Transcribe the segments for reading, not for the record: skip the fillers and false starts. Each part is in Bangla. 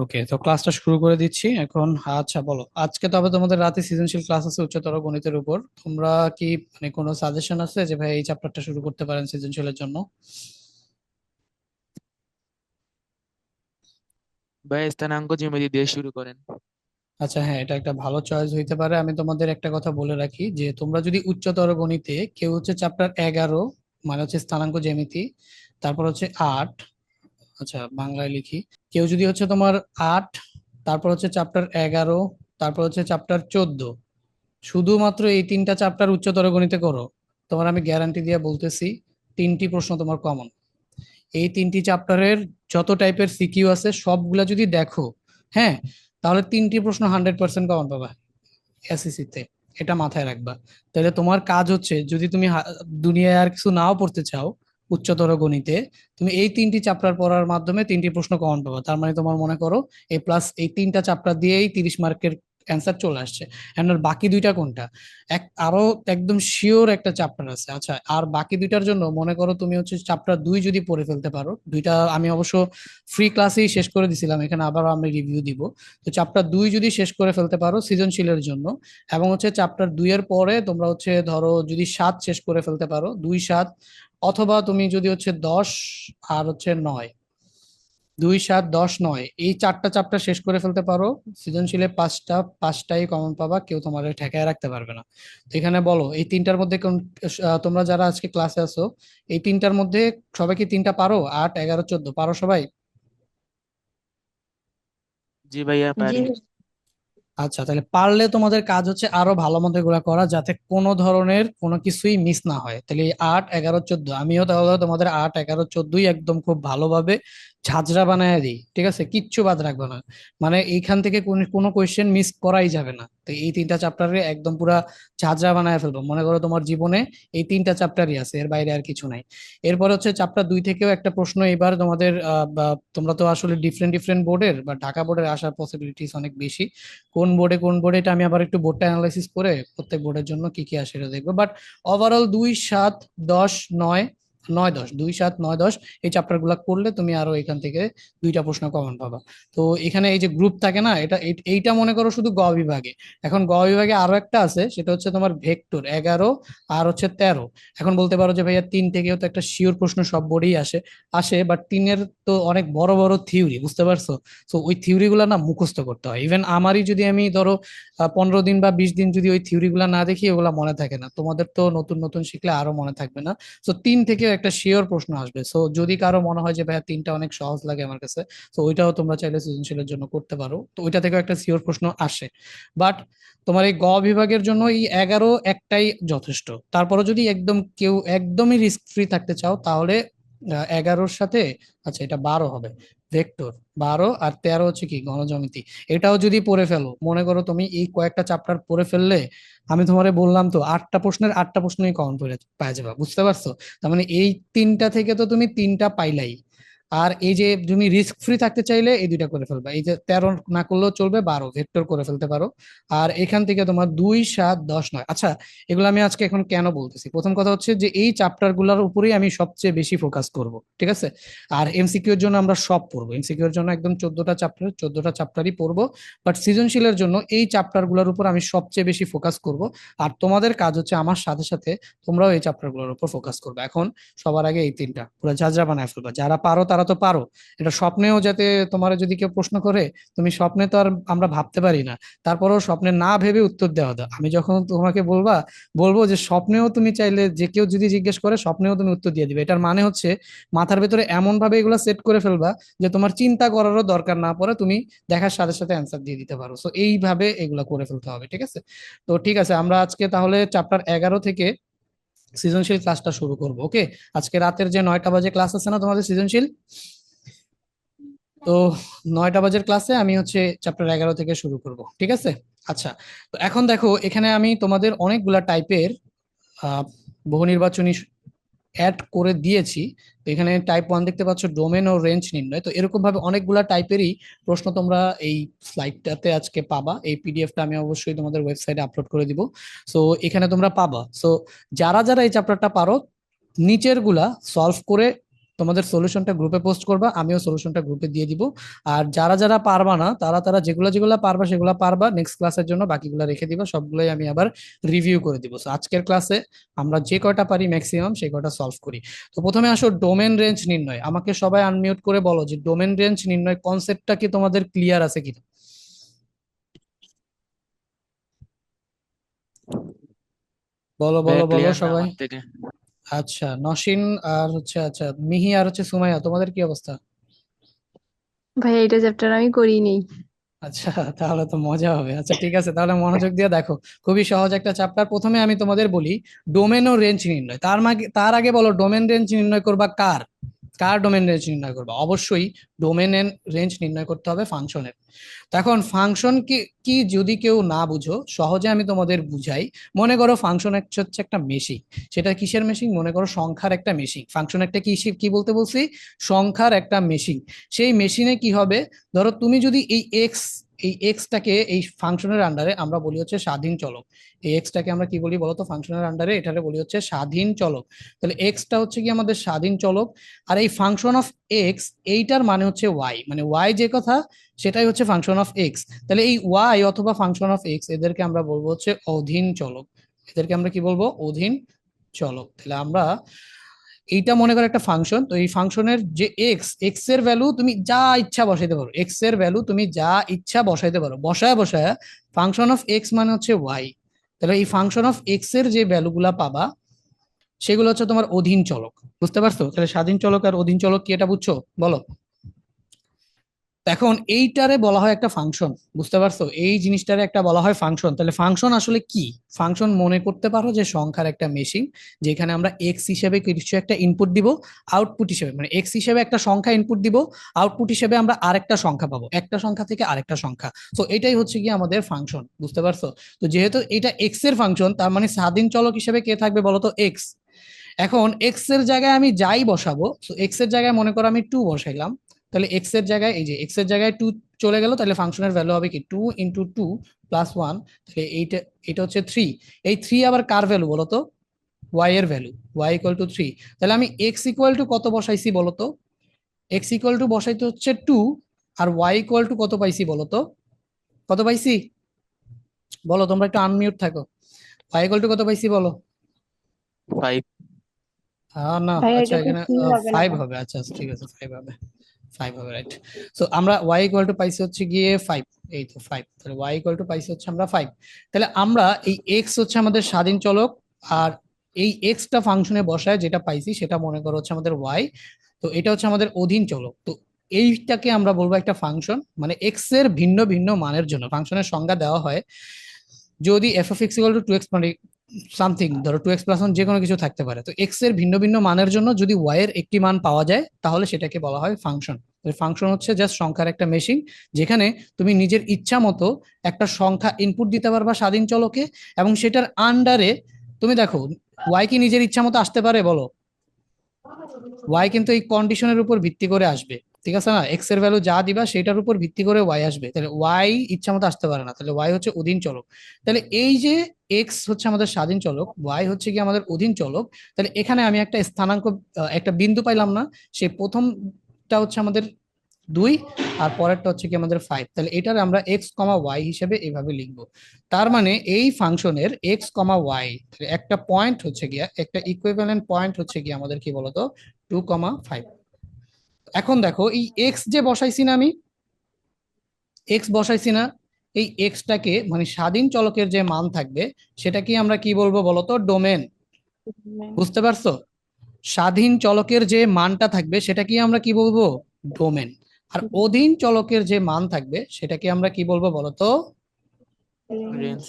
ওকে, তো ক্লাসটা শুরু করে দিচ্ছি এখন। আচ্ছা বলো, আজকে তবে তোমাদের রাতে সৃজনশীল ক্লাস আছে উচ্চতর গণিতের উপর। তোমরা কি মানে কোনো সাজেশন আছে যে ভাই এই চ্যাপ্টারটা শুরু করতে পারেন সৃজনশীলের জন্য? ভাই স্থানাঙ্ক জ্যামিতি দিয়ে শুরু করেন। আচ্ছা হ্যাঁ, এটা একটা ভালো চয়েস হইতে পারে। আমি তোমাদের একটা কথা বলে রাখি যে তোমরা যদি উচ্চতর গণিতে কেউ হচ্ছে চ্যাপ্টার 11, মানে হচ্ছে স্থানাঙ্ক জ্যামিতি, তারপর হচ্ছে 8, আচ্ছা বাংলায় লিখি, কেউ যদি হচ্ছে তোমার 8, তারপর হচ্ছে চ্যাপ্টার 11, তারপর হচ্ছে চ্যাপ্টার 14, শুধুমাত্র এই তিনটা চ্যাপ্টার উচ্চতর গণিতে করো, তোমার আমি গ্যারান্টি দিয়ে বলতেছি তিনটি প্রশ্ন তোমার কমন। এই তিনটি চ্যাপ্টারের যত টাইপের সিকিউ আছে সবগুলা যদি দেখো, হ্যাঁ, তাহলে তিনটি প্রশ্ন 100% কমন পাবা এসএসসি তে। এটা মাথায় রাখবা। তাহলে তোমার কাজ হচ্ছে, যদি তুমি দুনিয়ায় আর কিছু নাও পড়তে চাও উচ্চতর গণিতে, তুমি এই তিনটি চ্যাপ্টার পড়ার মাধ্যমে তিনটি প্রশ্ন কমন পাবা। তার মানে তোমার মনে করো এই প্লাস এই তিনটা চ্যাপ্টার দিয়েই 30 মার্কের অ্যান্সার চলে আসছে। এন্ড আর বাকি দুইটা কোনটা? আরো একদম শিওর একটা চ্যাপ্টার আছে। আচ্ছা, আর বাকি দুইটার জন্য মনে করো তুমি হচ্ছে চ্যাপ্টার 2 যদি পড়ে ফেলতে পারো, দুইটা আমি অবশ্য ফ্রি ক্লাসেই শেষ করে দিছিলাম, এখানে আবারও আমি রিভিউ দিব। তো চ্যাপ্টার 2 যদি শেষ করে ফেলতে পারো সৃজনশীলের জন্য, এবং হচ্ছে চ্যাপ্টার 2 এর পরে তোমরা হচ্ছে ধরো যদি 7 শেষ করে ফেলতে পারো, 2 7, অথবা তুমি যদি হচ্ছে 10 আর হচ্ছে 9, 2 7 10 9, এই চারটা চ্যাপ্টার শেষ করে ফেলতে পারো, সৃজনশীলে পাঁচটাই কমন পাবা, কেউ তোমার ঠেকায় রাখতে পারবে না। তো এখানে বলো এই তিনটার মধ্যে কোন, তোমরা যারা আজকে ক্লাসে আছো এই তিনটার মধ্যে সবাই কি তিনটা পারো? 8 11 14 পারো সবাই? জি ভাইয়া জি। পারি। আচ্ছা, তাহলে পারলে তোমাদের কাজ হচ্ছে আরো ভালো মতো এগুলা করা, যাতে কোনো ধরনের কোনো কিছুই মিস না হয়। তাহলে এই 8 11 14, আমিও তাহলে তোমাদের 8 11 14ই একদম খুব ভালোভাবে ঝাঁঝরা বানায় দিই, ঠিক আছে? কিচ্ছু বাদ রাখবে না, মানে এইখান থেকে কোনো কোনো কোয়েশ্চেন মিস করাই যাবে না। তো এই তিনটা চ্যাপ্টারে একদম পুরা ঝাঁঝরা বানায় ফেলবো। মনে করো তোমার জীবনে এই তিনটা চ্যাপ্টারই আছে, এর বাইরে আর কিছু নাই। এরপর হচ্ছে চ্যাপ্টার 2 থেকেও একটা প্রশ্ন এবার তোমাদের তোমরা তো আসলে ডিফারেন্ট ডিফারেন্ট বোর্ডের বা ঢাকা বোর্ডের আসার পসিবিলিটিস অনেক বেশি। কোন বোর্ডে এটা আমি আবার একটু বোর্ডটা অ্যানালাইসিস করে প্রত্যেক বোর্ডের জন্য কি কি আসে এটা দেখবো। বাট ওভারঅল 2 7 10 9, 9 10, 2 7 9 10 এই চ্যাপ্টার গুলা করলে তুমি আরো এখান থেকে দুইটা প্রশ্ন কমন পাবা। তো এখানে এই যে গ্রুপ থাকে না, এইটা মনে করো শুধু গ বিভাগে। এখন গ বিভাগে আরো একটা আছে, সেটা হচ্ছে তোমার ভেক্টর 11 আর হচ্ছে 13। এখন বলতে পারো যে ভাইয়া 3 থেকেও তো একটা শিওর প্রশ্ন সব বোর্ডেই আসে। বাট 3-এর তো অনেক বড় বড় থিওরি, বুঝতে পারছো? তো ওই থিওরি গুলা না মুখস্থ করতে হয়। ইভেন আমারই যদি আমি ধরো 15 দিন বা 20 দিন যদি ওই থিওরি গুলা না দেখি, ওগুলা মনে থাকে না। তোমাদের তো নতুন নতুন শিখলে আরো মনে থাকবে না। তো 3 থেকেও একটা শিওর প্রশ্ন আসবে। সো যদি কারো মনে হয় যে ভাইয়া তিনটা অনেক সহজ লাগে আমার কাছে, তো ওইটাও তোমরা চাইলে সৃজনশীলের জন্য করতে পারো, তো ওইটা থেকেও একটা শিওর প্রশ্ন আসে। বাট তোমার এই গ বিভাগের জন্য এই 11 একটাই যথেষ্ট। তারপরে যদি একদম কেউ একদমই রিস্ক ফ্রি থাকতে চাও, তাহলে 11-র সাথে, আচ্ছা এটা 12 হবে, ভেক্টর 12 আর 13 হচ্ছে কি গণজ্যামিতি। এটাও যদি পড়ে ফেলো, মনে করো তুমি এই কয়েকটা চ্যাপ্টার পড়ে ফেললে, আমি তোমারে বললাম তো 8টা প্রশ্নের 8টা প্রশ্নই কমন পড়ে পাওয়া যাবে, বুঝতে পারছো? তার মানে এই তিনটা থেকে তো তুমি তিনটা পাইলাই। আর এই যে তুমি রিস্ক ফ্রি থাকতে চাইলে এই দুইটা করে ফেলবা, এই যে 13 না করলেও চলবে, 12 ভেক্টর করে ফেলতে পারো। আর এখান থেকে তোমার 2 7 10 9, আচ্ছা এগুলো আমি আজকে এখন কেন বলতেছি, প্রথম কথা হচ্ছে যে এই চ্যাপ্টার গুলোর উপরেই আমি সবচেয়ে বেশি ফোকাস করব, ঠিক আছে? আর এমসিকিউ এর জন্য আমরা সব পড়বো, এমসিকিউ এর জন্য একদম 14টা চ্যাপ্টারই পড়বো। বাট সৃজনশীলের জন্য এই চ্যাপ্টার গুলোর উপর আমি সবচেয়ে বেশি ফোকাস করব। আর তোমাদের কাজ হচ্ছে আমার সাথে সাথে তোমরাও এই চ্যাপ্টার গুলোর উপর ফোকাস করবে। এখন সবার আগে এই তিনটা পুরো ঝাঁঝরা বানায় ফেলবা, যারা পারো তারা তো পারো। এটা স্বপ্নেও যাতে তোমার যদি কেউ প্রশ্ন করে, তুমি স্বপ্নে তো আর আমরা ভাবতে পারি না, তারপরেও স্বপ্নে না ভেবে উত্তর দেওয়া দাও। আমি যখন তোমাকে বলবো যে স্বপ্নেও তুমি চাইলে, যে কেউ যদি জিজ্ঞেস করে স্বপ্নেও তুমি উত্তর দিয়ে দিবে, এটার মানে হচ্ছে মাথার ভেতরে এমন ভাবে এগুলো সেট করে ফেলবা যে তোমার চিন্তা করারও দরকার না পড়ে, তুমি দেখার সাথে সাথে অ্যান্সার দিয়ে দিতে পারো। সো এইভাবে এগুলা করে ফেলতে হবে, ঠিক আছে? তো ঠিক আছে, আমরা আজকে তাহলে চ্যাপ্টার 11 থেকে সৃজনশীল ক্লাসটা শুরু করবো, ওকে? আজকে রাতের যে 9টা বাজে ক্লাস আছে না তোমাদের সৃজনশীল, তো 9টা বাজের ক্লাসে আমি হচ্ছে চ্যাপ্টার 11 থেকে শুরু করব, ঠিক আছে? আচ্ছা, তো এখন দেখো এখানে আমি তোমাদের অনেকগুলা টাইপের আহ বহু নির্বাচনী অ্যাড করে দিয়েছি। তো এখানে টাইপ 1 দেখতে পাচ্ছ, ডোমেন ও রেঞ্জ নির্ণয়। তো এরকম ভাবে অনেকগুলা টাইপেরই প্রশ্ন তোমরা এই স্লাইডটাতে আজকে পাবা। এই পিডিএফটা আমি অবশ্যই তোমাদের ওয়েবসাইটে আপলোড করে দিব। সো এখানে তোমরা পাবা। সো যারা যারা এই চ্যাপ্টারটা পারো, নিচের গুলা সলভ করে তোমাদের সলিউশনটা গ্রুপে পোস্ট করবা, আমিও সলিউশনটা গ্রুপে দিয়ে দিব। আর যারা যারা পারবা না তারা তারা যেগুলো যেগুলো পারবা সেগুলো পারবা, নেক্সট ক্লাসের জন্য বাকিগুলো রেখে দিবা, সবগুলোই আমি আবার রিভিউ করে দিব। So, আজকের ক্লাসে আমরা যে কয়টা পারি ম্যাক্সিমাম সেই কয়টা সলভ করি। তো প্রথমে আসো ডোমেন রেঞ্জ নির্ণয়। আমাকে সবাই আনমিউট করে বলো যে ডোমেন রেঞ্জ নির্ণয় কনসেপ্টটা কি তোমাদের ক্লিয়ার আছে কিনা। বলো বলো ভাইয়া বলো ক্লিয়ার না সবাই। আমার থেকে। আচ্ছা, নসীন আর হচ্ছে আচ্ছা মিহি আর হচ্ছে সুমাইয়া, তোমাদের কি অবস্থা? ভাই এটা চ্যাপ্টার আমি করিনি। আচ্ছা, তাহলে তো মজা হবে। আচ্ছা ঠিক আছে, তাহলে মনোযোগ দিয়ে দেখো। খুবই সহজ একটা চ্যাপ্টার। প্রথমে আমি তোমাদের বলি ডোমেন ও রেঞ্জ নির্ণয়। তার আগে বলো ডোমেন রেঞ্জ নির্ণয় করবা কার? কার ডোমেন রেঞ্জ নির্ণয় করবা? অবশ্যই ডোমেন এন্ড রেঞ্জ নির্ণয় করতে হবে ফাংশনের। তো এখন ফাংশন কি কি যদি কেউ না বুঝো, সহজে আমি তোমাদের বুঝাই। মনে করো ফাংশন হচ্ছে একটা মেশিন। সেটা কিসের মেশিন? মনে করো সংখ্যার একটা মেশিন। ফাংশন একটা কি কি বলতে বলছি? সংখ্যার একটা মেশিন। সেই মেশিনে কি হবে? ধরো তুমি যদি এই এক্সটাকে এই ফাংশনের আন্ডারে আমরা বলি হচ্ছে স্বাধীন চলক। এই এক্সটাকে আমরা কি বলি বলতো? ফাংশনের আন্ডারে এটাকে বলি হচ্ছে স্বাধীন চলক। তাহলে এক্সটা হচ্ছে কি আমাদের স্বাধীন চলক। আর এই ফাংশন অফ এক্স, এইটার মানে হচ্ছে ওয়াই, মানে ওয়াই যে কথা সেটাই হচ্ছে ফাংশন অফ এক্স। তাহলে এই ওয়াই অথবা ফাংশন অফ এক্স এদেরকে আমরা বলবো হচ্ছে অধীন চলক। এদেরকে আমরা কি বলবো? অধীন চলক। তাহলে আমরা এইটা মনে করো একটা ফাংশন। তো এই ফাংশনের যে এক্স, এক্স এর ভ্যালু তুমি যা ইচ্ছা বসাইতে পারো। এক্স এর ভ্যালু তুমি যা ইচ্ছা বসাইতে পারো, বসায় বসায় ফাংশন অফ এক্স মানে হচ্ছে ওয়াই। তাহলে এই ফাংশন অফ এক্স এর যে ভ্যালুগুলা পাবা সেগুলো হচ্ছে তোমার অধীন চলক। বুঝতে পারছো? তাহলে স্বাধীন চলক আর অধীন চলক কি এটা বুঝছো? বলো। এখন এইটারে বলা হয় একটা ফাংশন। বুঝতে পারছো? এই জিনিসটারে একটা বলা হয় ফাংশন। তাহলে ফাংশন আসলে কি? ফাংশন মনে করতে পারো যে সংখ্যার একটা মেশিন, যেখানে আমরা এক্স হিসেবে কিছু একটা ইনপুট দিব, আউটপুট হিসেবে মানে এক্স হিসেবে একটা সংখ্যা ইনপুট দিব, আউটপুট হিসেবে আমরা আরেকটা সংখ্যা পাবো, একটা সংখ্যা থেকে আরেকটা সংখ্যা। তো এটাই হচ্ছে কি আমাদের ফাংশন। বুঝতে পারছো? তো যেহেতু এটা এক্স এর ফাংশন, তার মানে স্বাধীন চলক হিসেবে কে থাকবে বলতো? এক্স। এখন এক্স এর জায়গায় আমি যাই বসাবো, তো এক্স এর জায়গায় মনে করো আমি টু বসাইলাম। তাহলে এক্স এর জায়গায় এই যে এক্স এর জায়গায় টু চলে গেল, তাহলে ফাংশনের ভ্যালু হবে কি? Two into two plus one. তাহলে এইটা এটা হচ্ছে থ্রি। এই থ্রি আবার কার ভ্যালু বলতো? ওয়াই এর value. Y equal to three. তাহলে আমি এক্স ইকুয়াল টু কত বসাইছি বলতো? এক্স ইকুয়াল টু বসাইতে হচ্ছে টু। আর ওয়াই ইকুয়াল টু কত পাইছি বলতো? কত পাইছি বলো? তোমরা একটু আনমিউট থাকো। ওয়াই ইকুয়াল টু কত পাইছি বলো? 5। না, ভাই আচ্ছা এটা তো এখানে কি হবে না? ফাইভ হবে। আচ্ছা আচ্ছা, ঠিক আছে, ফাইভ হবে। ফাইভ হবে, রাইট। সো আমরা ওয়াই ইকুয়াল টু পাইছি হচ্ছে গিয়ে ফাইভ। এই তো ফাইভ। তাহলে ওয়াই ইকুয়াল টু পাইছি হচ্ছে আমরা ফাইভ। তাহলে আমরা এই এক্স হচ্ছে আমাদের স্বাধীন চলক, আর এই এক্সটা ফাংশনে বসায় যেটা পাইছি সেটা মনে করো হচ্ছে আমাদের ওয়াই। তো এটা হচ্ছে আমাদের অধীন চলক। তো এইটাকে আমরা বলবো একটা ফাংশন। মানে এক্স এর ভিন্ন ভিন্ন মানের জন্য ফাংশনের সংজ্ঞা দেওয়া হয়। যদি F of x equal to two X মানে সামথিং, ধরো টু এক্স প্লাস ওয়ান যে কোনো কিছু থাকতে পারে, তো এক্স এর ভিন্ন ভিন্ন মানের জন্য যদি ওয়াই এর একটি মান পাওয়া যায় তাহলে সেটাকে বলা হয় ফাংশন। ফাংশন হচ্ছে জাস্ট সংখ্যার একটা মেশিন, যেখানে তুমি নিজের ইচ্ছা মতো একটা সংখ্যা ইনপুট দিতে পারবা স্বাধীন চলকে, এবং সেটার আন্ডারে তুমি দেখো ওয়াই কি নিজের ইচ্ছা মতো আসতে পারে বলো? ওয়াই কিন্তু এই কন্ডিশনের উপর ভিত্তি করে আসবে। ঠিক আছে না? এক্স এর ভ্যালু যা দিবা সেটার উপর ভিত্তি করে ওয়াই আসবে। তাহলে ওয়াই ইচ্ছা মতো আসতে পারে না। তাহলে ওয়াই হচ্ছে অধীন চলক। তাহলে এই যে এক্স হচ্ছে আমাদের স্বাধীন চলক, ওয়াই হচ্ছে কি আমাদের অধীন চলক। তাহলে এখানে আমি একটা স্থানাঙ্ক, একটা বিন্দু পাইলাম না? সেই প্রথমটা হচ্ছে আমাদের দুই, আর পরেরটা হচ্ছে কি আমাদের ফাইভ। তাহলে এটার আমরা এক্স কমা ওয়াই হিসেবে এইভাবে লিখবো। তার মানে এই ফাংশনের এক্স কমা ওয়াই একটা পয়েন্ট হচ্ছে গিয়া, একটা ইকুইভ্যালেন্ট পয়েন্ট হচ্ছে গিয়া আমাদের কি বলতো? Two comma five. এখন দেখো এই এক্স যে বসাইছি না আমি, এক্স বসাইছি না, এই এক্সটাকে মানে স্বাধীন চলকের যে মান থাকবে সেটা কি আমরা কি বলবো বলতো? ডোমেন। বুঝতে পারছো? স্বাধীন চলকের যে মানটা থাকবে সেটা কি আমরা কি বলবো? ডোমেন। আর অধীন চলকের যে মান থাকবে সেটাকে আমরা কি বলবো বলতো? রেঞ্জ।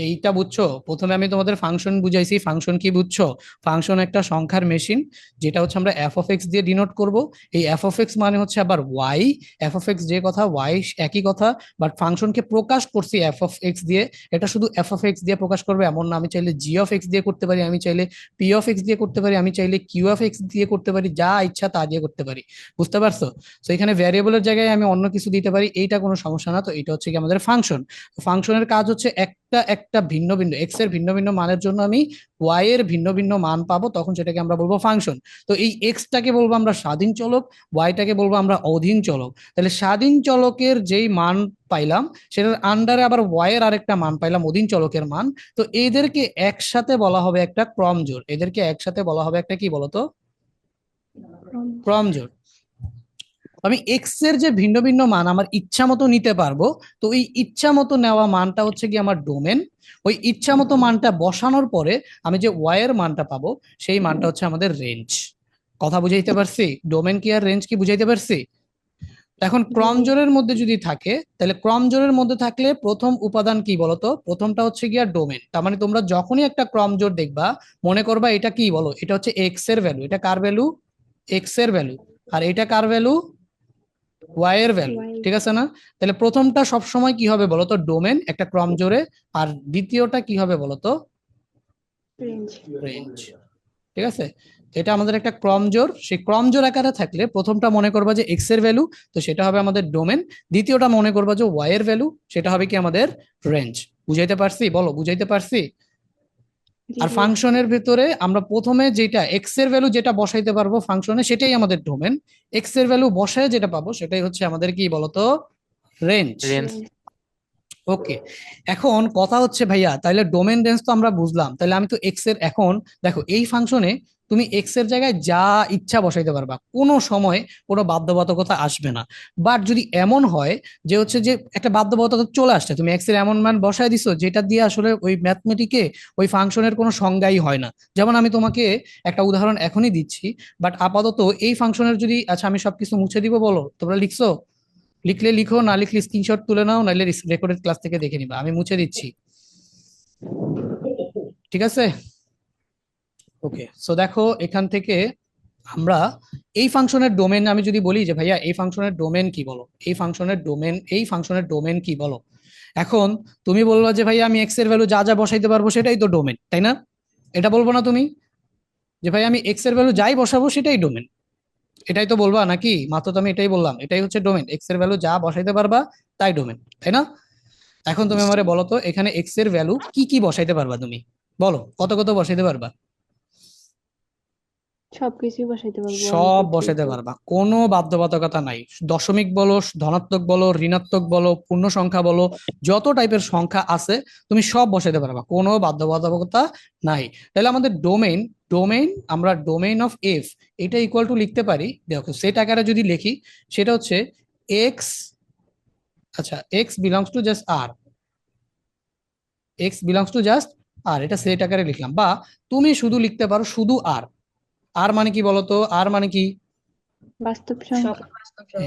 এইটা বুঝছো? প্রথমে আমি তোমাদের ফাংশন বুঝাইছি। ফাংশন কি বুঝছো? ফাংশন একটা সংখ্যার মেশিন, যেটা হচ্ছে আমরা এফ অফ এক্স দিয়ে ডিনোট করব। এই এফ অফ এক্স মানে হচ্ছে আবার ওয়াই। এফ অফ এক্স যে কথা, ওয়াই একই কথা, বাট ফাংশনকে প্রকাশ করছি এফ অফ এক্স দিয়ে। এটা শুধু এফ অফ এক্স দিয়ে প্রকাশ করবে এমন না। আমি চাইলে জি অফ এক্স দিয়ে করতে পারি, আমি চাইলে পি অফ এক্স দিয়ে করতে পারি, আমি চাইলে কিউ অফ এক্স দিয়ে করতে পারি, যা ইচ্ছা তা দিয়ে করতে পারি। বুঝতে পারছো? তো এখানে ভ্যারিয়েবলের জায়গায় আমি অন্য কিছু দিতে পারি, এইটা কোনো সমস্যা না। তো এটা হচ্ছে কি আমাদের ফাংশন। ফাংশনের কাজ হচ্ছে একটা প্রত্যেকটা একটা ভিন্ন ভিন্ন এক্স এর ভিন্ন ভিন্ন মানের জন্য আমি ওয়াই এর ভিন্ন ভিন্ন মান পাবো, তখন সেটাকে আমরা বলবো ফাংশন। তো এই এক্সটাকে বলবো আমরা স্বাধীন চলক, ওয়াইটাকে বলবো আমরা অধীন চলক। তাহলে স্বাধীন চলকের যেই মান পাইলাম সেটার আন্ডারে আবার ওয়াই এর আরেকটা মান পাইলাম, অধীন চলকের মান। তো এদেরকে একসাথে বলা হবে একটা ক্রমজোড়, এদেরকে একসাথে বলা হবে একটা কি বলতো, ক্রমজোড়। আমি এক্স এর যে ভিন্ন ভিন্ন মান আমার ইচ্ছা মতো নিতে পারবো, তো এই ইচ্ছা মতো নেওয়া মানটা হচ্ছে কি আমার ডোমেন। ওই ইচ্ছা মতো মানটা বসানোর পরে আমি যে ওয়াই এর মানটা পাবো সেই মানটা হচ্ছে আমাদের রেঞ্জ। কথা বুঝাইতে পারছি? ডোমেন কি আর রেঞ্জ কি বুঝাইতে পারছি? এখন ক্রমজোড়ের মধ্যে যদি থাকে, তাহলে ক্রমজোড়ের মধ্যে থাকলে প্রথম উপাদান কি বলতো, প্রথমটা হচ্ছে গিয়া ডোমেন। তার মানে তোমরা যখনই একটা ক্রমজোড় দেখবা মনে করবা এটা কি বলো, এটা হচ্ছে এক্স এর ভ্যালু, এটা কার ভ্যালু, এক্স এর ভ্যালু, আর এটা কার ভ্যালু, ওয়াই এর ভ্যালু। ওয়াই ঠিক আছে না? তাহলে প্রথমটা সবসময় কি হবে বলতো, ডোমেন একটা ক্রমজোড়ে, আর দ্বিতীয়টা কি হবে বলতো, রেঞ্জ। রেঞ্জ। ঠিক আছে? এটা আমাদের একটা ক্রমজোড়, সেই ক্রমজোড় আকারে থাকলে প্রথমটা মনে করবা যে এক্স এর ভ্যালু, তো সেটা হবে আমাদের ডোমেন। দ্বিতীয়টা মনে করবা যে ওয়াই এর ভ্যালু, সেটা হবে কি আমাদের রেঞ্জ। বুঝাইতে পারছি? বলো বুঝাইতে পারছি? জি আর ভাইয়া। ফাংশনের ভিতরে আমরা প্রথমে যেটা এক্স এর ভ্যালু যেটা বসাইতে পারবো ফাংশনে সেটাই আমাদের ডোমেন, এক্স এর ভ্যালু বসায় যেটা পাবো সেটাই হচ্ছে আমাদের কি বলতো, রেঞ্জ। রেঞ্জ। রেঞ্জ। ওকে, এখন কথা হচ্ছে ভাইয়া তাহলে ডোমেন রেঞ্জ তো আমরা বুঝলাম, তাহলে আমি তো এক্স এর, এখন দেখো এই ফাংশনে তুমি এক্স এর জায়গায় যা ইচ্ছা বসাইতে পারবা, কোনো সময় কোনো বাধ্যবাধকতা আসবে না। বাট যদি এমন হয় যে হচ্ছে যে একটা বাধ্যবাধকতা চলে আসছে, তুমি এক্স এর এমন মান বসায় দিছো যেটা দিয়ে আসলে ওই ম্যাথমেটিকে ওই ফাংশনের কোনো সংজ্ঞাই হয় না। যেমন আমি তোমাকে একটা উদাহরণ এখনই দিচ্ছি, বাট আপাতত এই ফাংশনের যদি, আচ্ছা আমি সবকিছু মুছে দিব, বলো তোমরা লিখছো? লিখলে লিখো, না লিখলে স্ক্রিনশট তুলে নাও, নাহলে রেকর্ডেড ক্লাস থেকে দেখে নিবা, আমি মুছে দিচ্ছি। ঠিক আছে? ওকে, সো দেখো এখান থেকে আমরা এই ফাংশনের ডোমেন, আমি যদি বলি যে ভাইয়া এই ফাংশনের ডোমেন কি বলো, এই ফাংশনের ডোমেন, এই ফাংশনের ডোমেন কি বলো, এখন তুমি বলবা যে ভাইয়া আমি এক্স এর ভ্যালু যা যা বসাইতে পারবো সেটাই তো ডোমেন, তাই না? এটা বলবো না তুমি, যে ভাই আমি এক্স এর ভ্যালু যাই বসাবো সেটাই ডোমেন? এটাই তো বলবা নাকি? মাত্র তো আমি এটাই বললাম, এটাই হচ্ছে ডোমেন, এক্স এর ভ্যালু যা বসাইতে পারবা তাই ডোমেন, তাই না? এখন তুমি আমারে বলো তো এখানে এক্স এর ভ্যালু কি কি বসাইতে পারবা, তুমি বলো কত কত বসাইতে পারবা? সবকিছুই বসাইতে পারবো, ওয়ান সব টু থ্রি বসাইতে ফোর। পারবা, কোনো বাধ্যবাধকতা নাই। দশমিক বলো, ধনাত্মক বলো, ঋণাত্মক বলো, পূর্ণ সংখ্যা বলো, যত টাইপের সংখ্যা আছে তুমি সব বসাইতে পারবা, কোনো বাধ্যবাধকতা নাই। তাহলে আমাদের ডোমেইন, ডোমেইন আমরা ডোমেইন অফ এফ এটা ইকুয়াল টু লিখতে পারি, দেখো সেট আকারে যদি লিখি সেটা হচ্ছে এক্স, আচ্ছা x belongs to just R, x belongs to just R, এটা সেট আকারে লিখলাম। বা তুমি শুধু লিখতে পারো শুধু আর। আর মানে কি বলতো, আর মানে কি? বাস্তব সংখ্যা।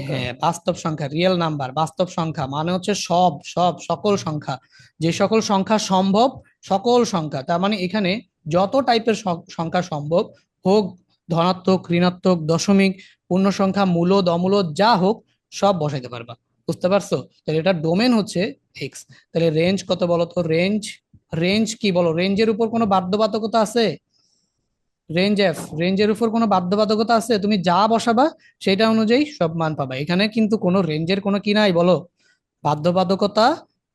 হ্যাঁ, বাস্তব সংখ্যা, রিয়েল নাম্বার, বাস্তব সংখ্যা মানে হচ্ছে সব সব সকল সংখ্যা, যে সকল সংখ্যা সম্ভব, সকল সংখ্যা। তার মানে এখানে যত টাইপের সংখ্যা সম্ভব হোক, ধনাত্মক, ঋণাত্মক, দশমিক, পূর্ণ সংখ্যা, মূলদ, অমূলদ, যা হোক সব বসাইতে পারবা। বুঝতে পারছো? তাহলে এটা ডোমেন হচ্ছে এক্স। তাহলে রেঞ্জ কত বলো তো, রেঞ্জ, রেঞ্জ কি বলো, রেঞ্জের উপর কোনো বাধ্যবাধকতা আছে? রেঞ্জ এফ, রেঞ্জের উপর কোনো বাধ্যবাধকতা আছে? তুমি যা বসাবা সেটা অনুযায়ী সব মান পাবা, এখানে কিন্তু কোনো রেঞ্জের কোনো কি নাই বলো, বাধ্যবাধকতা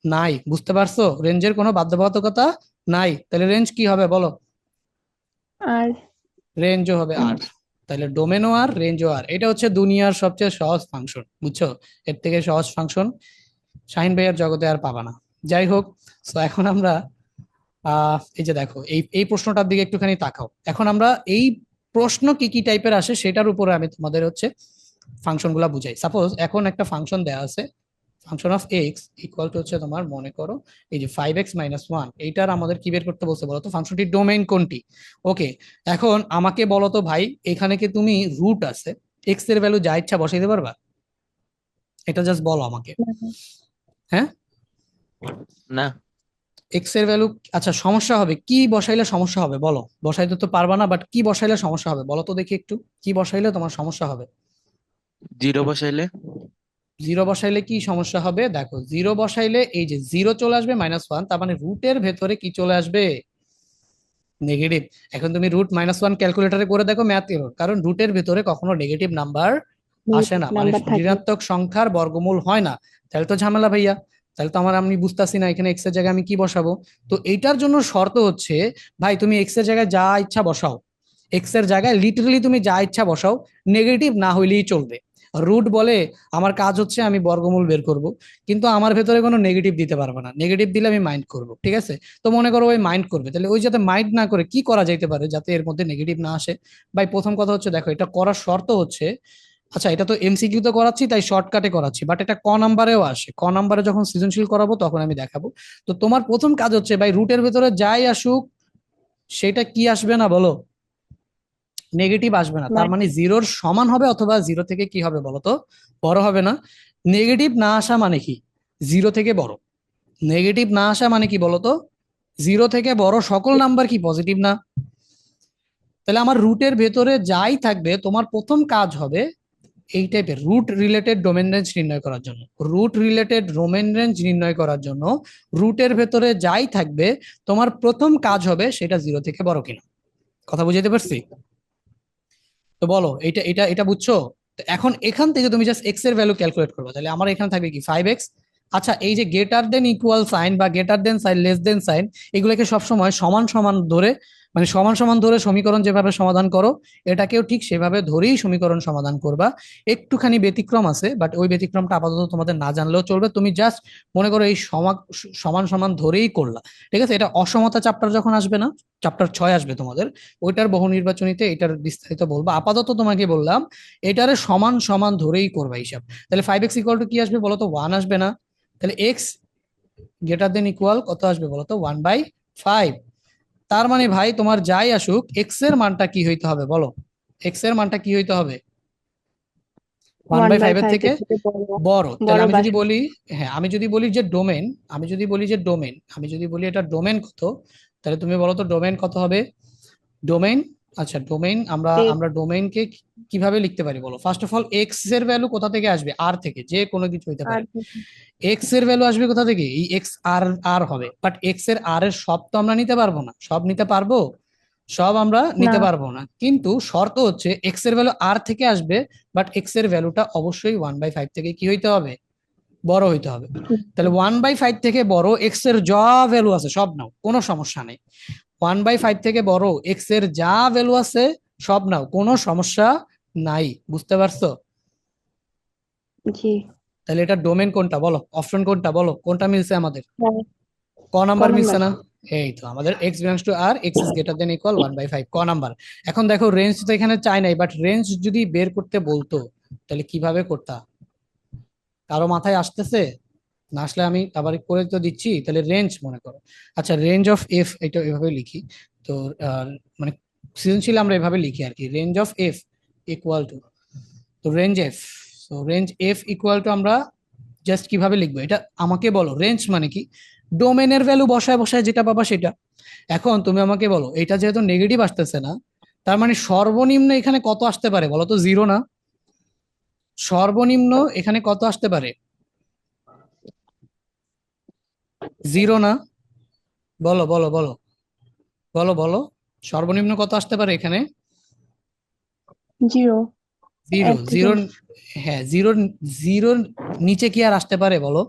নাই। বুঝতে পারছো? রেঞ্জের কোনো বাধ্যবাধকতা নাই, তাহলে রেঞ্জ কি হবে বলো, আর রেঞ্জও হবে আর। তাহলে ডোমেনও আর, রেঞ্জও আর, এটা হচ্ছে দুনিয়ার সবচেয়ে সহজ ফাংশন, বুঝছো? এর থেকে সহজ ফাংশন শাহিন ভাইয়ের জগতে আর পাবা না। যাই হোক, তো এখন আমরা এই যে দেখো এই এই প্রশ্নটার দিকে একটুখানি তাকাও। এখন আমরা এই প্রশ্ন কি কি টাইপের আসে সেটার উপরে আমি তোমাদের হচ্ছে ফাংশন গুলা বুঝাই। সাপোজ এখন একটা ফাংশন দেওয়া আছে, function of x equal two হচ্ছে তোমার মনে করো এই যে 5x - 1, এইটার আমাদের কি বের করতে বলছে বলতো, ফাংশনটির ডোমেইন কোনটি। ওকে, এখন আমাকে বলো তো ভাই, এখানে কি তুমি রুট আছে, এক্স এর ভ্যালু যা ইচ্ছা বসাইতে পারবা? এটা জাস্ট বলো আমাকে। হ্যাঁ, না। এক্স এর ভ্যালু, আচ্ছা সমস্যা হবে কি বসাইলে সমস্যা হবে বলো? বসাইতে তো পারবা না, বাট কি বসাইলে সমস্যা হবে বলো তো দেখি একটু, কি বসাইলে তোমার সমস্যা হবে? জিরো বসাইলে। জিরো বসাইলে কি সমস্যা হবে? দেখো জিরো বসাইলে এই যে জিরো চলে আসবে, -1, তার মানে রুটের ভেতরে কি চলে আসবে, নেগেটিভ। এখন তুমি রুট -1 ক্যালকুলেটরে করে দেখো, ম্যাথ এরর, কারণ রুটের ভেতরে কখনো নেগেটিভ নাম্বার আসে না, মানে নাম্বার থাকে। ঋণাত্মক সংখ্যার বর্গমূল হয় না। তাহলে তো ঝামেলা ভাইয়া। তাহলে তো আমি বুঝতাছি না এখানে এক্স এর জায়গায় আমি কি বসাবো। তো এইটার জন্য শর্ত হচ্ছে ভাই তুমি এক্স এর জায়গায় যা ইচ্ছা বসাও, এক্স এর জায়গায় লিটারালি তুমি যা ইচ্ছা বসাও, নেগেটিভ না হইলেই চলবে। রুট বলে আমার কাজ হচ্ছে আমি বর্গমূল বের করব, কিন্তু আমার ভেতরে কোনো নেগেটিভ দিতে পারবে না, নেগেটিভ দিলে আমি মাইন্ড করব, ঠিক আছে। তো মনে করো ওই মাইন্ড করবে, তাহলে ওই যাতে মাইন্ড না করে কি করা যাইতে পারে যাতে এর মধ্যে নেগেটিভ না আসে। ভাই প্রথম কথা হচ্ছে দেখো এটা করার শর্ত হচ্ছে, আচ্ছা এটা তো এমসিকিউ তে করাচ্ছি তাই শর্টকাটে করাচ্ছি, বাট এটা ক নাম্বারেও আসে, ক নাম্বারে যখন সৃজনশীল করাবো তখন আমি দেখাবো। তো তোমার প্রথম কাজ হচ্ছে ভাই রুটের ভেতরে যাই আসুক সেটা কি আসবে না বলো, নেগেটিভ আসবে না, তার মানে মানে জিরোর সমান হবে অথবা জিরো থেকে কি হবে বলো তো, বড় হবে না। নেগেটিভ না আসা মানে কি, জিরো থেকে বড়। নেগেটিভ না আসা মানে কি বলতো, জিরো থেকে বড় সকল নাম্বার কি পজিটিভ না। তাহলে আমার রুটের ভেতরে যাই থাকবে তোমার প্রথম কাজ হবে এই টাইপের রুট রিলেটেড ডোমেন রেঞ্জ নির্ণয় করার জন্য, রুট রিলেটেড ডোমেন রেঞ্জ নির্ণয় করার জন্য রুটের ভেতরে যাই থাকবে তোমার প্রথম কাজ হবে সেটা জিরো থেকে বড় কিনা। কথা বুঝাতে পারছি? তো বলো এটা এটা এটা বুঝছো? তো এখন এখান থেকে তুমি জাস্ট এক্স এর ভ্যালু ক্যালকুলেট করবে, তাহলে আমার এখানে থাকবে কি 5x। আচ্ছা এই যে গ্রেটার দেন ইকুয়াল সাইন বা greater than sign less than sign এগুলোকে সবসময় সমান সমান ধরে, মানে সমান সমান ধরে সমীকরণ যেভাবে সমাধান করো এটাকেও ঠিক সেভাবে ধরেই সমীকরণ সমাধান করবা। একটুখানি ব্যতিক্রম আছে, বাট ওই ব্যতিক্রমটা আপাতত তোমাদের না জানলেও চলবে, তুমি জাস্ট মনে করো এই সমান সমান ধরেই করলা, ঠিক আছে। এটা অসমতা চ্যাপ্টার যখন আসবে না, চ্যাপ্টার 6 আসবে তোমাদের, ওইটার বহু নির্বাচনীতে এটার বিস্তারিত বলবো, আপাতত তোমাকে বললাম এটারে সমান সমান ধরেই করবা হিসাব। তাহলে 5x ইকুয়াল টু কি আসবে বলো তো, 1 আসবে না। তাহলে এক্স গ্রেটার দেন ইকুয়াল কত আসবে বলো তো, 1/5। তার মানে ভাই তোমার যাই আসুক এক্স এর মানটা কি হইতে হবে বলো, এক্স এর মানটা কি হইতে হবে, one one bye bye five এর থেকে ফাইভের থেকে বড়। বড়। তাহলে বড় আমি বা যদি সমান। বলি, হ্যাঁ আমি যদি বলি যে ডোমেন, আমি যদি বলি এটা ডোমেন কত, তাহলে তুমি বলো তো ডোমেন কত হবে। ডোমেইন, আচ্ছা ডোমেইন আমরা এ- আমরা ডোমেইনকে কিভাবে লিখতে পারি বলো। ফার্স্ট অফ অল এক্স এর ভ্যালু কোথা থেকে আসবে, আর থেকে, যে কোনো কিছু হইতে আর পারে। এক্স এর ভ্যালু আসবে কোথা থেকে, এই এক্স আর আর হবে, বাট এক্স এর আর এর সব তো আমরা নিতে পারবো না, সব নিতে পারবো, সব আমরা না। নিতে পারবো না, কিন্তু শর্ত হচ্ছে এক্স এর ভ্যালু আর থেকে আসবে, বাট এক্স এর ভ্যালুটা অবশ্যই 1/5 থেকে কি হইতে হবে, বড় হইতে হবে। তাহলে 1/5 থেকে বড় এক্স এর যা ভ্যালু আছে সব নাও, কোনো সমস্যা নেই। 1/5 থেকে বড় এক্স এর যা ভ্যালু আছে সব নাও, কোনো সমস্যা নাই, বুঝতে পারছো? জি। তাহলে এটা ডোমেন কোনটা বলো, অপশন কোনটা বলো, কোনটা মিলছে আমাদের, হ্যাঁ, ক ক নাম্বার মিলছে নাম্বার। না। এই তো আমাদের X belongs to R x is greater than equal 1/5, ক নাম্বার। এখন দেখো রেঞ্জ তো এখানে চাই নাই, বাট রেঞ্জ যদি বের করতে বলতো তাহলে কিভাবে করতা, কারো মাথায় আসতেছে? না আসলে আমি আবার করে তো দিচ্ছি, তাহলে রেঞ্জ মনে করো, আচ্ছা রেঞ্জ অফ এফ এটা এভাবে লিখি। তো আহ, মানে সৃজনশীল আমরা এভাবে লিখি আর কি, range of f equal to, তো range f, so range f equal to আমরা জাস্ট কিভাবে লিখবো এটা আমাকে বলো, রেঞ্জ মানে কি, ডোমেনের ভ্যালু বসায় বসায় যেটা পাবা সেটা। এখন তুমি আমাকে বলো এটা যেহেতু নেগেটিভ আসতেছে না, তার মানে সর্বনিম্ন এখানে কত আসতে পারে বলো তো, জিরো না? সর্বনিম্ন এখানে কত আসতে পারে, জিরো না? বলো বলো বলো, বলো বলো, সর্বনিম্ন কত আসতে পারে এখানে, জিরো। জিরো, এক থেকে। জিরো, হ্যাঁ জিরো, জিরোর নিচে কি আর আসতে পারে বলো,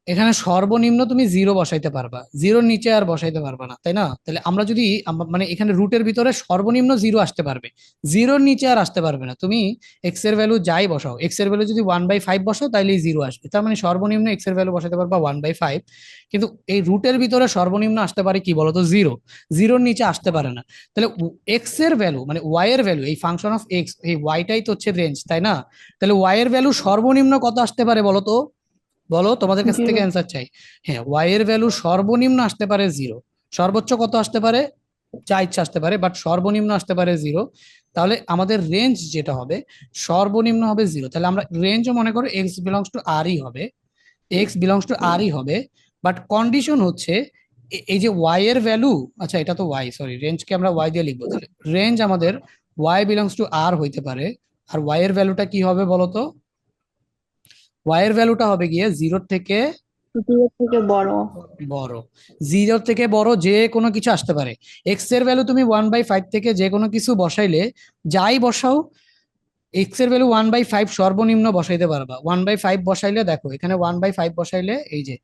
এখানে সর্বনিম্ন তুমি জিরো বসাইতে পারবা, জিরোর নিচে আর বসাইতে পারবা না, তাই না? তাহলে আমরা যদি মানে এখানে রুটের ভিতরে সর্বনিম্ন জিরো আসতে পারবে, জিরোর নিচে আর আসতে পারবে না। তুমি এক্স এর ভ্যালু যাই বসাও, এক্স এর ভ্যালু যদি 1/5 বসাও তাহলে জিরো আসবে, তার মানে সর্বনিম্ন এক্স এর ভ্যালু বসাতে পারবা 1/5। কিন্তু এই রুটের ভিতরে সর্বনিম্ন আসতে পারে কি বলতো, জিরো, জিরোর নিচে আসতে পারে না। তাহলে এক্স এর ভ্যালু মানে ওয়াই এর ভ্যালু, এই ফাংশন অফ এক্স, এই ওয়াইটাই তো হচ্ছে রেঞ্জ, তাই না? তাহলে ওয়াই এর ভ্যালু সর্বনিম্ন কত আসতে পারে বলো তো, বলো তোমাদের কাছ থেকে জিরো। অ্যান্সার চাই। হ্যাঁ ওয়াই এর ভ্যালু সর্বনিম্ন আসতে পারে জিরো, সর্বোচ্চ কত আসতে পারে, যা ইচ্ছা আসতে পারে, বাট সর্বনিম্ন আসতে পারে জিরো। তাহলে আমাদের রেঞ্জ যেটা হবে সর্বনিম্ন হবে জিরো, তাহলে আমরা রেঞ্জও মনে করো এক্স বিলংস টু আর ই হবে, এক্স বিলংস টু আর ই হবে, বাট কন্ডিশন হচ্ছে এই যে ওয়াই এর ভ্যালু, আচ্ছা এটা তো ওয়াই, সরি রেঞ্জকে আমরা ওয়াই দিয়ে লিখবো, তাহলে রেঞ্জ আমাদের ওয়াই বিলংস টু আর হইতে পারে। আর ওয়াই এর ভ্যালুটা কি হবে বলতো, ওয়াই এর ভ্যালুটা হবে গিয়ে জিরোর থেকে জিরো থেকে বড়। বড়, জিরো থেকে বড় যে কোনো কিছু আসতে পারে। এক্স এর ভ্যালু তুমি 1/5 থেকে যে কোনো কিছু বসাইলে, যাই বসাও এক্স এর ভ্যালু 1/5 সর্বনিম্ন বসাইতে পারবা। 1/5 বসাইলে দেখো এখানে 1/5 বসাইলে এই যে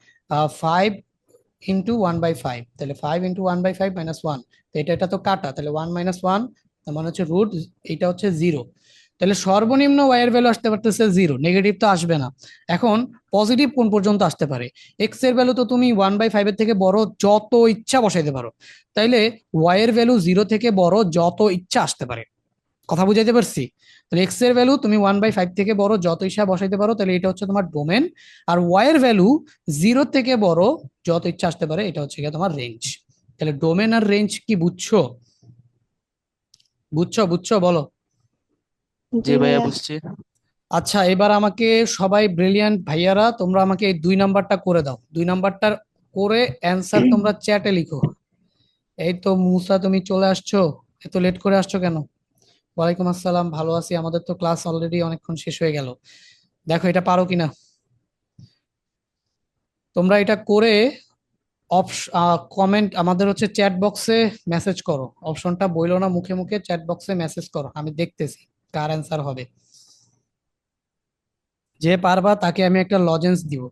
5 × 1/5, তাহলে 5 × 1/5 -1, তো এটা তো কাটা, তাহলে 1 - 1 তার মানে হচ্ছে রুট, এটা হচ্ছে 0। তাহলে সর্বনিম্ন ওয়াই এর ভ্যালু আসতে পারতেছে 0, নেগেটিভ তো আসবে না। এখন পজিটিভ কোন পর্যন্ত আসতে পারে? এক্স এর ভ্যালু তো তুমি 1/5 এর থেকে বড় যত ইচ্ছা বসাইতে পারো, তাইলে ওয়াই এর ভ্যালু 0 থেকে বড় যত ইচ্ছা আসতে পারে। কথা বুঝাইতে পারছি? তাহলে এক্স এর ভ্যালু তুমি 1/5 থেকে বড় যত ইচ্ছা বসাইতে পারো, তাহলে এটা হচ্ছে তোমার ডোমেন। আর ওয়াই এর ভ্যালু 0 থেকে বড় যত ইচ্ছা আসতে পারে, এটা হচ্ছে গিয়ে তোমার রেঞ্জ। তাহলে ডোমেন আর রেঞ্জ কি বুঝছো? বুঝছো বুঝছো বলো। জি জি ভাইয়া ভাইয়া। বুঝছি। আচ্ছা, এবার আমাকে সবাই ব্রিলিয়ান্ট ভাইয়ারা তোমরা আমাকে এই 2 নাম্বারটা করে দাও। 2 নাম্বারটার করে অ্যান্সার তোমরা চ্যাটে লিখো। এই তো মুসা, তুমি চলে আসছো, এত লেট করে আসছো কেন? ওয়ালাইকুম আসসালাম, ভালো আছি, আমাদের তো ক্লাস অলরেডি অনেকক্ষণ শেষ হয়ে গেল। দেখো এটা পারো কিনা তোমরা, এটা করে কমেন্ট আমাদের হচ্ছে চ্যাট বক্সে মেসেজ করো। অপশনটা বইলো না মুখে মুখে, চ্যাট বক্সে মেসেজ করো, আমি দেখতেছি কার অ্যান্সার হবে। যে পারবা তাকে আমি একটা লজেন্স দিব।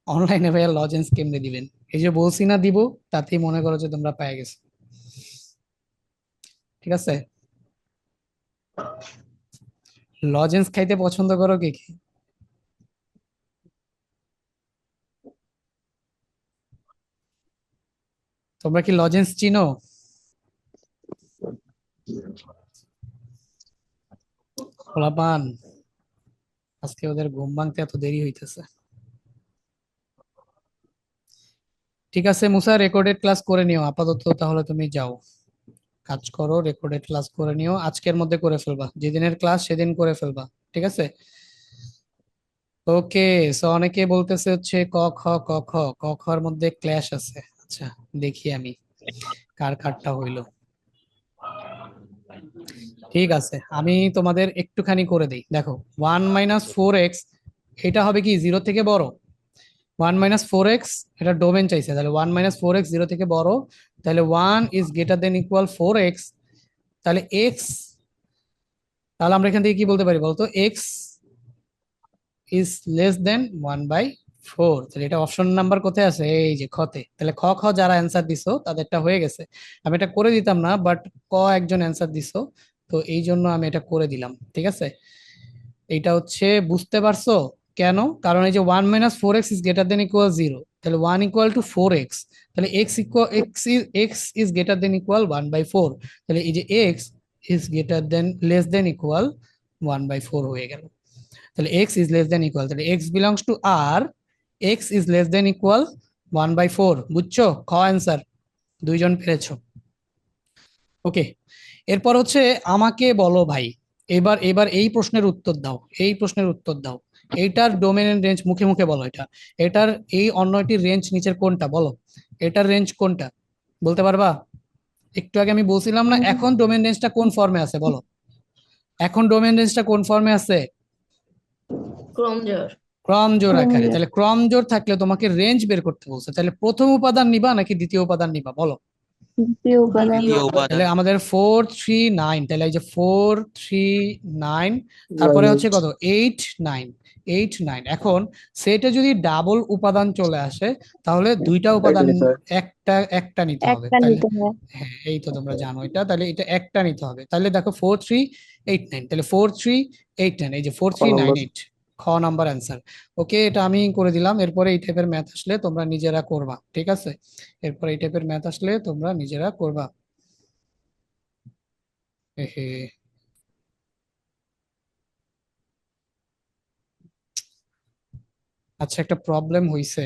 অনলাইনে ভাইয়া লজেন্স কেমনে দিবেন? এই যে বলছি না দিব, তাতেই মনে করো যে তোমরা পেয়ে গেছো। ঠিক আছে, লজেন্স খাইতে পছন্দ করো কে কি? তোমরা কি লজেন্স চিনো? খোলাপান, আজকে ওদের ঘুম ভাঙতে এত দেরি হইতেছে। ঠিক আছে মুসা, রেকর্ডেড ক্লাস করে নিও আপাতত, তাহলে তুমি যাও কাজ করো, রেকর্ডেড ক্লাস করে নিও, আজকের মধ্যে করে ফেলবা, যেদিনের ক্লাস সেদিন করে ফেলবা। ঠিক আছে, ওকে। সো অনেকে বলতেছে হচ্ছে ক খ ক খ, ক খ এর মধ্যে ক্ল্যাশ আছে। আচ্ছা, দেখি আমি কার কারটা হইলো। ঠিক আছে, আমি তোমাদের একটুখানি করে দিই, দেখো 1 - 4x, এটা হবে কি 0 থেকে বড়? 1 - 4x, এটা ডোমেন চাইছে, তাহলে 1 - 4x 0 থেকে বড়, তাহলে 1 > 4x, তাহলে এক্স, তাহলে আমরা এখান থেকে কি বলতে পারি বলতো? এক্স ইজ লেস দেন 1/4। তাহলে এটা অপশন নাম্বার কোথায় আছে? এই যে খতে। তাহলে খ খ যারা অ্যান্সার দিছো তাদেরটা হয়ে গেছে। আমি এটা করে দিতাম না, বাট ক একজন অ্যান্সার দিছো, তো এই জন্য আমি এটা করে দিলাম। ঠিক আছে, এইটা হচ্ছে বুঝতে পারছো কেন? কারণ এই যে 1 - 4x is greater than equal 0, তাহলে 1 = 4x, তাহলে x is greater than equal 1/4, তাহলে এই যে x is greater than less than equal 1/4 হয়ে গেল। তাহলে x is less than equal, তাহলে x belongs to R, x is less than equal 1/4। বুঝছো? খ অ্যান্সার, দুইজন পেরেছো। ওকে, এরপর হচ্ছে আমাকে বলো ভাই, এবার এবার এই প্রশ্নের উত্তর দাও, এই প্রশ্নের উত্তর দাও। এইটার ডোমেন রেঞ্জ মুখে মুখে বলো। এটা, এটার এই অন্যটির রেঞ্জ নিচের কোনটা বলো? এটার রেঞ্জ কোনটা বলতে পারবা? একটু আগে আমি বলছিলাম না, এখন ডোমেন রেঞ্জটা কোন ফর্মে আছে বলো? এখন ডোমেন রেঞ্জটা কোন ফর্মে আছে? ক্রম জোর। ক্রম জোর আকারে। ক্রমজোর। তাহলে ক্রম জোর থাকলে তোমাকে রেঞ্জ বের করতে বলছে, তাহলে প্রথম উপাদান নিবা নাকি দ্বিতীয় উপাদান নিবা বলো? দ্বিতীয় উপাদান। দ্বিতীয় তাহলে উপাদান। আমাদের 4 3 9, তাহলে এই যে 4 3 9, তারপরে হচ্ছে কত 8 9, 8 9। এখন সেটা যদি ডাবল উপাদান চলে আসে, তাহলে দুইটা উপাদান, একটা একটা নিতে হবে, একটা তাহলে নিতে হয়। হ্যাঁ এই তো তোমরা জানো এটা, তাহলে এটা একটা নিতে হবে। তাহলে দেখো 4 3 8 9, তাহলে 4 3 8 9, এই যে 4 3 9 8, খ নাম্বার অ্যান্সার। ওকে, এটা আমি করে দিলাম। এরপরে এই টাইপের ম্যাথ আসলে তোমরা নিজেরা করবা। ঠিক আছে, এরপর এই টাইপের ম্যাথ আসলে তোমরা নিজেরা করবা। এহে, আচ্ছা একটা প্রবলেম হইছে।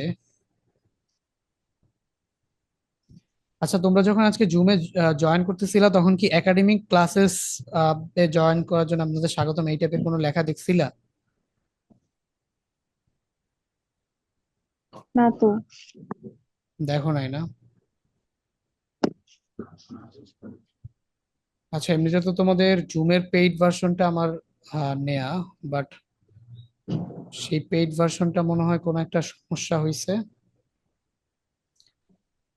আচ্ছা, তোমরা যখন আজকে জুমে জয়েন করতেছিলা, তখন কি একাডেমিক ক্লাসেস এ জয়েন করার জন্য আপনাদের স্বাগতম এই টাইপের কোনো লেখা দেখছিলা? না তো। দেখো নাই না? আচ্ছা, এমনিতে তো তোমাদের জুমের পেইড ভার্সনটা আমার নেয়া, বাট সেই পেইড ভার্সনটা মনে হয় কোনো একটা সমস্যা হয়েছে,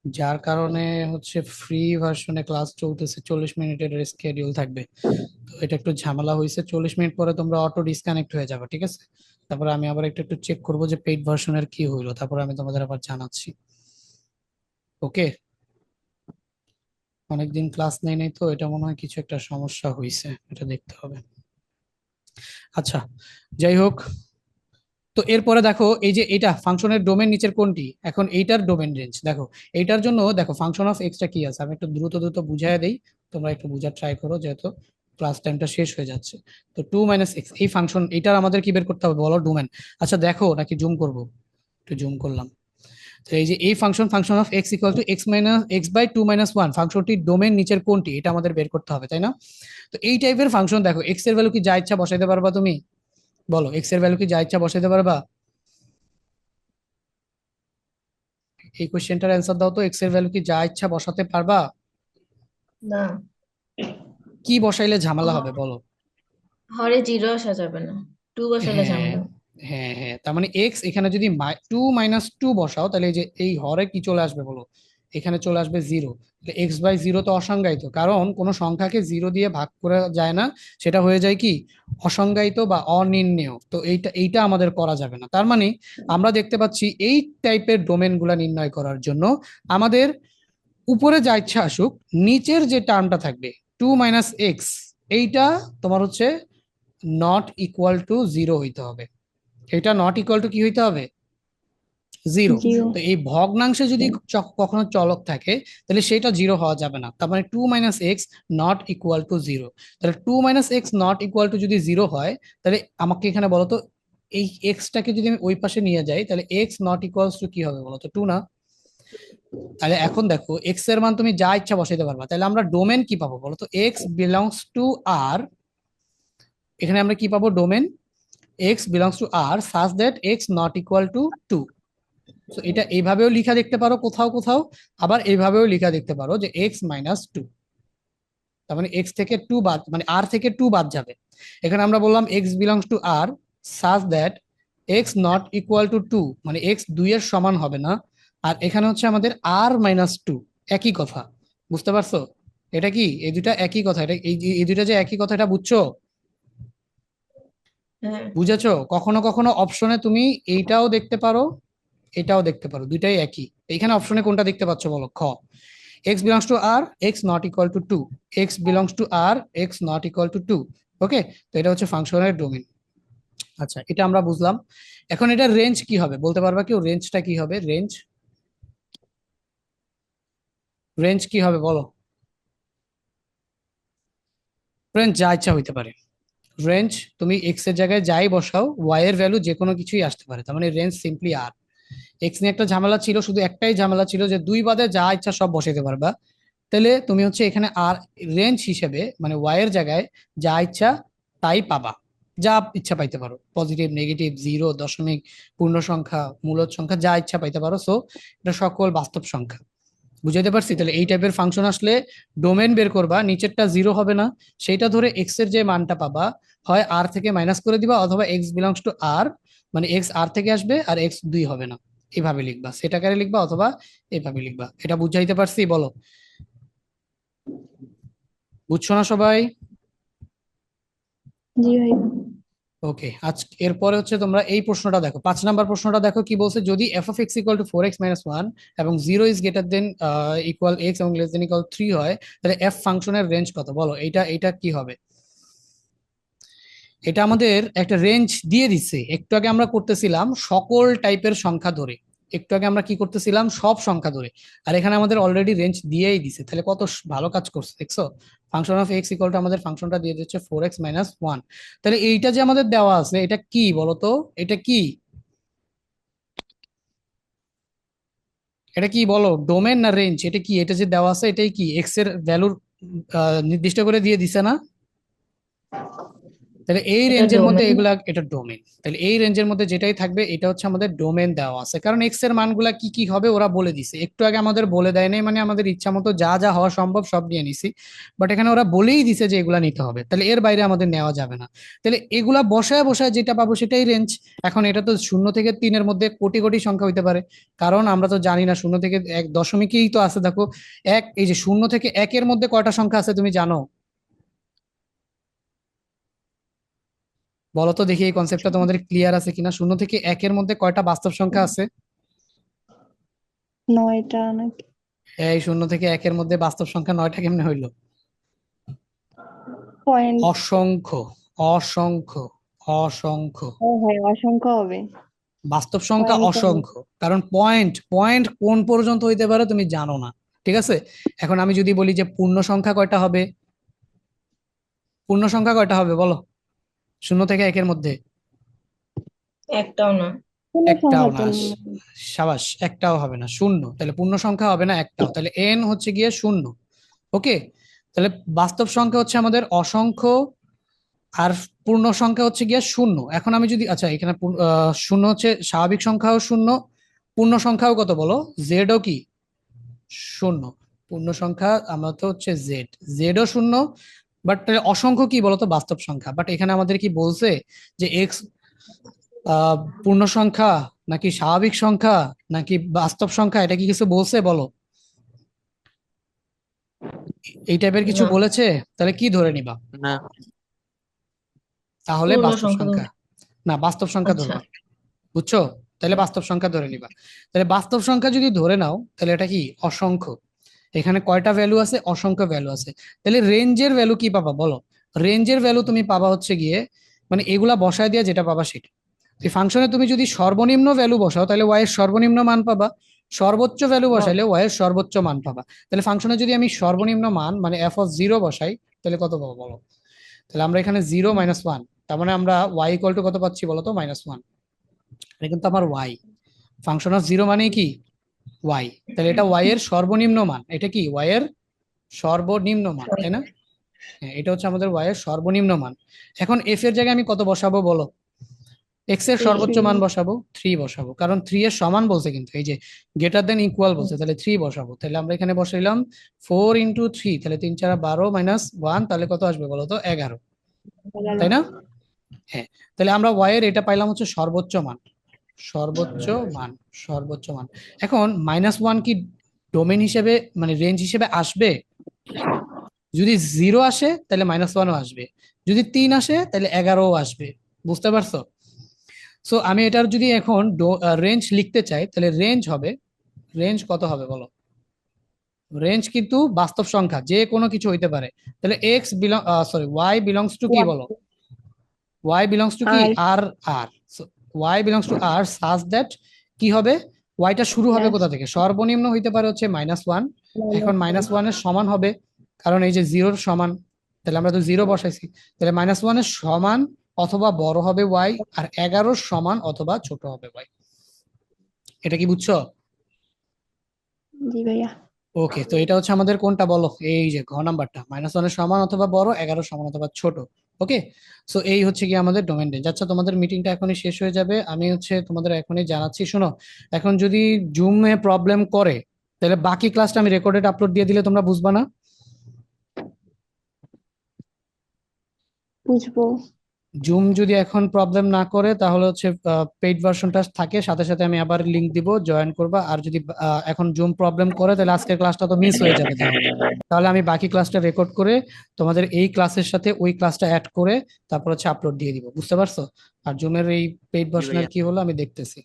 যার কারণে হচ্ছে ফ্রি ভার্সনে ক্লাস চলতেছে, 40 মিনিটের স্কেডিউল থাকবে। তো এটা একটু ঝামেলা হয়েছে, 40 মিনিট পরে তোমরা অটো ডিসকানেক্ট হয়ে যাবে, ঠিক আছে? তারপরে আমি আবার একটু একটু চেক করবো যে পেইড ভার্সনের কি হইলো, তারপরে আমি তোমাদের আবার জানাচ্ছি। ওকে, অনেকদিন ক্লাস নেই নাই তো, এটা মনে হয় কিছু একটা সমস্যা হয়েছে, এটা দেখতে হবে। আচ্ছা, যাই হোক, তো এরপরে দেখো এই যে এটা ফাংশনের ডোমেন নিচের কোনটি, এখন এইটার ডোমেন রেঞ্জ দেখো। এইটার জন্য দেখো ফাংশন অফ এক্সটা কি আছে, আমি একটু দ্রুত দ্রুত বুঝাই দেই, তোমরা একটু বুঝার ট্রাই করো যেহেতু ক্লাস টাইমটা শেষ হয়ে যাচ্ছে। তো 2 - x এই ফাংশন, এটার আমাদের কি বের করতে হবে বলো, ডোমেন। আচ্ছা দেখো, নাকি জুম করব, একটু জুম করলাম। তো এই যে এই function of x equal two x - x/2 - 1 ফাংশনটির ডোমেন নিচের কোনটি, এটা আমাদের বের করতে হবে, তাই না? তো এই টাইপের ফাংশন দেখো, এক্স এর ভ্যালু কি যা ইচ্ছা বসাইতে পারবা তুমি, বলো এক্স এর ভ্যালু কি যা ইচ্ছা বসাইতে পারবা? এই কোশ্চেনটার অ্যান্সার দাও তো, এক্স এর ভ্যালু কি যা ইচ্ছা বসাতে পারবা? না, কি বসাইলে ঝামেলা হবে হ- বলো? হরে জিরো আসা যাবে না, টু বসালে হ্যাঁ, ঝামেলা। হ্যাঁ, হ্যাঁ, তার মানে এক্স এখানে যদি 2 - 2 বসাও, তাহলে এই যে এই হরে কি চলে আসবে বলো, এখানে চলে আসবে 0। x/0 তো অসংজ্ঞায়িত, কারণ কোনো সংখ্যাকে 0 দিয়ে ভাগ করা যায় না, সেটা হয়ে যায় কি অসংজ্ঞায়িত বা অনির্ণেয়। তো এইটা এইটা আমাদের করা যাবে না। তার মানে আমরা দেখতে পাচ্ছি এই টাইপের ডোমেন গুলা নির্ণয় করার জন্য আমাদের উপরে যা ইচ্ছা আসুক, নিচের যে টার্মটা থাকবে 2 - x, এইটা তোমার হচ্ছে নট ইকুয়াল টু 0 হইতে হবে। এটা নট ইকুয়াল টু কি হইতে হবে, 0। জিরো। তো এই ভগ্নাংশে যদি কখনো চলক থাকে, তাহলে সেটা 0 হওয়া যাবে না। তার মানে 2 - x নট ইকুয়াল টু 0। তাহলে 2 - x নট ইকুয়াল টু যদি 0 হয়, তাহলে আমাকে এখানে বলো তো, এই এক্সটাকে যদি আমি ওই পাশে নিয়ে যাই, তাহলে এক্স নট ইকুয়ালস টু কি হবে বলো তো, 2 না? তাহলে এখন দেখো এক্স এর মান তুমি যা ইচ্ছা বসাইতে পারবা, তাহলে আমরা ডোমেন কি পাবো বলো তো, এক্স বিলংস টু আর। এখানে আমরা কি পাবো domain, X belongs to R such that X not equal to 2। তো এটা এইভাবেও লিখা দেখতে পারো কোথাও কোথাও, আবার এইভাবেও লিখা দেখতে পারো যে x - 2। তার মানে এক্স থেকে 2 বাদ, মানে আর থেকে 2 বাদ যাবে। এখানে আমরা বললাম X belongs to R such that X not equal to 2, মানে এক্স 2 এর সমান হবে না। আর এখানে হচ্ছে আমাদের r - 2, একই কথা, বুঝতে পারছো? এটা কি এই দুটা একই কথা, এটা এই দুটা যে একই কথা, এটা বুঝছো? হ্যাঁ, বুঝেছো? কখনো কখনো অপশনে তুমি এইটাও দেখতে পারো, এটাও দেখতে পারো, দুইটাই একই। এইখানে অপশনে কোনটা দেখতে পাচ্ছ বলো, খ, X belongs to R X not equal to 2, X belongs to R X not equal to 2। Okay, তো এটা হচ্ছে ফাংশনের ডোমেন। আচ্ছা, এটা আমরা বুঝলাম। এখন এটা রেঞ্জ কি হবে বলতে পারবা কেউ, রেঞ্জটা কি হবে, রেঞ্জ, রেঞ্জ কি হবে বলো? রেঞ্জ যা ইচ্ছা হইতে পারে। রেঞ্জ তুমি এক্স এর জায়গায় যাই বসাও, ওয়াই এর ভ্যালু যে কোনো কিছুই আসতে পারে, তার মানে রেঞ্জ সিম্পলি আর। এক্স নিয়ে একটা ঝামেলা ছিল, শুধু একটাই ঝামেলা ছিল যে 2 বাদে যা ইচ্ছা সব বসাইতে পারবা। তাহলে তুমি হচ্ছে এখানে আর রেঞ্জ হিসেবে, মানে ওয়াই এর জায়গায় যা ইচ্ছা তাই পাবা, যা ইচ্ছা পাইতে পারো, পজিটিভ নেগেটিভ 0 দশমিক পূর্ণ সংখ্যা মূলদ সংখ্যা যা ইচ্ছা পাইতে পারো। সো এটা সকল বাস্তব সংখ্যা, বুঝাইতে পারছি? তাহলে এই টাইপের ফাংশন আসলে ডোমেন বের করবা, নিচেরটা 0 হবে না, সেইটা ধরে এক্স এর যে মানটা পাবা, হয় আর থেকে মাইনাস করে দিবা, অথবা এক্স বিলংস টু আর, মানে এক্স আর থেকে আসবে আর এক্স 2 হবে না, এভাবে লিখবা, সেটাকারে লিখবা অথবা এভাবে লিখবা। এটা বুঝাইতে পারছি বলো? বুঝছো না সবাই? জি ভাই। ওকে, আজ এরপরে হচ্ছে তোমরা এই প্রশ্নটা দেখো, 5 নাম্বার প্রশ্নটা দেখো কি বলছে, যদি F of x equal two 4x - 1 এবং 0 is greater than equal x এবং লেস দেন ইকুয়াল 3 হয়, তাহলে এফ ফাংশনের রেঞ্জ কত বলো? এইটা এইটা কি হবে? এটা আমাদের একটা রেঞ্জ দিয়ে দিচ্ছে। একটু আগে আমরা করতেছিলাম সকল টাইপের সংখ্যা ধরে, একটু আগে আমরা কি করতেছিলাম, সব সংখ্যা ধরে। আর এখানে আমাদের অলরেডি রেঞ্জ দিয়েই দিছে, তাহলে কত ভালো কাজ করছে দেখছো। Function of x equal two আমাদের ফাংশনটা দিয়ে দিচ্ছে 4x - 1। তাহলে এইটা যে আমাদের দেওয়া আছে, এটা কি বলতো, এটা কি, এটা কি বলো, ডোমেন না রেঞ্জ? এটা কি, এটা যে দেওয়া আছে এটাই কি এক্স এর ভ্যালুর নির্দিষ্ট করে দিয়ে দিছে না? তাহলে এই এটা রেঞ্জের মধ্যে ডোমেন। এগুলা, এটা ডোমেন। তাহলে এই রেঞ্জের মধ্যে যেটাই থাকবে এটা হচ্ছে আমাদের ডোমেন দেওয়া আছে, কারণ এক্স এর মানগুলা কি কি হবে ওরা বলে দিছে। একটু আগে আমাদের বলে দেয় নাই, মানে আমাদের ইচ্ছা মতো যা যা হওয়া সম্ভব সব নিয়ে নিছি, বাট এখানে ওরা বলেই দিছে যে এগুলা নিতে হবে, তাহলে এর বাইরে আমাদের নেওয়া যাবে না। তাহলে এগুলা বসায় বসায় যেটা পাবো সেটাই রেঞ্জ। এখন এটা তো 0 থেকে 3-এর মধ্যে কোটি কোটি সংখ্যা হইতে পারে, কারণ আমরা তো জানি না 0 থেকে 1 দশমিকেই তো আছে দেখো। এক, এই যে 0 থেকে 1-এর মধ্যে কয়টা সংখ্যা আছে তুমি জানো? বলো তো দেখি এই কনসেপ্টটা তোমাদের ক্লিয়ার আছে কিনা। 0 থেকে 1 এর মধ্যে কয়টা বাস্তব সংখ্যা আছে? 9টা নাকি? এই 0 থেকে 1-এর মধ্যে বাস্তব সংখ্যা 9টা কেমনে হইলো? পয়েন্ট। অসংখ্য, অসংখ্য, অসংখ্য। ও হ্যাঁ, অসংখ্য হবে। বাস্তব সংখ্যা পয়েন্ট। অসংখ্য, কারণ পয়েন্ট পয়েন্ট কোন পর্যন্ত হইতে পারে তুমি জানো না, ঠিক আছে? এখন আমি যদি বলি যে পূর্ণ সংখ্যা কয়টা হবে, পূর্ণ সংখ্যা কয়টা হবে বলো 0 থেকে 1-এর মধ্যে? একটাও না। কোনো একটাও সংখ্যা না। তো না। সাবাস, একটাও হবে না, শূন্য। তাহলে পূর্ণ সংখ্যা হবে না একটাও, তাহলে এন হচ্ছে গিয়ে 0। ওকে, তাহলে বাস্তব সংখ্যা হচ্ছে আমাদের অসংখ্য, আর পূর্ণ সংখ্যা হচ্ছে গিয়ে 0। এখন আমি যদি, আচ্ছা এখানে 0 হচ্ছে স্বাভাবিক সংখ্যাও 0, পূর্ণ সংখ্যাও কত বলো, জেডও কি 0। পূর্ণ সংখ্যা আমরা তো হচ্ছে জেড, জেডও 0। বাট অসংখ্য কি বলতো, বাস্তব সংখ্যা। বাট এখানে আমাদের কি বলছে যে এক্স পূর্ণ সংখ্যা নাকি স্বাভাবিক সংখ্যা নাকি বাস্তব সংখ্যা, এটা কি কিছু বলছে বলো? এই টাইপের কিছু না, বলেছে? তাহলে কি ধরে নিবা? না, তাহলে পূর্ণ বাস্তব সংখ্যা সংখ্যা, ধরে। না বাস্তব সংখ্যা আচ্ছা, ধরবা, বুঝছো? তাহলে বাস্তব সংখ্যা ধরে নিবা। তাহলে বাস্তব সংখ্যা যদি ধরে নাও তাহলে এটা কি অসংখ্য। এখানে কয়টা ভ্যালু আছে, অসংখ্য ভ্যালু আছে। তাহলে রেঞ্জের ভ্যালু কি পাবা বলো? রেঞ্জের ভ্যালু তুমি পাবা হচ্ছে গিয়ে, মানে এগুলা বসায় দিয়ে যেটা পাবা সেটা। এই ফাংশনে তুমি যদি সর্বনিম্ন ভ্যালু বসাও তাহলে ওয়াই এর সর্বনিম্ন মান পাবা, সর্বোচ্চ ভ্যালু বসাইলে ওয়াই এর সর্বোচ্চ মান পাবা। তাহলে ফাংশনে যদি আমি সর্বনিম্ন মান মানে এফ অফ 0 বসাই তাহলে কত পাবো বলো? তাহলে আমরা এখানে 0 - 1, তার মানে আমরা ওয়াই ইকুয়াল টু কত পাচ্ছি বলতো, -1। এটা কিন্তু আমার ওয়াই, ফাংশন অফ 0 মানে কি ওয়াই। তাহলে এটা ওয়াই এর সর্বনিম্ন মান, এটা কি ওয়াই এর সর্বনিম্ন মান, তাই না? হ্যাঁ, এটা হচ্ছে আমাদের ওয়াই এর সর্বনিম্ন মান। এখন এফ এর জায়গায় আমি কত বসাবো বলো? এক্স এর থ্রি। সর্বোচ্চ মান বসাবো, 3 বসাবো, কারণ 3 এর সমান বলছে, কিন্তু এই যে গ্রেটার দেন ইকুয়াল বলছে, তাহলে 3 বসাবো। তাহলে আমরা এখানে বসাইলাম 4 × 3, তাহলে 3 × 4 = 12 - 1, তাহলে কত আসবে বলো তো, 11, তাই না? হ্যাঁ, তাহলে আমরা ওয়াই এর এটা পাইলাম হচ্ছে সর্বোচ্চ মান, সর্বোচ্চ মান, সর্বোচ্চ মান। এখন -1 কি ডোমেন হিসেবে মানে রেঞ্জ হিসেবে আসবে? যদি 0 আসে তাহলে -1ও আসবে, যদি 3 আসে তাহলে 11ও আসবে, বুঝতে পারছো? সো আমি এটার যদি এখন রেঞ্জ লিখতে চাই তাহলে রেঞ্জ হবে, রেঞ্জ কত হবে বলো? রেঞ্জ কিন্তু বাস্তব সংখ্যা যে কোনো কিছু হইতে পারে। তাহলে X belong sorry Y belongs to কি বলো? y belongs to কি আর r, r, so y belongs to r such that কি হবে, y টা শুরু হবে কোথা থেকে, সর্বনিম্ন হইতে পারে হচ্ছে -1। এখন -1 এর সমান হবে, কারণ এই যে 0 এর সমান, তাহলে আমরা তো 0 বসাইছি, তাহলে -1 এর সমান অথবা বড় হবে y, আর 11 এর সমান অথবা ছোট হবে y। এটা কি বুঝছো? জি ভাইয়া। ওকে, তো এটা হচ্ছে আমাদের কোনটা বলো, এই যে ঘ নাম্বারটা, -1 এর সমান অথবা বড়, 11 সমান অথবা ছোট। ওকে, সো এই হচ্ছে কি আমাদের ডোমেন রেঞ্জ। আচ্ছা, তোমাদের মিটিংটা এখনই শেষ হয়ে যাবে, আমি হচ্ছে তোমাদের এখনই জানাচ্ছি। শোনো, এখন যদি জুমে প্রবলেম করে তাহলে বাকি ক্লাসটা আমি রেকর্ডেড আপলোড দিয়ে দিলে তোমরা বুঝবা না? বুঝবো। জুম যদি এখন প্রবলেম না করে তাহলে হচ্ছে পেইড ভার্সনটা থাকে, সাথে সাথে আমি আবার লিংক দিব, জয়েন করবা। আর যদি এখন জুম প্রবলেম করে তাহলে আজকের ক্লাসটা তো মিস হয়ে যাবে, তাহলে তাহলে আমি বাকি ক্লাসটা রেকর্ড করে তোমাদের এই ক্লাসের সাথে ওই ক্লাসটা অ্যাড করে তারপর হচ্ছে আপলোড দিয়ে দিব, বুঝতে পারছো? আর জুমের এই পেইড জি ভার্সনের ভাইয়া। কি হলো আমি দেখতেছি।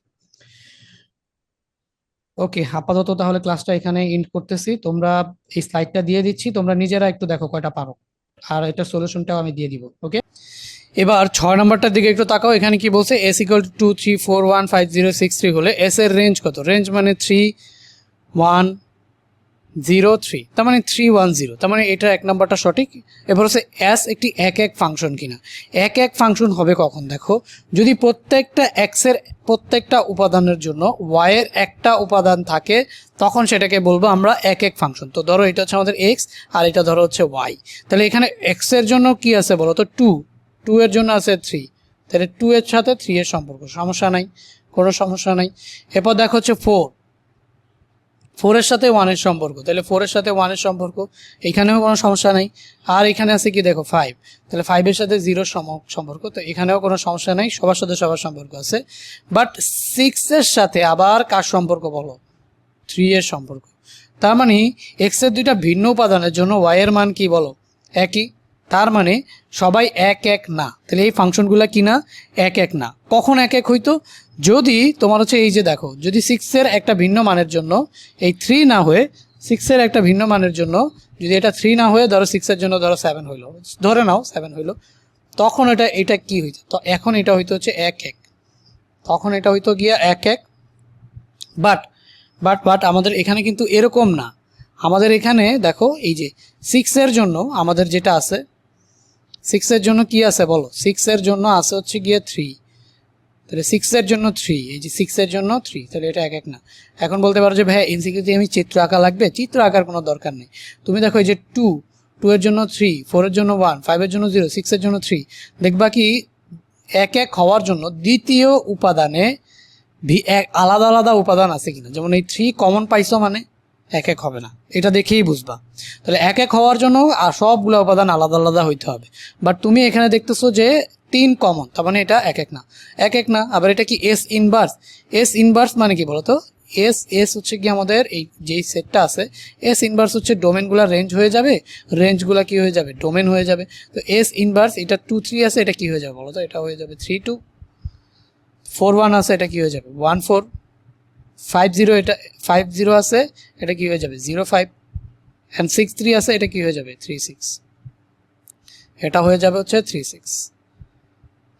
ওকে, আপাতত তাহলে ক্লাসটা এখানে এন্ড করতেছি। তোমরা এই স্লাইডটা দিয়ে দিচ্ছি, তোমরা নিজেরা একটু দেখো কয়টা পারো, আর এটা সলিউশনটাও আমি দিয়ে দিব। ওকে, এবার 6 নাম্বারটার দিকে একটু তাকাও। এখানে কি বলছে, s = 2 3 4 1 5 0 6 3 হলে s এর রেঞ্জ কত? রেঞ্জ মানে 3 1 0 3, তার মানে 3 1 0, তার মানে এটা 1 নাম্বারটা সঠিক। এবার হচ্ছে s একটি এক এক ফাংশন কিনা। এক এক ফাংশন হবে কখন দেখো, যদি প্রত্যেকটা x এর প্রত্যেকটা উপাদানের জন্য y এর একটা উপাদান থাকে, তখন সেটাকে বলবো আমরা এক এক ফাংশন। তো ধরো এটা হচ্ছে আমাদের x, আর এটা ধরো হচ্ছে y। তাহলে এখানে x এর জন্য কি আছে বলো তো, 2 এর জন্য আছে 3, তাহলে 2 এর সাথে 3 এর সম্পর্ক, সমস্যা নাই, কোনো সমস্যা নাই। এরপর দেখো হচ্ছে 4 এর সাথে 1 এর সম্পর্ক, তাহলে 4 এর সাথে 1 এর সম্পর্ক, এখানেও কোনো সমস্যা নাই। আর এখানে আছে কি দেখো 5, তাহলে 5 এর সাথে 0 সম্পর্ক, তো এখানেও কোনো সমস্যা নাই, সবার সাথে সবার সম্পর্ক আছে। বাট 6 এর সাথে আবার কার সম্পর্ক বলো, 3 এর সম্পর্ক। তার মানে x এর দুইটা ভিন্ন উপাদানের জন্য y এর মান কি বলো, একই। তার মানে সবাই এক এক না, তাহলে এই ফাংশনগুলো কি না, এক এক না। কখন এক এক হইতো, যদি তোমার হচ্ছে এই যে দেখো, যদি 6-এর একটা ভিন্ন মানের জন্য এই 3 না হয়ে 6-এর একটা ভিন্ন মানের জন্য যদি এটা 3 না হয়ে ধরো 6-এর জন্য ধরো 7 হইলো, ধরে নাও 7 হইলো, তখন এটা কি হইতো, তো এখন এটা হইতো হচ্ছে এক এক, তখন এটা হইতো গিয়া এক এক। বাট বাট বাট আমাদের এখানে কিন্তু এরকম না, আমাদের এখানে দেখো এই যে 6-এর জন্য আমাদের যেটা আছে, 6-এর জন্য কি আছে বলো, 6-এর জন্য আছে হচ্ছে গিয়ে 3, তাহলে 6-এর জন্য 3, এই যে 6-এর জন্য 3, তাহলে এটা এক এক না। এখন বলতে পারো যে ভাই এমসিকিউতে আমি চিত্র আঁকা লাগবে, চিত্র আঁকার কোনো দরকার নেই। তুমি দেখো এই যে 2 এর জন্য 3, 4-এর জন্য 1, 5-এর জন্য 0, 6-এর জন্য 3, দেখবা কি এক এক হওয়ার জন্য দ্বিতীয় উপাদানে আলাদা আলাদা উপাদান আছে কিনা, যেমন এই 3 কমন পাইছো মানে এক এক হবে না, এটা দেখেই বুঝবা। তাহলে এক এক হওয়ার জন্য আর সবগুলো উপাদান আলাদা আলাদা হইতে হবে। বাট তুমি এখানে দেখতেছো যে 3 কমন, তার মানে এটা এক এক না, এক এক না। আবার এটা কি এস ইনভার্স, এস ইনভার্স মানে কি বলতো, এস হচ্ছে কি আমাদের এই যেই সেটটা আছে, এস ইনভার্স হচ্ছে ডোমেনগুলা রেঞ্জ হয়ে যাবে, রেঞ্জগুলা কি হয়ে যাবে, ডোমেন হয়ে যাবে। তো এস ইনভার্স এটা 2 3 আছে, এটা কি হয়ে যাবে বলো তো, এটা হয়ে যাবে 3 2, 4 1 আছে, এটা কি হয়ে যাবে 1 4, 5 0, এটা 5 0 আছে, এটা কি হয়ে যাবে 0 5, and 6 3 আছে, এটা কি হয়ে যাবে 3 6, এটা হয়ে যাবে হচ্ছে 3 6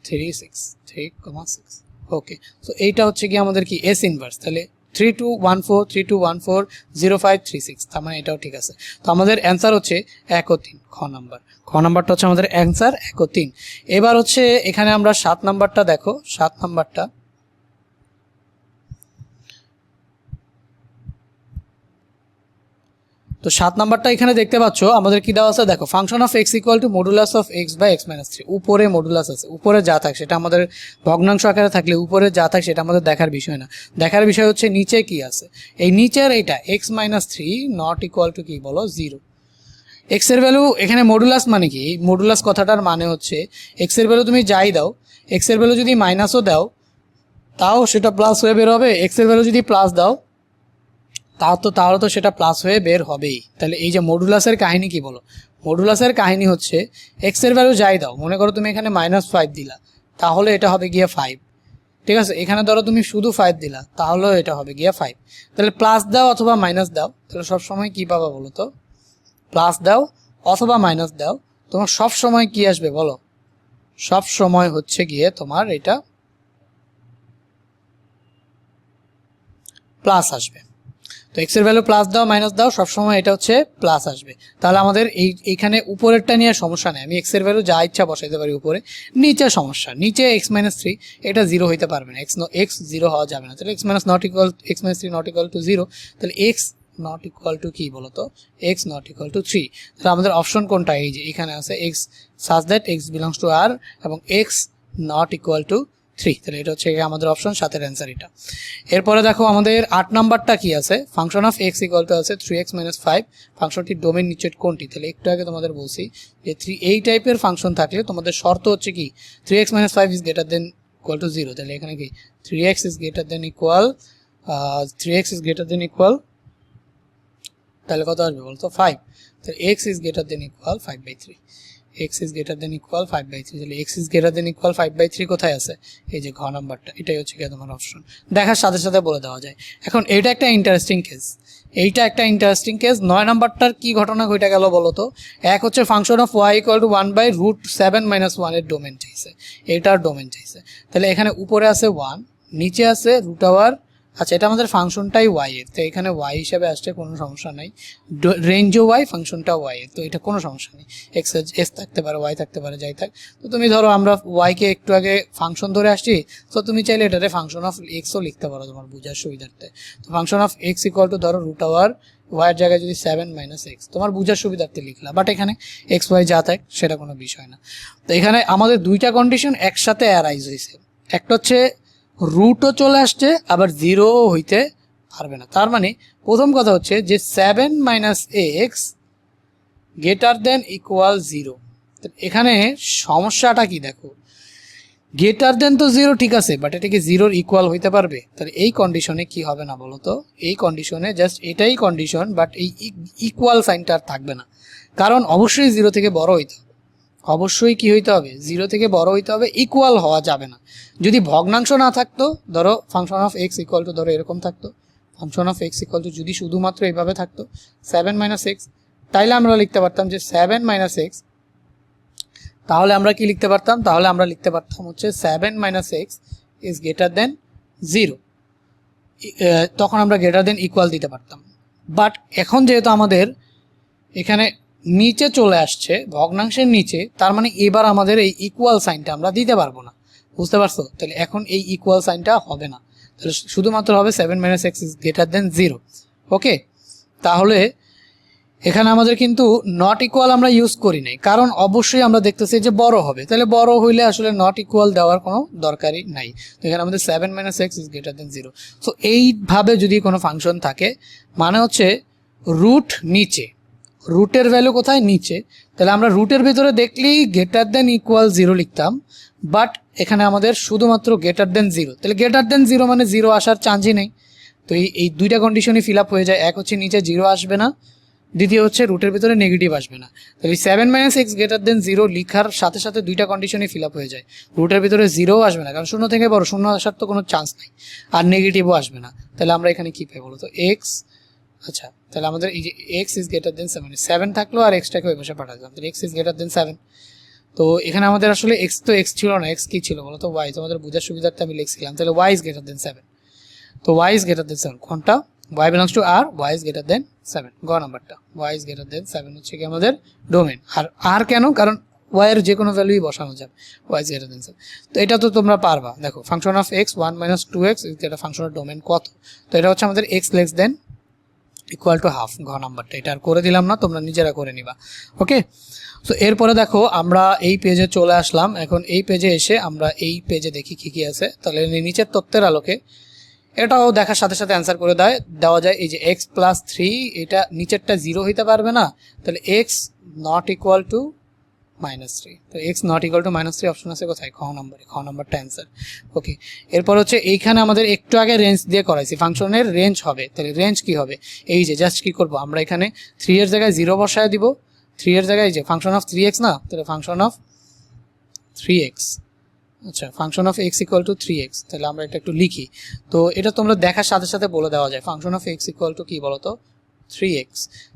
3,6 ওকে। তো এইটা হচ্ছে কি আমাদের কি এস ইনভার্স, তাহলে 3 2 1 4 3 2 1 4 0 5 3 6, তার মানে এটাও ঠিক আছে। তো আমাদের অ্যান্সার হচ্ছে 1 ও 3, খ নাম্বারটা হচ্ছে আমাদের অ্যান্সার 1 ও 3। এবার হচ্ছে এখানে আমরা 7 নাম্বারটা দেখো, 7 নাম্বারটা তো 7 নাম্বারটা এখানে দেখতে পাচ্ছ আমাদের কি দেওয়া আছে, দেখো function of x equal to modulus of X by X minus 3, উপরে মডুলাস আছে, উপরে যা থাকে সেটা আমাদের ভগ্নাংশ আকারে থাকলে উপরে যা থাকে সেটা আমাদের দেখার বিষয় না, দেখার বিষয় হচ্ছে নিচে কি আছে। এই নিচের এটা x minus 3 not equal to কি বলো 0। এক্স এর ভ্যালু এখানে মডুলাস মানে কি, এই মডুলাস কথাটার মানে হচ্ছে এক্স এর ভ্যালু তুমি যাই দাও, এক্স এর ভ্যালু যদি মাইনাসও দাও তাও সেটা প্লাস হয়ে বের হবে, এক্স এর ভ্যালু যদি প্লাস দাও তাহলে তো সেটা প্লাস হয়ে বের হবেই। তাহলে এই যে মডুলাসের কাহিনী কি বলো, মডুলাসের কাহিনী হচ্ছে এক্স এর ভ্যালু যাই দাও, মনে করো তুমি এখানে -5 দিলা, তাহলে এটা হবে গিয়ে 5, ঠিক আছে। এখানে ধরো তুমি শুধু 5 দিলা, তাহলেও এটা হবে গিয়ে 5। তাহলে প্লাস দাও অথবা মাইনাস দাও, তাহলে সবসময় কি পাবা বলো তো, প্লাস দাও অথবা মাইনাস দাও, তোমার সব সময় কি আসবে বলো, সব সময় হচ্ছে গিয়ে তোমার এটা প্লাস আসবে। তো এক্স এর ভ্যালু প্লাস দাও মাইনাস দাও সবসময় এটা হচ্ছে প্লাস আসবে। তাহলে আমাদের এইখানে উপরেরটা নিয়ে সমস্যা নেই, আমি এক্স এর ভ্যালু যা ইচ্ছা বসাইতে পারি উপরে, নিচে সমস্যা, নিচে এক্স মাইনাস 3 এটা 0 হইতে পারবে না, এক্স 0 হওয়া যাবে না। তাহলে x minus 3 not equal to 0, তাহলে এক্স নট ইকুয়াল টু কি বলতো, এক্স নট ইকুয়াল টু 3। তাহলে আমাদের অপশন কোনটা, এই যে এখানে আছে x such that x belongs to R এবং এক্স নট ইকুয়াল টু 3, তাহলে এটা হচ্ছে আমাদের অপশন 7-এর অ্যান্সার এটা। এরপরে দেখো আমাদের 8 নাম্বারটা কি আছে, function of x equal two আছে 3x - 5, ফাংশনটির ডোমেন নিচের কোনটি। তাহলে একটু আগে তোমাদের বলছি যে এই টাইপের ফাংশন থাকলে তোমাদের শর্ত হচ্ছে কি 3x - 5 is greater than equal to 0। তাহলে এখানে কি 3x is greater than equal 3x is greater than equal, তাহলে কত আসবে বলতো 5, তাহলে x is greater than equal 5/3, x is greater than equal 5/3। তাহলে x is greater than equal 5/3 কোথায় আছে, এই যে ঘ নাম্বারটা, এটাই হচ্ছে কি তোমার অপশন, দেখার সাথে সাথে বলে দেওয়া যায়। এখন এটা একটা ইন্টারেস্টিং কেস, এইটা একটা ইন্টারেস্টিং কেস। 9 নাম্বারটার কি ঘটনা ঘটে গেল বলো তো, এক হচ্ছে function of y equal two 1/√7 - 1 এর ডোমেন চাইছে, এটার ডোমেন চাইছে। তাহলে এখানে উপরে আছে 1, নিচে আছে √, আচ্ছা এটা আমাদের ফাংশনটাই y এর, তো এখানে y হিসেবে আসছে কোনো সমস্যা নাই, রেঞ্জও y ফাংশনটা y এর, তো এটা কোনো সমস্যা নেই, এস থাকতে পারে y থাকতে পারে যাই থাক। তো তুমি ধরো আমরা y কে একটু আগে ফাংশন ধরে আসছি, তো তুমি চাইলে এটারে ফাংশন অফ এক্সও লিখতে পারো তোমার বোঝার সুবিধার্থে। তো function of x equal two ধরো √, y এর জায়গায় যদি 7 - x তোমার বোঝার সুবিধার্থে লিখলা, বাট এখানে এক্স ওয়াই যা থাক সেটা কোনো বিষয় না। তো এখানে আমাদের দুইটা কন্ডিশন একসাথে অ্যারাইজ হয়েছে, একটা হচ্ছে রুটও চলে আসছে আবার 0 হইতে পারবে না। তার মানে প্রথম কথা হচ্ছে যে 7 - x গ্রেটার দেন ইকুয়াল 0। এখানে সমস্যাটা কি দেখো, গ্রেটার দেন তো 0 ঠিক আছে, বাট এটা কি 0-র ইকুয়াল হইতে পারবে? তাহলে এই কন্ডিশনে কি হবে না বলো তো, এই কন্ডিশনে জাস্ট এটাই কন্ডিশন, বাট এই ইকুয়াল সাইনটা আর থাকবে না, কারণ অবশ্যই 0 থেকে বড় হইতে হবে। অবশ্যই কি হইতে হবে, 0 থেকে বড় হইতে হবে, ইকুয়াল হওয়া যাবে না। যদি ভগ্নাংশ না থাকতো, ধরো function of x equal two ধরো এরকম থাকতো, function of x equal to যদি শুধুমাত্র এইভাবে থাকতো 7 মাইনাস এক্স, তাইলে আমরা লিখতে পারতাম যে 7 মাইনাস এক্স, তাহলে আমরা কি লিখতে পারতাম, তাহলে আমরা লিখতে পারতাম হচ্ছে 7 মাইনাস এক্স ইজ গ্রেটার দেন 0, তখন আমরা গ্রেটার দেন ইকুয়াল দিতে পারতাম। বাট এখন যেহেতু আমাদের এখানে নিচে চলে আসছে, ভগ্নাংশের নিচে, তার মানে এবার আমাদের এই ইকুয়াল সাইনটা আমরা দিতে পারবো না, বুঝতে পারছো? তাহলে এখন এই ইকুয়াল সাইনটা হবে না, তাহলে শুধুমাত্র হবে 7 মাইনাস এক্স ইজ গ্রেটার দেন 0। ওকে, তাহলে এখানে আমাদের কিন্তু নট ইকুয়াল আমরা ইউজ করি নাই, কারণ অবশ্যই আমরা দেখতেছি যে বড় হবে, তাহলে বড় হইলে আসলে নট ইকুয়াল দেওয়ার কোনো দরকারই নাই। তো এখানে আমাদের 7 minus x is greater then 0। So এইভাবে যদি কোনো ফাংশন থাকে, মানে হচ্ছে রুট নিচে, রুটের ভ্যালু কোথায়, নিচে, তাহলে আমরা রুটের ভিতরে দেখলেই গ্রেটার দেন ইকুয়াল 0 লিখতাম, বাট এখানে আমাদের শুধুমাত্র গ্রেটার দেন 0, তাহলে গ্রেটার দেন 0 মানে 0 আসার চান্সই নেই। তো এই দুইটা কন্ডিশনই ফিল আপ হয়ে যায়, এক হচ্ছে নিচে 0 আসবে না, দ্বিতীয় হচ্ছে রুটের ভিতরে নেগেটিভ আসবে না। তাহলে 7 মাইনাস এক্স গ্রেটার দেন 0 লিখার সাথে সাথে দুইটা কন্ডিশনই ফিল আপ হয়ে যায়, রুটের ভিতরে 0 আসবে না, কারণ 0 থেকে বড়, 0 আসার তো কোনো চান্স নেই, আর নেগেটিভও আসবে না। তাহলে আমরা এখানে কি পাই বলো তো, এক্স, আচ্ছা তাহলে আমাদের এই যে এক্স ইজ গ্রেটার দেন 7 থাকলো, আর এক্সটাকে ওই পাশে পাঠালাম, তাহলে এক্স ইজ গ্রেটার দেন 7। তো এখানে আমাদের আসলে এক্স তো এক্স ছিল না, এক্স কি ছিল বলো তো, ওয়াই, তোমাদের বোঝার সুবিধার্থে আমি লিখছিলাম, তাহলে ওয়াই ইজ গ্রেটার দেন 7। তো ওয়াই ইজ গ্রেটার দেন 7 কোনটা, y belongs to r, y is greater than 7, গ নাম্বারটা, y is greater than 7 হচ্ছে কি আমাদের ডোমেন। আর r কেন, কারণ y এর যে কোনো ভ্যালুই বসানো যাবে, y is greater than 7। তো এটা তো তোমরা পারবা, দেখো function of x 1 minus 2x, এটা ফাংশনের ডোমেন কত, তো এটা হচ্ছে আমাদের x less than equal to half, ঘ নাম্বারটা, এটা আর করে দিলাম না, তোমরা নিজেরা করে নিবা। ওকে, তো এরপরে দেখো আমরা এই পেজে চলে আসলাম, এখন এই পেজে এসে আমরা এই পেজে দেখি কি কি আছে। তাহলে নিচের তথ্যের আলোকে এটাও দেখার সাথে সাথে অ্যান্সার করে দেওয়া যায়। এই যে এক্স প্লাস 3, এটা নিচেরটা 0 হইতে পারবে না, তাহলে এক্স নট ইকুয়াল টু -3, তো x not equal two -3 option আছে কোথায়, খ নম্বরে, খ নম্বরটা অ্যান্সার। ওকে, এরপর হচ্ছে এইখানে আমাদের একটু আগে রেঞ্জ দিয়ে করাইছি, ফাংশনের রেঞ্জ হবে, তাহলে রেঞ্জ কি হবে, এই যে জাস্ট কি করব আমরা এখানে 3 এর জায়গায় 0 বসায় দিব, 3 এর জায়গায় যে ফাংশন অফ 3x না, তাহলে ফাংশন অফ 3x, আচ্ছা function of x equal two 3x, তাহলে আমরা এটা একটু লিখি। তো এটা তোমরা দেখার সাথে সাথে বলে দেওয়া যায়, function of x equal to কি বলো তো, 3x।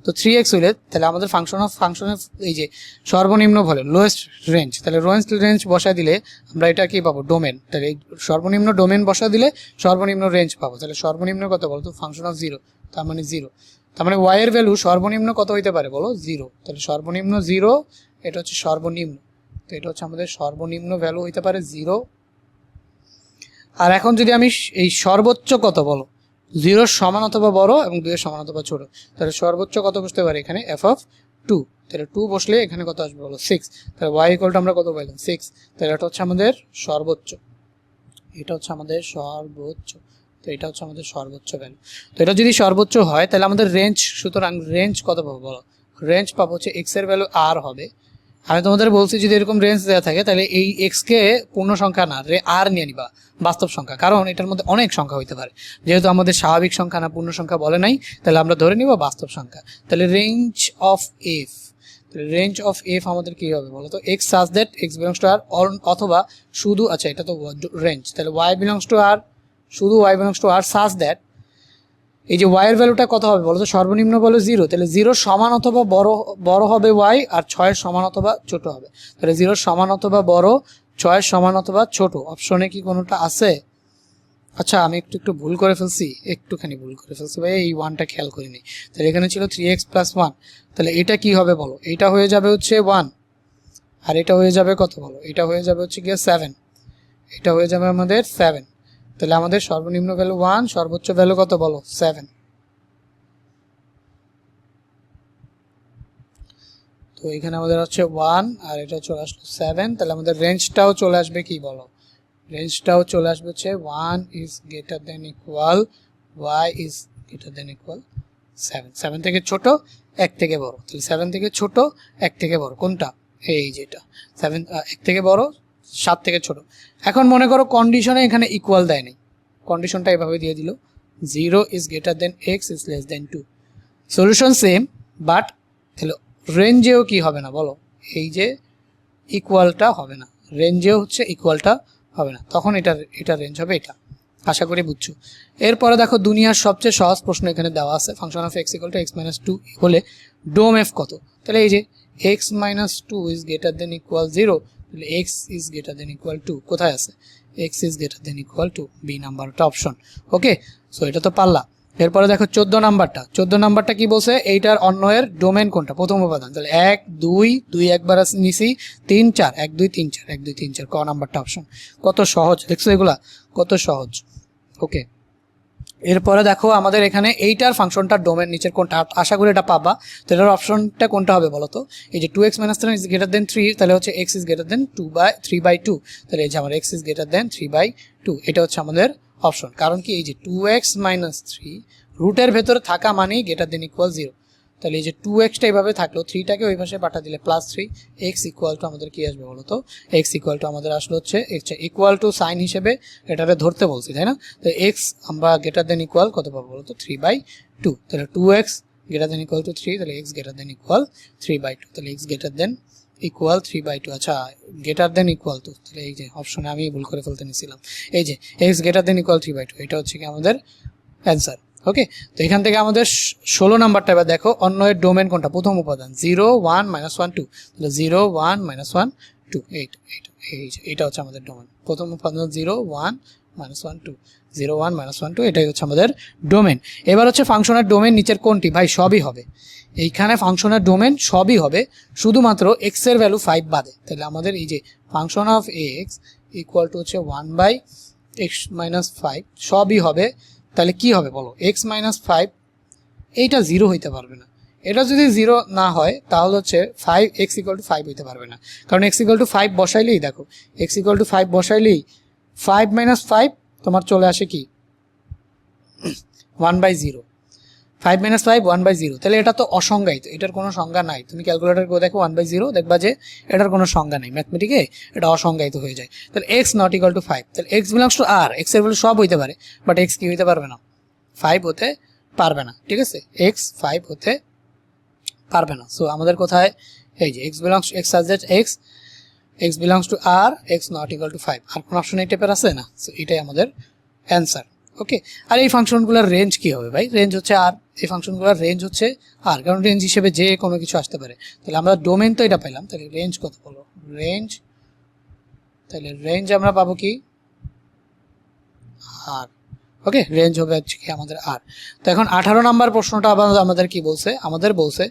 তো 3x হইলে তাহলে আমাদের ফাংশনের এই যে সর্বনিম্ন ভ্যালু, লোয়েস্ট রেঞ্জ, তাহলে লোয়েস্ট রেঞ্জ বসায় দিলে আমরা এটা কি পাবো, ডোমেন, তাহলে এই সর্বনিম্ন ডোমেন বসায় দিলে সর্বনিম্ন রেঞ্জ পাবো, তাহলে সর্বনিম্ন কত বলো তো, ফাংশন অফ 0, তার মানে 0, তার মানে y এর ভ্যালু সর্বনিম্ন কত হইতে পারে বলো, 0, তাহলে সর্বনিম্ন 0, এটা হচ্ছে সর্বনিম্ন, তো এটা হচ্ছে আমাদের সর্বনিম্ন ভ্যালু হইতে পারে 0। আর এখন যদি আমি এই সর্বোচ্চ কত বলো, 0 সমান অথবা বড় এবং 2 এর সমান অথবা ছোট, তাহলে সর্বোচ্চ কত বসতে পারে এখানে, f of 2, তাহলে 2 বসলে এখানে কত আসবে বলো, 6, তাহলে y ইকুয়াল টু আমরা কত পাইলাম, 6, তাহলে এটা হচ্ছে আমাদের সর্বোচ্চ, এটা হচ্ছে আমাদের সর্বোচ্চ, তো এটা হচ্ছে আমাদের সর্বোচ্চ ভ্যালু। তো এটা যদি সর্বোচ্চ হয় তাহলে আমাদের রেঞ্জ, সুতরাং রেঞ্জ কত পাবো বলো, রেঞ্জ পাবো হচ্ছে x এর ভ্যালু r হবে। আমি তোমাদের বলছি যদি এরকম রেঞ্জ দেওয়া থাকে তাহলে এই এক্সকে পূর্ণ সংখ্যা না আর নিয়ে নিবা বাস্তব সংখ্যা, কারণ এটার মধ্যে অনেক সংখ্যা হইতে পারে, যেহেতু আমাদের স্বাভাবিক সংখ্যা না পূর্ণ সংখ্যা বলে নাই, তাহলে আমরা ধরে নিব বাস্তব সংখ্যা। তাহলে range of f, range of f আমাদের কি হবে বলো তো, x such that x belongs to R, অথবা শুধু, আচ্ছা এটা তো রেঞ্জ, তাহলে ওয়াই বিলংস টু আর, শুধু Y belongs to R such that, এই যে y এর ভ্যালুটা কত হবে বলো তো, সর্বনিম্ন বলো 0, তাহলে 0 সমান অথবা বড় হবে y, আর 6 এর সমান অথবা ছোট হবে, তাহলে 0 সমান অথবা বড়, 6 এর সমান অথবা ছোট, অপশনে কি কোনোটা আছে? আচ্ছা আমি একটু ভুল করে ফেলছি, একটুখানি ভুল করে ফেলছি ভাই, এই 1টা খেয়াল করিনি, তাহলে এখানে ছিল 3x + 1, তাহলে এটা কি হবে বলো, এটা হয়ে যাবে হচ্ছে 1, আর এটা হয়ে যাবে কত বলো, এটা হয়ে যাবে হচ্ছে গিয়ে 7, এটা হয়ে যাবে আমাদের 7, তাহলে আমাদের সর্বনিম্ন ভ্যালু 1, সর্বোচ্চ ভ্যালু কত বলো, 7। তো এখানে আমাদের হচ্ছে 1 আর এটা চলে আসলো 7, তাহলে আমাদের রেঞ্জটাও চলে আসবে কি বলো, রেঞ্জটাও চলে আসবে হচ্ছে 1 is greater than equal y is greater than equal 7, 7 থেকে ছোট 1 থেকে বড়, তাহলে 7 থেকে ছোট 1 থেকে বড় কোনটা, এই যেটা 7, 1 থেকে বড় 7 থেকে ছোট। এখন মনে করো কন্ডিশনে এখানে ইকুয়াল দেয় নাই, কন্ডিশনটা এভাবে দিয়ে দিল 0 is greater then x is less then 2, solution same, but তাহলে রেঞ্জেও কি হবে না বলো, এই যে ইকুয়ালটা হবে না, রেঞ্জেও হচ্ছে ইকুয়ালটা হবে না, তখন এটা রেঞ্জ হবে এটা। আশা করি বুঝছো। এরপরে দেখো দুনিয়ার সবচেয়ে সহজ প্রশ্ন এখানে দেওয়া আছে, function of x equal to X minus two হলে ডোম এফ কত। তাহলে এই যে X minus two is greater than equal 0, তাহলে x is greater than equal to কোথায় আছে, X is greater than equal to B নাম্বারটা অপশন। ওকে, সো এটা তো পারলা। এরপরে দেখো 14 নাম্বারটা কি বলছে, এইটার অন্যয়ের ডোমেন কোনটা, প্রথম উপাদান। তাহলে 1 2 2 একবার নিছি, 3 4 1 2 3 4 1 2 3 4 ক নাম্বারটা অপশন। কত সহজ দেখছো এগুলা, কত সহজ। ওকে, এরপরে দেখো আমাদের এখানে এইটার ফাংশনটার ডোমেন নিচের কোনটা, আশা করি এটা পাবা। তো এটার অপশনটা কোনটা হবে বলো তো, এই যে 2x - 3 ইজ গ্রেটার দেন 3, তাহলে হচ্ছে x ইজ গ্রেটার দেন 3/2, তাহলে এই যে আমার x ইজ গ্রেটার দেন 3/2, এটা হচ্ছে আমাদের অপশন। কারণ কি, এই যে 2x - 3 রুটের ভেতরে থাকা মানেই গ্রেটার দেন ইকুয়াল 0, তাহলে এই যে 2xটা এইভাবে থাকলো, 3টাকে ওই পাশে পাঠা দিলে +3, x ইকুয়াল টু আমাদের কি আসবে বলো তো, x ইকুয়াল টু আমাদের আসলে হচ্ছে ইকুয়াল টু সাইন হিসেবে এটারে ধরতে বলছি, তাই না। তো x আমরা গ্রেটার দেন ইকুয়াল কত পাবো বলো তো, 3/2, তাহলে 2x greater than equal two 3, তাহলে x গ্রেটার দেন ইকুয়াল 3/2, তাহলে x গ্রেটার দেন ইকুয়াল 3/2। আচ্ছা, গ্রেটার দেন ইকুয়াল টু, তাহলে এই যে অপশনে আমি ভুল করে ফেলতে নিয়েছিলাম, এই যে x গ্রেটার দেন ইকুয়াল 3/2, এটা হচ্ছে কি আমাদের অ্যান্সার। ওকে, তো এখান থেকে আমাদের 16 নাম্বারটা এবার দেখো, অন্যয়ের ডোমেন কোনটা, প্রথম উপাদান 0 1 -1 2, তাহলে 0 1 -1 2, এইটা হচ্ছে আমাদের ডোমেন। প্রথম উপাদান 0 1 -1 2, 0 1 -1 2, এটাই হচ্ছে আমাদের ডোমেন। এবার হচ্ছে ফাংশনের ডোমেন নিচের কোনটি, ভাই সবই হবে এইখানে, ফাংশনের ডোমেন সবই হবে, শুধুমাত্র x এর ভ্যালু 5 বাদে। তাহলে আমাদের এই যে function of x equal to হচ্ছে 1/x - 5 সবই হবে। তাহলে কি হবে বলো, x - 5 এইটা 0 হইতে পারবে না, এটা যদি 0 না হয় তাহলে হচ্ছে 5x = 5 হইতে পারবে না, কারণ x = 5 বসাইলেই দেখো, x = 5 বসাইলেই 5 - 5 তোমার চলে আসে কি 1/0, 5 - 5 1/0, তাহলে এটা তো অসংজ্ঞায়িত, এটার কোনো সংজ্ঞা নাই। তুমি ক্যালকুলেটর করে দেখো 1/0, দেখবা যে এটার কোনো সংজ্ঞা নেই, ম্যাথমেটিকে এটা অসংজ্ঞায়িত হয়ে যায়। তাহলে x ≠ 5, তাহলে x belongs to r, x এর ভ্যালু সব হইতে পারে, বাট x কি হইতে পারবে না, 5 হতে পারবে না, ঠিক আছে, x 5 হতে পারবে না। সো আমাদের কোথায়, এই যে x subject x belongs to r, x ≠ 5, আর কোন অপশন এই টাইপের আছে না, সো এটাই আমাদের অ্যান্সার। ওকে, আর এই ফাংশনগুলোর রেঞ্জ কি হবে ভাই, রেঞ্জ হচ্ছে আর, এই ফাংশনগুলোর রেঞ্জ হচ্ছে আর, কারণ রেঞ্জ হিসেবে যে কোনো কিছু আসতে পারে। তাহলে আমরা ডোমেন তো এটা পেলাম, তাহলে রেঞ্জ কত বলো, রেঞ্জ, তাহলে রেঞ্জ আমরা পাবো কি আর। ওকে, রেঞ্জ হবে হচ্ছে কি আমাদের আর। তো এখন 18 নাম্বার প্রশ্নটা আবার আমাদের কি বলছে, আমাদের বলছে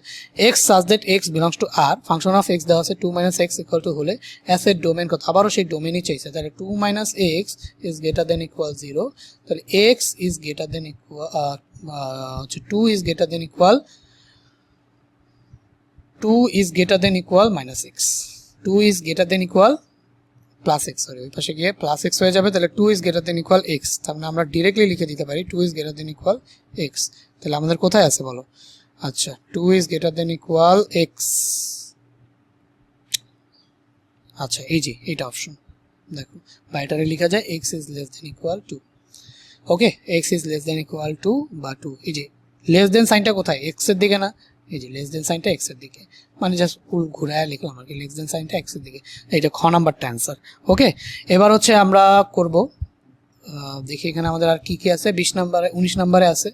x such that x belongs to r, function of x দেওয়া আছে 2 - x = হলে s এর ডোমেন কত, আবারও সেই ডোমেনই চাইছে। তাহলে 2 - x is greater than equal 0, তাহলে x is greater than equal 2 is greater than equal -x, 2 is greater than equal +x, sorry ওই পাশে গিয়ে +x হয়ে যাবে, তাহলে 2 is greater than equal x, তার মানে আমরা ডিরেক্টলি লিখে দিতে পারি 2 is greater than equal x। তাহলে আমাদের কোথায় আছে বলো, আচ্ছা 2 is greater than equal x, আচ্ছা এই যে এইটা অপশন দেখো, বাইটারে লেখা যায় x is less than equal to, okay x is less than equal to বা 2, এই যে লেস দেন সাইনটা কোথায়, x এর দিকে না, এই যে লেস দেন সাইনটা x এর দিকে, মানে জাস্ট ফুল ঘুরায় লিখলাম আর কি, লেস দেন সাইনটা x এর দিকে, এইটা খ নাম্বারটা অ্যান্সার। ওকে, এবার হচ্ছে আমরা করব, দেখি এখানে আমাদের আর কি কি আছে, 19 নম্বরে আছে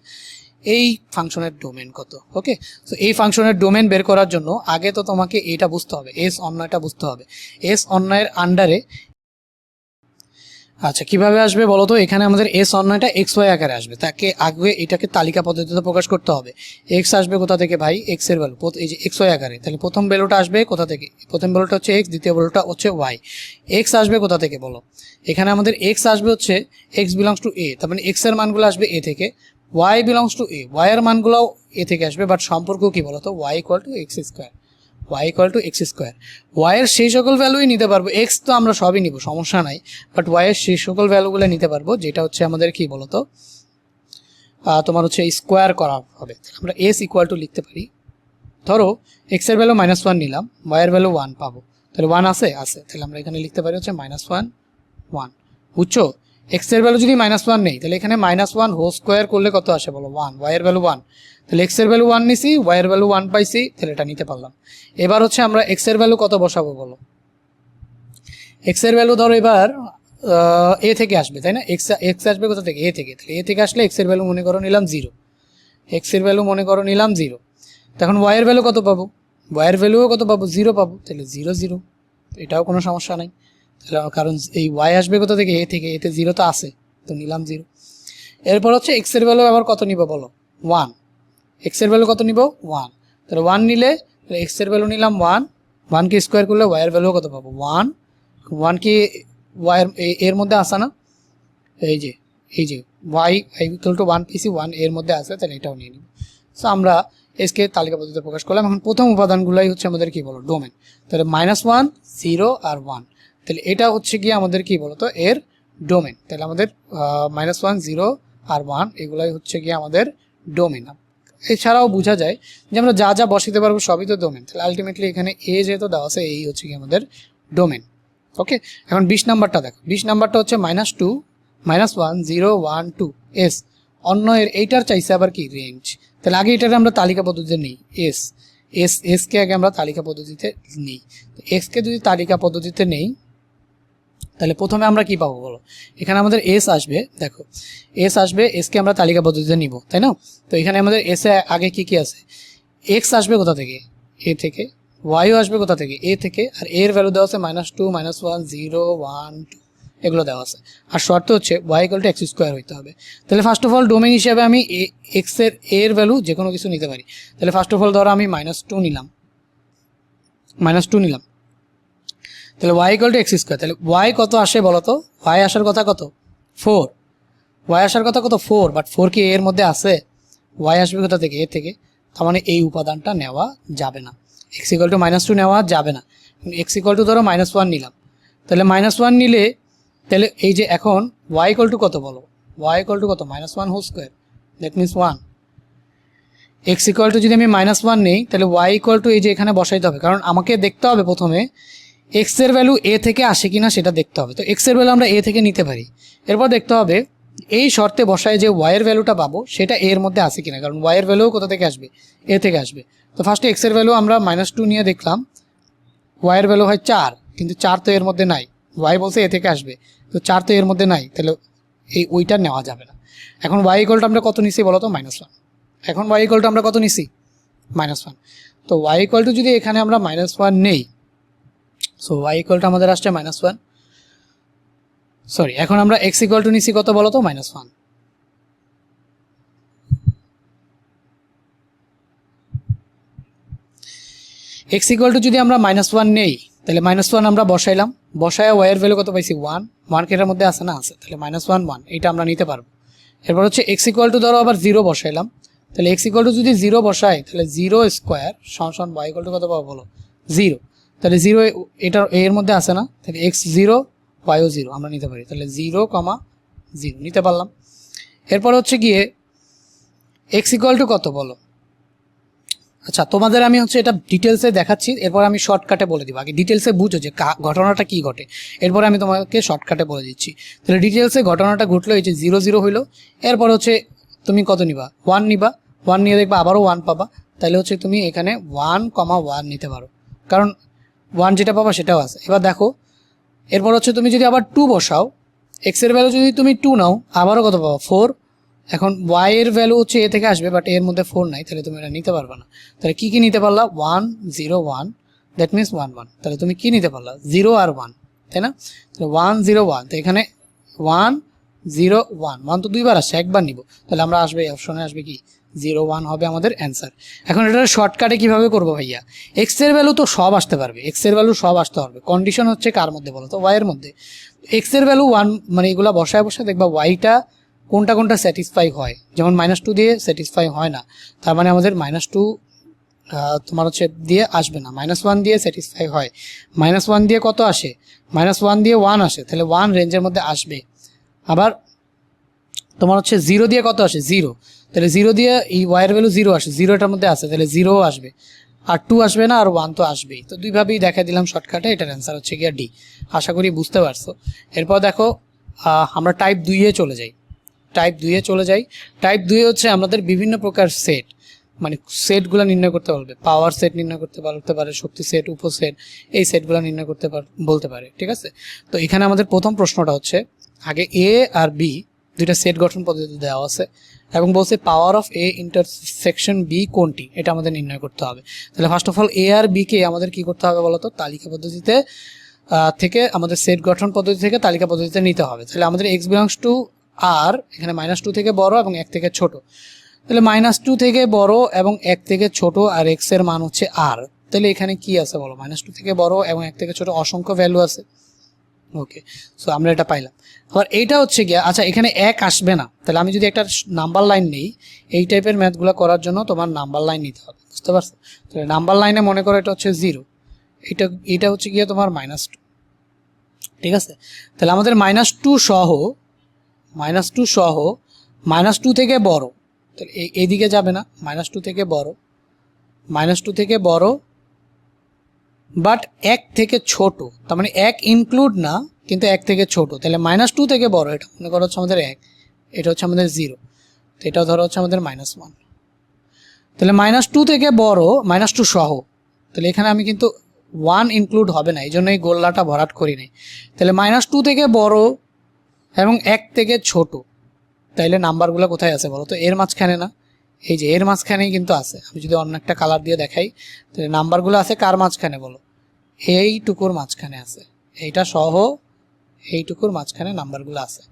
এই ফাংশনের ডোমেন কত। ওকে, সো এই ফাংশনের ডোমেন বের করার জন্য আগে তো তোমাকে এটা বুঝতে হবে, এস অন্যয়টা বুঝতে হবে, এস অন্যয়ের আন্ডারে, আচ্ছা কিভাবে আসবে বলো তো, এখানে আমাদের এস অন্যয়টা এক্স ওয়াই আকারে আসবে, তাকে আগে এটাকে তালিকা পদ্ধতিতে প্রকাশ করতে হবে। এক্স আসবে কোথা থেকে ভাই, এক্স এর ভ্যালু এই যে এক্স ওয়াই আকারে, তাহলে প্রথম ভ্যালুটা আসবে কোথা থেকে, প্রথম ভ্যালুটা হচ্ছে এক্স, দ্বিতীয় ভ্যালুটা হচ্ছে ওয়াই। এক্স আসবে কোথা থেকে বলো, এখানে আমাদের এক্স আসবে হচ্ছে এক্স বিলংস টু এ, তার মানে এক্স এর মানগুলো আসবে এ থেকে, ওয়াই বিলংস টু এ, ওয়াই এর মানগুলোও এ থেকে আসবে, বাট সম্পর্ক কি বলো তো, y equal to x square, y equal to x square, y এর সেই সকল ভ্যালুই নিতে পারবো, x তো আমরা সবই নিব সমস্যা নাই, বাট y এর সেই সকল ভ্যালুগুলো নিতে পারবো যেটা হচ্ছে আমাদের কি বলতো তোমার হচ্ছে স্কোয়ার করা হবে। আমরা s ইকুয়াল টু লিখতে পারি, ধরো x এর ভ্যালু -1 নিলাম, y এর ভ্যালু 1 পাবো, তাহলে 1 আছে, তাহলে আমরা এখানে লিখতে পারি হচ্ছে -1 1, বুঝছো, x এর ভ্যালু যদি -1 নেই তাহলে এখানে -1 হোল স্কোয়ার করলে কত আসে বলো 1, y এর ভ্যালু 1, তাহলে x এর ভ্যালু 1 নিছি, y এর ভ্যালু 1 পাইছি, তাহলে এটা নিতে পারলাম। এবার হচ্ছে আমরা x এর ভ্যালু কত বসাবো বলো, এক্স এর ভ্যালু ধরো এবার এ থেকে আসবে, তাই না? এক্স আসবে কোথা থেকে? এ থেকে। তাহলে এ থেকে আসলে এক্স এর ভ্যালু মনে করো নিলাম 0, এক্স এর ভ্যালু মনে করো নিলাম 0। তখন ওয়াই এর ভ্যালু কত পাবো? ওয়াই এর ভ্যালুও কত পাবো? 0 পাবো। তাহলে 0 0, এটাও কোনো সমস্যা নাই। তাহলে কারণ এই ওয়াই আসবে কোথা থেকে? এ থেকে, এতে 0 তো আছে, তো নিলাম 0। এরপর হচ্ছে এক্স এর ভ্যালু আবার কত নিব বলো? 1। এক্স এর ভ্যালু কত নিব? 1। তাহলে 1 নিলে এক্স এর ভ্যালু নিলাম 1, 1 কে স্কোয়ার করলে ওয়াই এর ভ্যালু কত পাবো? 1। 1 কি ওয়াই এর মধ্যে আসে না? এই যে ওয়াই ইকুয়াল টু 1 পিসি 1 এর মধ্যে আছে, তাহলে এটাও নিয়ে নিব। সো আমরা এসকে তালিকা পদ্ধতিতে প্রকাশ করলাম। এখন প্রথম উপাদানগুলোই হচ্ছে আমাদের কি বলো? ডোমেন। তাহলে -1, 0 আর 1, তাহলে এটা হচ্ছে গিয়ে আমাদের কি বলতো? এর ডোমেন। তাহলে আমাদের -1, 0 আর 1 এগুলাই হচ্ছে গিয়ে আমাদের ডোমেন। এছাড়াও বোঝা যায় যে আমরা যা যা বসাতে পারবো সবই তো ডোমেন। তাহলে আলটিমেটলি এখানে এ যেহেতু দেওয়া আছে, এই হচ্ছে কি আমাদের ডোমেন। ওকে, এখন 20 নাম্বারটা দেখো। 20 নাম্বারটা হচ্ছে -2, -1, 0, 1, 2 এস। অন্য এইটার চাইছে আবার কি? রেঞ্জ। তাহলে আগে এটার আমরা তালিকা পদ্ধতিতে নেই, এসকে আগে আমরা তালিকা পদ্ধতিতে নেই। এক্সকে যদি তালিকা পদ্ধতিতে নেই তাহলে প্রথমে আমরা কি পাবো বলো? এখানে আমাদের এস আসবে, দেখো এস আসবে, এসকে আমরা তালিকা পদ্ধতিতে নিব, তাই না? তো এখানে আমাদের এসে আগে কি কি আছে? এক্স আসবে কোথা থেকে? এ থেকে। ওয়াইও আসবে কোথা থেকে? এ থেকে। আর এর ভ্যালু দেওয়া আছে -2, -1, 0, 1, 2 এগুলো দেওয়া আছে। আর শর্ত হচ্ছে y equal to x square হইতে হবে। তাহলে ফার্স্ট অফ অল ডোমেইন হিসেবে আমি এক্স এর ভ্যালু যে কোনো কিছু নিতে পারি। তাহলে ফার্স্ট অফ অল ধরো আমি -2 নিলাম, তাহলে y equal to x square. তাহলে ওয়াই কত আসে বলো তো? ওয়াই আসার কথা কত? 4। ওয়াই আসার কথা কত? 4। বাট 4 কি এর মধ্যে আছে? ওয়াই আসবে কোথা থেকে? এ থেকে। তার মানে এই উপাদানটা নেওয়া যাবে না। এক্স ইকুয়াল টু -2 নেওয়া যাবে না। এক্স ইকুয়াল টু ধরো -1 নিলাম, তাহলে -1 নিলে তাহলে এই যে এখন ওয়াই ইকুয়াল টু কত বলো? ওয়াই ইকুয়াল টু কত? -1 whole square, that means 1। X equal to যদি আমি -1 নেই তাহলে ওয়াই ইকুয়াল টু এই যে এখানে বসাইতে হবে, কারণ আমাকে দেখতে হবে প্রথমে এক্স এর ভ্যালু এ থেকে আসে কিনা সেটা দেখতে হবে। তো এক্স এর ভ্যালু আমরা এ থেকে নিতে পারি। এরপর দেখতে হবে এই শর্তে বসায় যে ওয়াই এর ভ্যালুটা পাবো সেটা এর মধ্যে আসে কিনা, কারণ ওয়াই এর ভ্যালু কোথা থেকে আসবে? এ থেকে আসবে। তো ফার্স্টে এক্স এর ভ্যালু আমরা -2 নিয়ে দেখলাম, ওয়াই এর ভ্যালু হয় 4, কিন্তু 4 তো এর মধ্যে নাই। ওয়াই বলছে এ থেকে আসবে, তো 4 তো এর মধ্যে নাই, তাহলে ওইটা নেওয়া যাবে না। এখন ওয়াই ইকুয়ালটা আমরা কত নিছি বলো তো? -1। এখন ওয়াই ইকুয়ালটা আমরা কত নিছি? -1। তো ওয়াই ইকুয়াল টু যদি এখানে আমরা -1 নেই, সো ওয়াই ইকুয়ালটা আমাদের আসছে -1। সরি, এখন আমরা এক্স ইকুয়াল টু নিছি কত বলো তো? -1। এক্স ইকুয়াল টু যদি আমরা -1 নেই তাহলে -1 আমরা বসাইলাম, বসায় ওয়াই এর ভ্যালু কত পাইছি? 1। 1 কে এটার মধ্যে আছে না? আছে। তাহলে -1 1 এটা আমরা নিতে পারবো। এরপর হচ্ছে এক্স ইকুয়াল টু ধরো আবার 0 বসাইলাম, তাহলে এক্স ইকুয়াল টু যদি 0 বসাই তাহলে 0 স্কোয়ার সমান ওয়াই ইকুয়াল টু কত পাবো বলো? 0। তাহলে 0 এটা এর মধ্যে আছে না? তাহলে এক্স 0 ওয়াইও 0 আমরা নিতে পারি। তাহলে 0, 0 নিতে পারলাম। এরপর হচ্ছে গিয়ে এক্স ইকুয়াল টু কত বলো? আচ্ছা, তোমাদের আমি হচ্ছে এটা ডিটেলসে দেখাচ্ছি, এরপর আমি শর্টকাটে বলে দিব। আগে ডিটেলসে বুঝো যে ঘটনাটা কি ঘটে, এরপর আমি তোমাকে শর্টকাটে বলে দিচ্ছি। তাহলে ডিটেলসে ঘটনাটা ঘটলো এই যে 0 0 হইলো। এরপর হচ্ছে তুমি কত নিবা? 1 নিবা। 1 নিয়ে দেখবা আবারও 1 পাবা, তাহলে হচ্ছে তুমি এখানে 1, 1 নিতে পারো, কারণ 1 যেটা পাবা সেটাও আছে। এবার দেখো, এরপর হচ্ছে তুমি যদি আবার 2 বসাও, এক্স এর ভ্যালু যদি তুমি 2 নাও আবারও কত পাবা? 4। এখন ওয়াই এর ভ্যালু হচ্ছে এ থেকে আসবে, বাট এর মধ্যে 4 নাই, তাহলে তুমি এটা নিতে পারবে না। তাহলে কি নিতে পারলা? 1 0 1, দ্যাট মিনস 1 1। তাহলে তুমি কি নিতে পারলা? 0 আর 1, তাই না? তাহলে 1 0 1, তো এখানে 1 0 1, 1 তো দুইবার আসছে, একবার নিব। তাহলে আমরা আসবে অপশনে আসবে কি? 0 1 হবে আমাদের অ্যান্সার। এখন এটার শর্টকাটে কিভাবে করবো ভাইয়া? এক্স এর ভ্যালু তো সব আসতে পারবে, এক্স এর ভ্যালু সব আসতে পারবে। কন্ডিশন হচ্ছে কার মধ্যে বলো তো? ওয়াই এর মধ্যে। এক্স এর ভ্যালু 1 মানে এগুলা বসায় দেখবা ওয়াইটা কোনটা স্যাটিসফাই হয়। যেমন -2 দিয়ে স্যাটিসফাই হয় না, তার মানে আমাদের -2 তোমার হচ্ছে দিয়ে আসবে না। -1 দিয়ে স্যাটিসফাই হয়। -1 দিয়ে কত আসে? -1 দিয়ে 1 আসে, তাহলে 1 রেঞ্জের মধ্যে আসবে। আবার তোমার হচ্ছে 0 দিয়ে কত আসে? 0, তাহলে 0 দিয়ে এই ওয়াইয়ের ভ্যালু 0 আসে, 0 এটার মধ্যে আসে, তাহলে 0 আসবে। আর 2 আসবে না, আর 1 তো আসবেই। তো দুইভাবেই দেখা দিলাম শর্টকাটে, এটার অ্যান্সার হচ্ছে গিয়ে ডি। আশা করি বুঝতে পারছো। এরপর দেখো আমরা টাইপ 2 চলে যাই। টাইপ 2 হচ্ছে আমাদের বিভিন্ন প্রকার সেট, মানে সেটগুলো নির্ণয় করতে বলবে, পাওয়ার সেট নির্ণয় করতে বলতে পারে, শক্তি সেট, উপসেট, এই সেটগুলো নির্ণয় করতে বলতে পারে। ঠিক আছে, তো এখানে আমাদের প্রথম প্রশ্নটা হচ্ছে আগে এ আর বি দুইটা সেট গঠন পদ্ধতি দেওয়া আছে এবং বলছে power of A intersection B কোনটি, এটা আমাদের নির্ণয় করতে হবে। তাহলে ফার্স্ট অফ অল এ আর বি কে আমাদের কি করতে হবে বলতো, তালিকা পদ্ধতিতে থেকে আমাদের সেট গঠন পদ্ধতি থেকে তালিকা পদ্ধতিতে নিতে হবে। তাহলে আমাদের এক্স বিলংস টু আর এখানে -2 থেকে বড় এবং 1 থেকে ছোট, তাহলে -2 থেকে বড় এবং 1 থেকে ছোট আর এক্স এর মান হচ্ছে আর। তাহলে এখানে কি আছে বলো, -2 থেকে বড় এবং 1 থেকে ছোট অসংখ্য ভ্যালু আছে। ওকে, সো আমরা এটা পাইলাম। আবার এইটা হচ্ছে গিয়া, আচ্ছা এখানে 1 আসবে না, তাহলে আমি যদি একটা নাম্বার লাইন নেই এই টাইপের ম্যাথগুলো করার জন্য তোমার নাম্বার লাইন নিতে হবে, বুঝতে পারছো? তাহলে নাম্বার লাইনে মনে করো এটা হচ্ছে 0, এটা হচ্ছে গিয়ে তোমার -2। ঠিক আছে, তাহলে আমাদের -2 সহ -2 থেকে বড়, তাহলে এইদিকে যাবে না, -2 থেকে বড়, -2 থেকে বড় বাট 1 থেকে ছোট, তার মানে 1 ইনক্লুড না কিন্তু 1 থেকে ছোট, তাহলে -2 থেকে বড় এটা মনে করো হচ্ছে আমাদের 1, এটা হচ্ছে আমাদের 0, তো এটাও ধরো হচ্ছে আমাদের -1। তাহলে -2 থেকে বড়, -2 সহ, তাহলে এখানে আমি কিন্তু 1 ইনক্লুড হবে না, এই জন্য এই গোল্লাটা ভরাট করি নাই। তাহলে -2 থেকে বড় এবং 1 থেকে ছোট, তাইলে নাম্বারগুলো কোথায় আছে বলো তো, এর মাঝখানে না, এই যে এর মাঝখানেই কিন্তু আছে। আমি যদি অন্য একটা কালার দিয়ে দেখাই, তাহলে নাম্বারগুলো আছে কার মাঝখানে বলো, এইটুকুর মাঝখানে আছে, এইটা সহ এইটুকুর মাঝখানে নাম্বারগুলো আছে।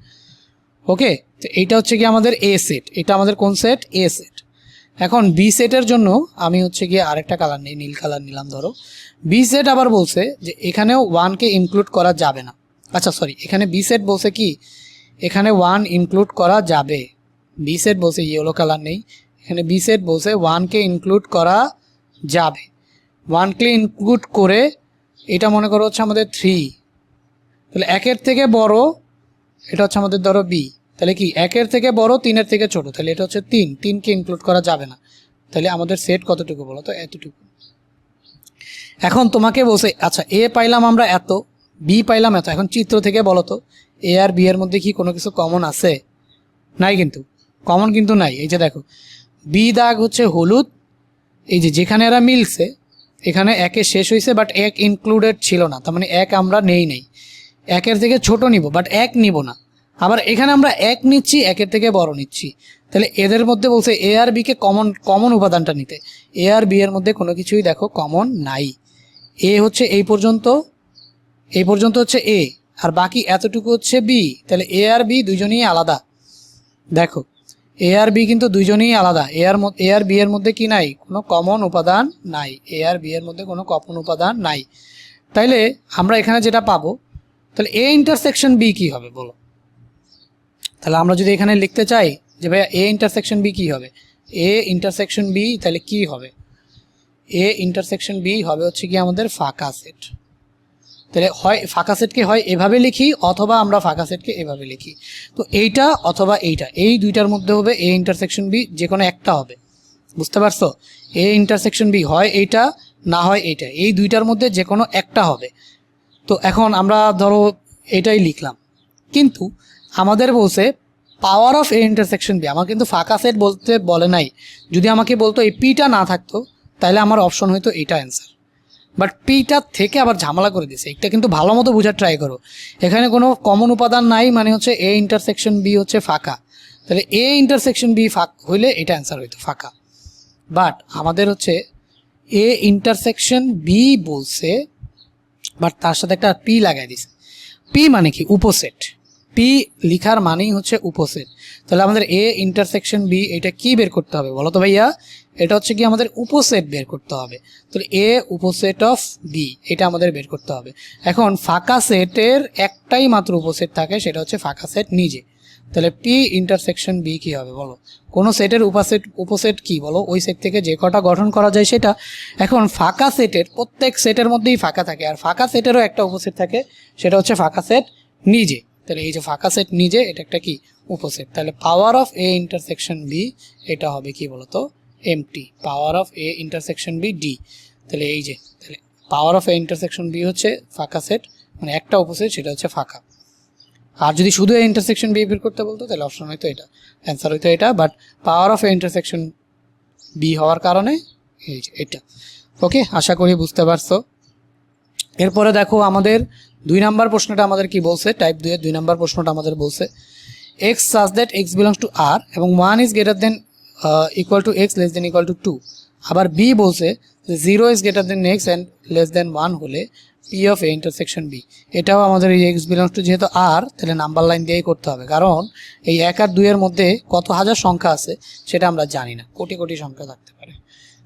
ওকে, তো এইটা হচ্ছে কি আমাদের এ সেট, এটা আমাদের কোন সেট, এ সেট। এখন বি সেটের জন্য আমি হচ্ছে গিয়ে আরেকটা কালার নেই, নীল কালার নিলাম ধরো। বি সেট আবার বলছে যে এখানেও 1কে ইনক্লুড করা যাবে না, আচ্ছা সরি, এখানে বি সেট বলছে কি এখানে 1 ইনক্লুড করা যাবে, বি সেট বলছে, ইয়েলো কালার নেই, এখানে বি সেট বলছে 1কে ইনক্লুড করা যাবে। 1কে ইনক্লুড করে এটা মনে করো হচ্ছে আমাদের 3, তাহলে 1-এর থেকে বড়, এটা হচ্ছে আমাদের ধরো বি, তাহলে কি 1-এর থেকে বড় 3-এর থেকে ছোট, তাহলে এটা হচ্ছে 3কে ইনক্লুড করা যাবে না। তাহলে আমাদের সেট কতটুকু বলো তো, এতটুকু। এখন তোমাকে বলছে আচ্ছা এ পাইলাম আমরা এত, বি পাইলাম এত, এখন চিত্র থেকে বলো তো এ আর বি এর মধ্যে কি কোনো কিছু কমন আছে, নাই, কিন্তু কমন কিন্তু নাই। এই যে দেখো বি দাগ হচ্ছে হলুদ, এই যে যেখানে এরা মিলছে এখানে 1-এ শেষ হয়েছে বাট 1 ইনক্লুডেড ছিল না, তার মানে 1 আমরা নেই, 1-এর থেকে ছোট নিব বাট 1 নিব না। আবার এখানে আমরা 1 নিচ্ছি, 1-এর থেকে বড় নিচ্ছি, তাহলে এদের মধ্যে বলছে এ আর বিকে কমন উপাদানটা নিতে, এ আর বি এর মধ্যে কোনো কিছুই দেখো কমন নাই। এ হচ্ছে এই পর্যন্ত হচ্ছে এ, আর বাকি এতটুকু হচ্ছে বি, তাহলে এ আর বি দুইজনেই আলাদা। দেখো এ আর বি কিন্তু দুইজনেই আলাদা, এ আর বি এর মধ্যে কি নাই, কোনো কমন উপাদান নাই, এ আর বি এর মধ্যে কোনো কমন উপাদান নাই। তাইলে আমরা এখানে যেটা পাবো, তাহলে এ ইন্টারসেকশন বি কি হবে বলো, তাহলে আমরা যদি এখানে লিখতে চাই যে ভাইয়া এ ইন্টারসেকশন বি কি হবে, এ ইন্টারসেকশন বি তাহলে কি হবে, এ ইন্টারসেকশন বি হবে হচ্ছে কি আমাদের ফাঁকা সেট। তাহলে হয় ফাঁকা সেটকে হয় এভাবে লিখি অথবা আমরা ফাঁকা সেটকে এভাবে লিখি, তো এইটা অথবা এইটা, এই দুইটার মধ্যে হবে এ ইন্টারসেকশন বি, যে কোনো একটা হবে, বুঝতে পারছো? এ ইন্টারসেকশন বি হয় এইটা না হয় এইটা, এই দুইটার মধ্যে যে কোনো একটা হবে। তো এখন আমরা ধরো এটাই লিখলাম, কিন্তু আমাদের বলছে power of A intersection B, আমার কিন্তু ফাঁকা সেট বলতে বলে নাই। যদি আমাকে বলতো এই পিটা না থাকতো তাহলে আমার অপশন হয়তো এইটা অ্যান্সার, বাট পিটা থেকে আবার ঝামেলা করে দিছে। এটা কিন্তু ভালো মতো বোঝার ট্রাই করো, এখানে কোনো কমন উপাদান নাই, মানে হচ্ছে এ ইন্টারসেকশন বি হচ্ছে ফাঁকা, তাহলে এ ইন্টারসেকশন বি হইলে এটা অ্যান্সার হইতো ফাঁকা। বাট আমাদের হচ্ছে এ ইন্টারসেকশন বি বলছে, বাট তার সাথে একটা পি লাগাই দিছে। পি মানে কি, উপসেট, পি লিখার মানেই হচ্ছে উপসেট। তাহলে আমাদের এ ইন্টারসেকশন বি এটা কি বের করতে হবে বলো তো ভাইয়া, এটা হচ্ছে কি আমাদের উপসেট বের করতে হবে। তাহলে এ উপসেট অফ বি এটা আমাদের বের করতে হবে। এখন ফাঁকা সেটের একটাই মাত্র উপসেট থাকে, সেটা হচ্ছে ফাঁকা সেট নিজে। তাহলে পি ইন্টারসেকশন বি কি হবে বলো, কোনো সেটের উপসেট কি বলো, ওই সেট থেকে যে কটা গঠন করা যায় সেটা। এখন ফাঁকা সেটের প্রত্যেক সেটের মধ্যেই ফাঁকা থাকে, আর ফাঁকা সেটেরও একটা উপসেট থাকে, সেটা হচ্ছে ফাঁকা সেট নিজে। তাহলে এই যে ফাঁকা সেট নিজে এটা একটা কি উপসেট, তাহলে power of A intersection B এটা হবে কি বলতো empty, power of A intersection B D. তাহলে এই যে তাহলে power of A intersection B হচ্ছে ফাঁকা সেট, মানে একটা উপসেট সেটা হচ্ছে ফাঁকা। আর যদি শুধু এ ইন্টারসেকশন বি বের করতে বলতো তাহলে অপশন হয়তো এটা, অ্যান্সার হয়তো এটা, but power of A intersection B হওয়ার কারণে এই যে এটা। ওকে, আশা করি বুঝতে পারছো। এরপরে দেখো আমাদের 2 নাম্বার প্রশ্নটা আমাদের কি বলছে, টাইপ 2 এর 2 নাম্বার প্রশ্নটা আমাদের বলছে x such that x belongs to R এবং 1 is greater than equal to x less than equal to 2। আবার বি বলছে যে 0 is greater than x and less than 1 হলে P of A intersection B. এটাও আমাদের এই এক্স বিলংস টু যেহেতু আর, তাহলে নাম্বার লাইন দিয়েই করতে হবে, কারণ এই 1 আর 2 এর মধ্যে কত হাজার সংখ্যা আছে সেটা আমরা জানি না, কোটি কোটি সংখ্যা থাকতে পারে,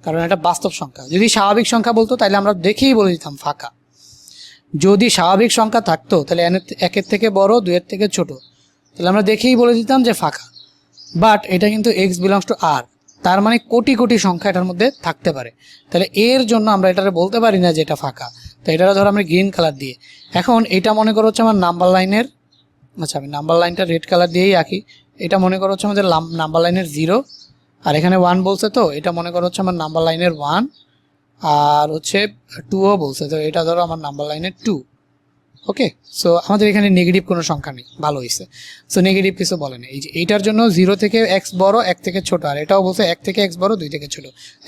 কারণ এটা বাস্তব সংখ্যা। যদি স্বাভাবিক সংখ্যা বলতো তাহলে আমরা দেখেই বলে দিতাম ফাঁকা। যদি স্বাভাবিক সংখ্যা থাকতো তাহলে 1 থেকে বড় 2 এর থেকে ছোট, তাহলে আমরা দেখেই বলে দিতাম যে ফাঁকা। বাট এটা কিন্তু এক্স বিলংস টু আর, তার মানে কোটি কোটি সংখ্যা এটার মধ্যে থাকতে পারে, তাহলে এর জন্য আমরা এটারে বলতে পারি না যে এটা ফাঁকা। তো এটা ধরো আমরা গ্রিন কালার দিয়ে, এখন এটা মনে করো হচ্ছে আমার নাম্বার লাইনের, আচ্ছা আমি নাম্বার লাইনটা রেড কালার দিয়েই আঁকি। এটা মনে করো হচ্ছে আমাদের নাম্বার লাইনের 0, আর এখানে 1 বলছে, তো এটা মনে করো হচ্ছে আমার নাম্বার লাইনের 1, আর হচ্ছে 2ও বলছে, তো এটা ধরো আমার নাম্বার লাইনের 2। ওকে, সো আমাদের এখানে নেগেটিভ কোনো সংখ্যা নেই, ভালো হয়েছে। সো নেগেটিভ কিছু বলে না। এই যে এইটার জন্য 0 থেকে এক্স বড় 1 থেকে ছোট, আর এটাও বলছে 1 থেকে এক্স বড় 2 থেকে ছোট,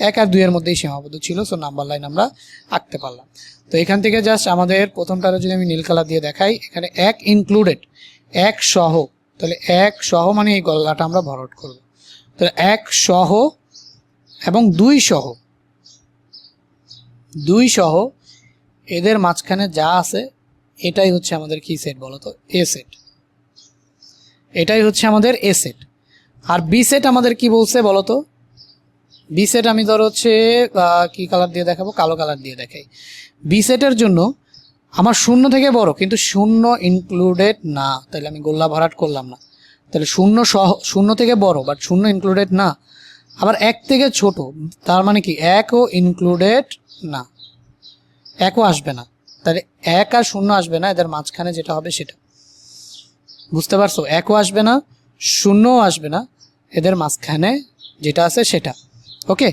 1 আর 2 এর মধ্যেই সীমাবদ্ধ ছিল। সো নাম্বার লাইন আমরা আঁকতে পারলাম। তো এখান থেকে জাস্ট আমাদের প্রথমটারে যদি আমি নীল কালার দিয়ে দেখাই, এখানে 1 ইনক্লুডেড, 1 সহ, তাহলে 1 সহ মানে এই গল্লাটা আমরা ভরাট করব। তাহলে 1 সহ এবং 2 সহ, 2 সহ এদের মাঝখানে যা আছে এটাই হচ্ছে আমাদের কি সেট বলো তো, এ সেট। এটাই হচ্ছে আমাদের এ সেট। আর বি সেট আমাদের কি বলছে বলো তো, বি সেট আমি ধর হচ্ছে কি কালার দিয়ে দেখাবো, কালো কালার দিয়ে দেখাই। বি সেটের জন্য আমার 0 থেকে বড় কিন্তু 0 ইনক্লুডেড না, তাহলে আমি গোল্লা ভরাট করলাম না। তাহলে 0 সহ, 0 থেকে বড় বাট 0 ইনক্লুডেড না। আবার 1 থেকে ছোট, তার মানে কি 1ও ইনক্লুডেড না, 1ও আসবে না। তাহলে 1 আর 0 আসবে না, এদের মাঝখানে যেটা হবে সেটা, বুঝতে পারছো? 1ও আসবে না, 0ও আসবে না, এদের মাঝখানে যেটা আছে সেটা। ওকে,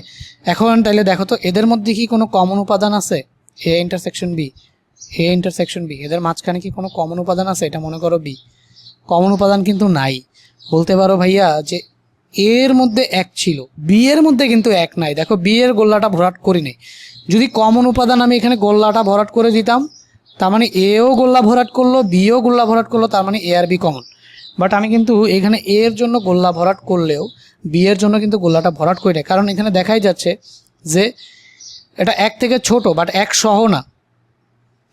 এখন তাহলে দেখো তো এদের মধ্যে কি কোনো কমন উপাদান আছে? A intersection B, A intersection B, এদের মাঝখানে কি কোনো কমন উপাদান আছে? এটা মনে করো বি, কমন উপাদান কিন্তু নাই। বলতে পারো ভাইয়া যে এর মধ্যে 1 ছিল, বি এর মধ্যে কিন্তু 1 নাই। দেখো বি এর গোল্লাটা ভরাট করি নাই, যদি কমন উপাদান আমি এখানে গোল্লাটা ভরাট করে দিতাম, তার মানে এও গোল্লা ভরাট করলো, বিও গোল্লা ভরাট করলো, তার মানে এ আর বি কমন। বাট আমি কিন্তু এখানে এ এর জন্য গোল্লা ভরাট করলেও বি এর জন্য কিন্তু গোল্লাটা ভরাট করি না, কারণ এখানে দেখাই যাচ্ছে যে এটা 1 থেকে ছোট বাট 1 সহ না,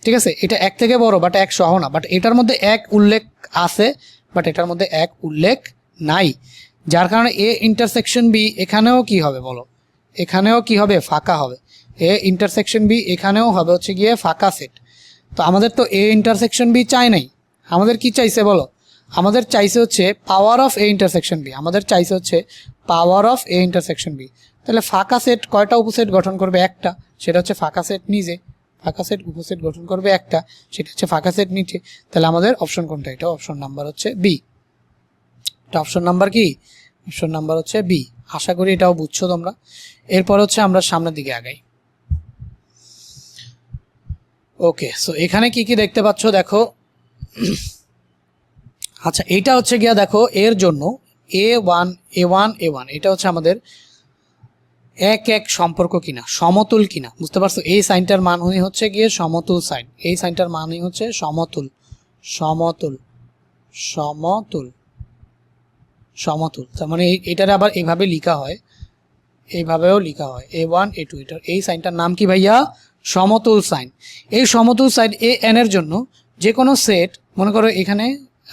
ঠিক আছে? এটা 1 থেকে বড় বাট 1 সহ না, বাট এটার মধ্যে 1 উল্লেখ আছে বাট এটার মধ্যে 1 উল্লেখ নাই, যার কারণে এ ইন্টারসেকশন বি এখানেও কি হবে বলো, এখানেও কি হবে? ফাঁকা হবে। এ ইন্টারসেকশন বি এখানেও হবে হচ্ছে গিয়ে ফাঁকা সেট। তো আমাদের তো এ ইন্টারসেকশন বি চাই নাই, আমাদের কি চাইছে বলো? আমাদের চাইছে হচ্ছে power of A intersection B, আমাদের চাইছে হচ্ছে power of A intersection B. তাহলে ফাঁকা সেট কয়টা উপসেট গঠন করবে? একটা, সেটা হচ্ছে ফাঁকা সেট নিজে। ফাঁকা সেট উপসেট গঠন করবে একটা, সেটা হচ্ছে ফাঁকা সেট নিচে। তাহলে আমাদের অপশন কোনটা? এটা অপশন নাম্বার হচ্ছে বি। এটা অপশন নাম্বার কি? অপশন নাম্বার হচ্ছে বি। আশা করি এটাও বুঝছো তোমরা। এরপর হচ্ছে আমরা সামনের দিকে আগাই। ওকে, সো এখানে কি কি দেখতে পাচ্ছ দেখো। আচ্ছা, এইটা হচ্ছে গিয়া দেখো এর জন্য A1 A1 A1 এটা হচ্ছে আমাদের 1 সম্পর্ক কিনা, সমতুল কিনা, বুঝতে পারছো? এই সাইনটার মান হচ্ছে গিয়ে সমতুল সাইন, এই সাইনটার মানই হচ্ছে সমতুল, সমতুল, সমতুল, সমতুল। তার মানে এটার আবার এইভাবে লেখা হয়, এইভাবেও লেখা হয় A1 A2, এটার এই সাইনটার নাম কি ভাইয়া? সমতুল সাইন। এই সমতুল সাইন এ এন এর জন্য যে কোনো সেট, মনে করো এখানে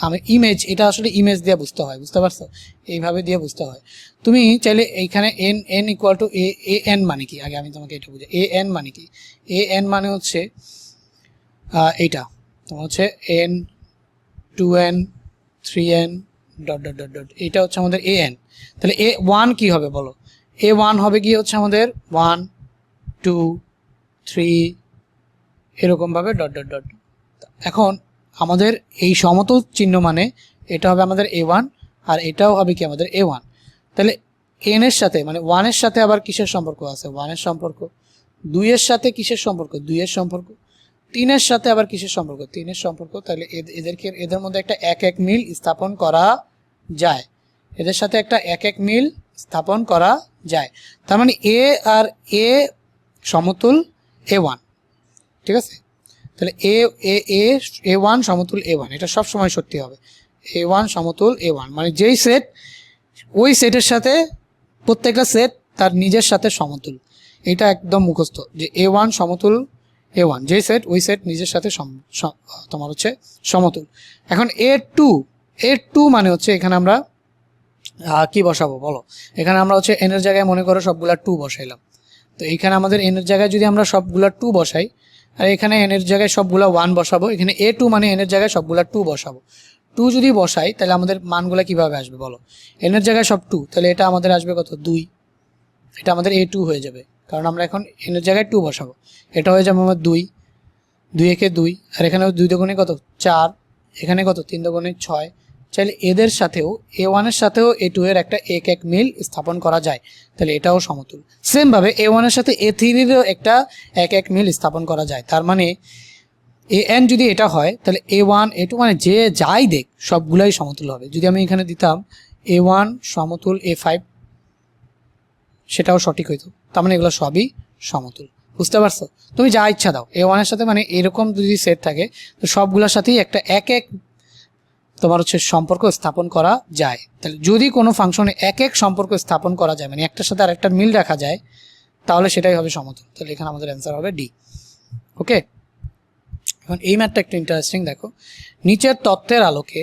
আমি ইমেজ, এটা আসলে ইমেজ দিয়ে বুঝতে হয়, বুঝতে পারছো? এইভাবে দিয়ে বুঝতে হয়। তুমি চাইলে এইখানে N N equal to A N মানে কি, আগে আমি তোমাকে এটা বুঝাই। এ এন মানে কি? এ এন মানে হচ্ছে এইটা তোমার হচ্ছে n 2n 3n dot dot dot dot, এইটা হচ্ছে আমাদের এ এন। তাহলে A1 কি হবে বলো? A1 হবে গিয়ে হচ্ছে আমাদের 1 2 3 এরকমভাবে ডট ডট ডট। এখন আমাদের এই সমতুল চিহ্ন মানে এটা হবে আমাদের A1 আর এটাও হবে কি আমাদের A1। তাহলে n এর সাথে মানে 1 এর সাথে আবার কিসের সম্পর্ক আছে? 1 এর সম্পর্ক। 2 এর সাথে কিসের সম্পর্ক? 2 এর সম্পর্ক। 3 এর সাথে আবার কিসের সম্পর্ক? 3 এর সম্পর্ক। তাহলে এদের মধ্যে একটা এক এক মিল স্থাপন করা যায়, এদের সাথে একটা এক এক মিল স্থাপন করা যায়। তার মানে এ আর এ সমতুল A1, ঠিক আছে? তাহলে এ এ এ A1 সমতুল A1, এটা সব সময় সত্যি হবে। A1 সমতুল A1 মানে যেই সেট ওই সেটের সাথে প্রত্যেকটা সেট তার নিজের সাথে সমতুল, এটা একদম মুখস্থ যে A1 সমতুল A1, যেই সেট ওই সেট নিজের সাথে তোমার হচ্ছে সমতুল। এখন A2 মানে হচ্ছে এখানে আমরা কি বসাবো বলো? এখানে আমরা হচ্ছে n এর জায়গায় মনে করো সবগুলা 2 বসাইলাম। তো এখানে আমাদের n এর জায়গায় যদি আমরা সবগুলা 2 বসাই, আর এখানে n এর জায়গায় সবগুলা 1 বসাবো, এখানে A2 মানে n এর জায়গায় সবগুলা 2 বসাবো। 2 যদি বসাই তাহলে আমাদের মানগুলা কিভাবে আসবে বলো? n এর জায়গায় সব 2, তাহলে এটা আমাদের আসবে কত? 2। এটা আমাদের A2 হয়ে যাবে, কারণ আমরা এখন n এর জায়গায় 2 বসাবো। এটা হয়ে যাবে আমার 2, 2 একে 2, আর এখানে 2 দুগুণে কত? 4, এখানে কত? 3 দুগুণে 6। চাইলে এদের সাথেও A1 এর সাথেও A2 এর একটা এক মিল স্থাপন করা যায়, তাহলে এটাও সমতুল। সেম ভাবে A1 এর সাথে A3 এরও একটা এক মিল স্থাপন করা যায়। তার মানে an যদি এটা হয় তাহলে A1 A2 মানে যে যাই দেখ সবগুলাই সমতুল হবে। যদি আমি এখানে দিতাম A1 সমতুল A5, সেটাও সঠিক হইতো। তার মানে এগুলো সবই সমতুল। বুঝতে পারছো? তুমি যা ইচ্ছা দাও A1 এর সাথে, মানে এরকম যদি সেট থাকে তো সবগুলোর সাথেই একটা এক তোমার হচ্ছে সম্পর্ক স্থাপন করা যায়। তাহলে যদি কোনো ফাংশনে এক সম্পর্ক স্থাপন করা যায়, মানে একটার সাথে আরেকটার মিল রাখা যায়, তাহলে সেটাই হবে সমতুল। তাহলে এখানে আমাদের অ্যান্সার হবে ডি। ওকে, এখন এই ম্যাথটা একটু ইন্টারেস্টিং দেখো। নিচের তথ্যের আলোকে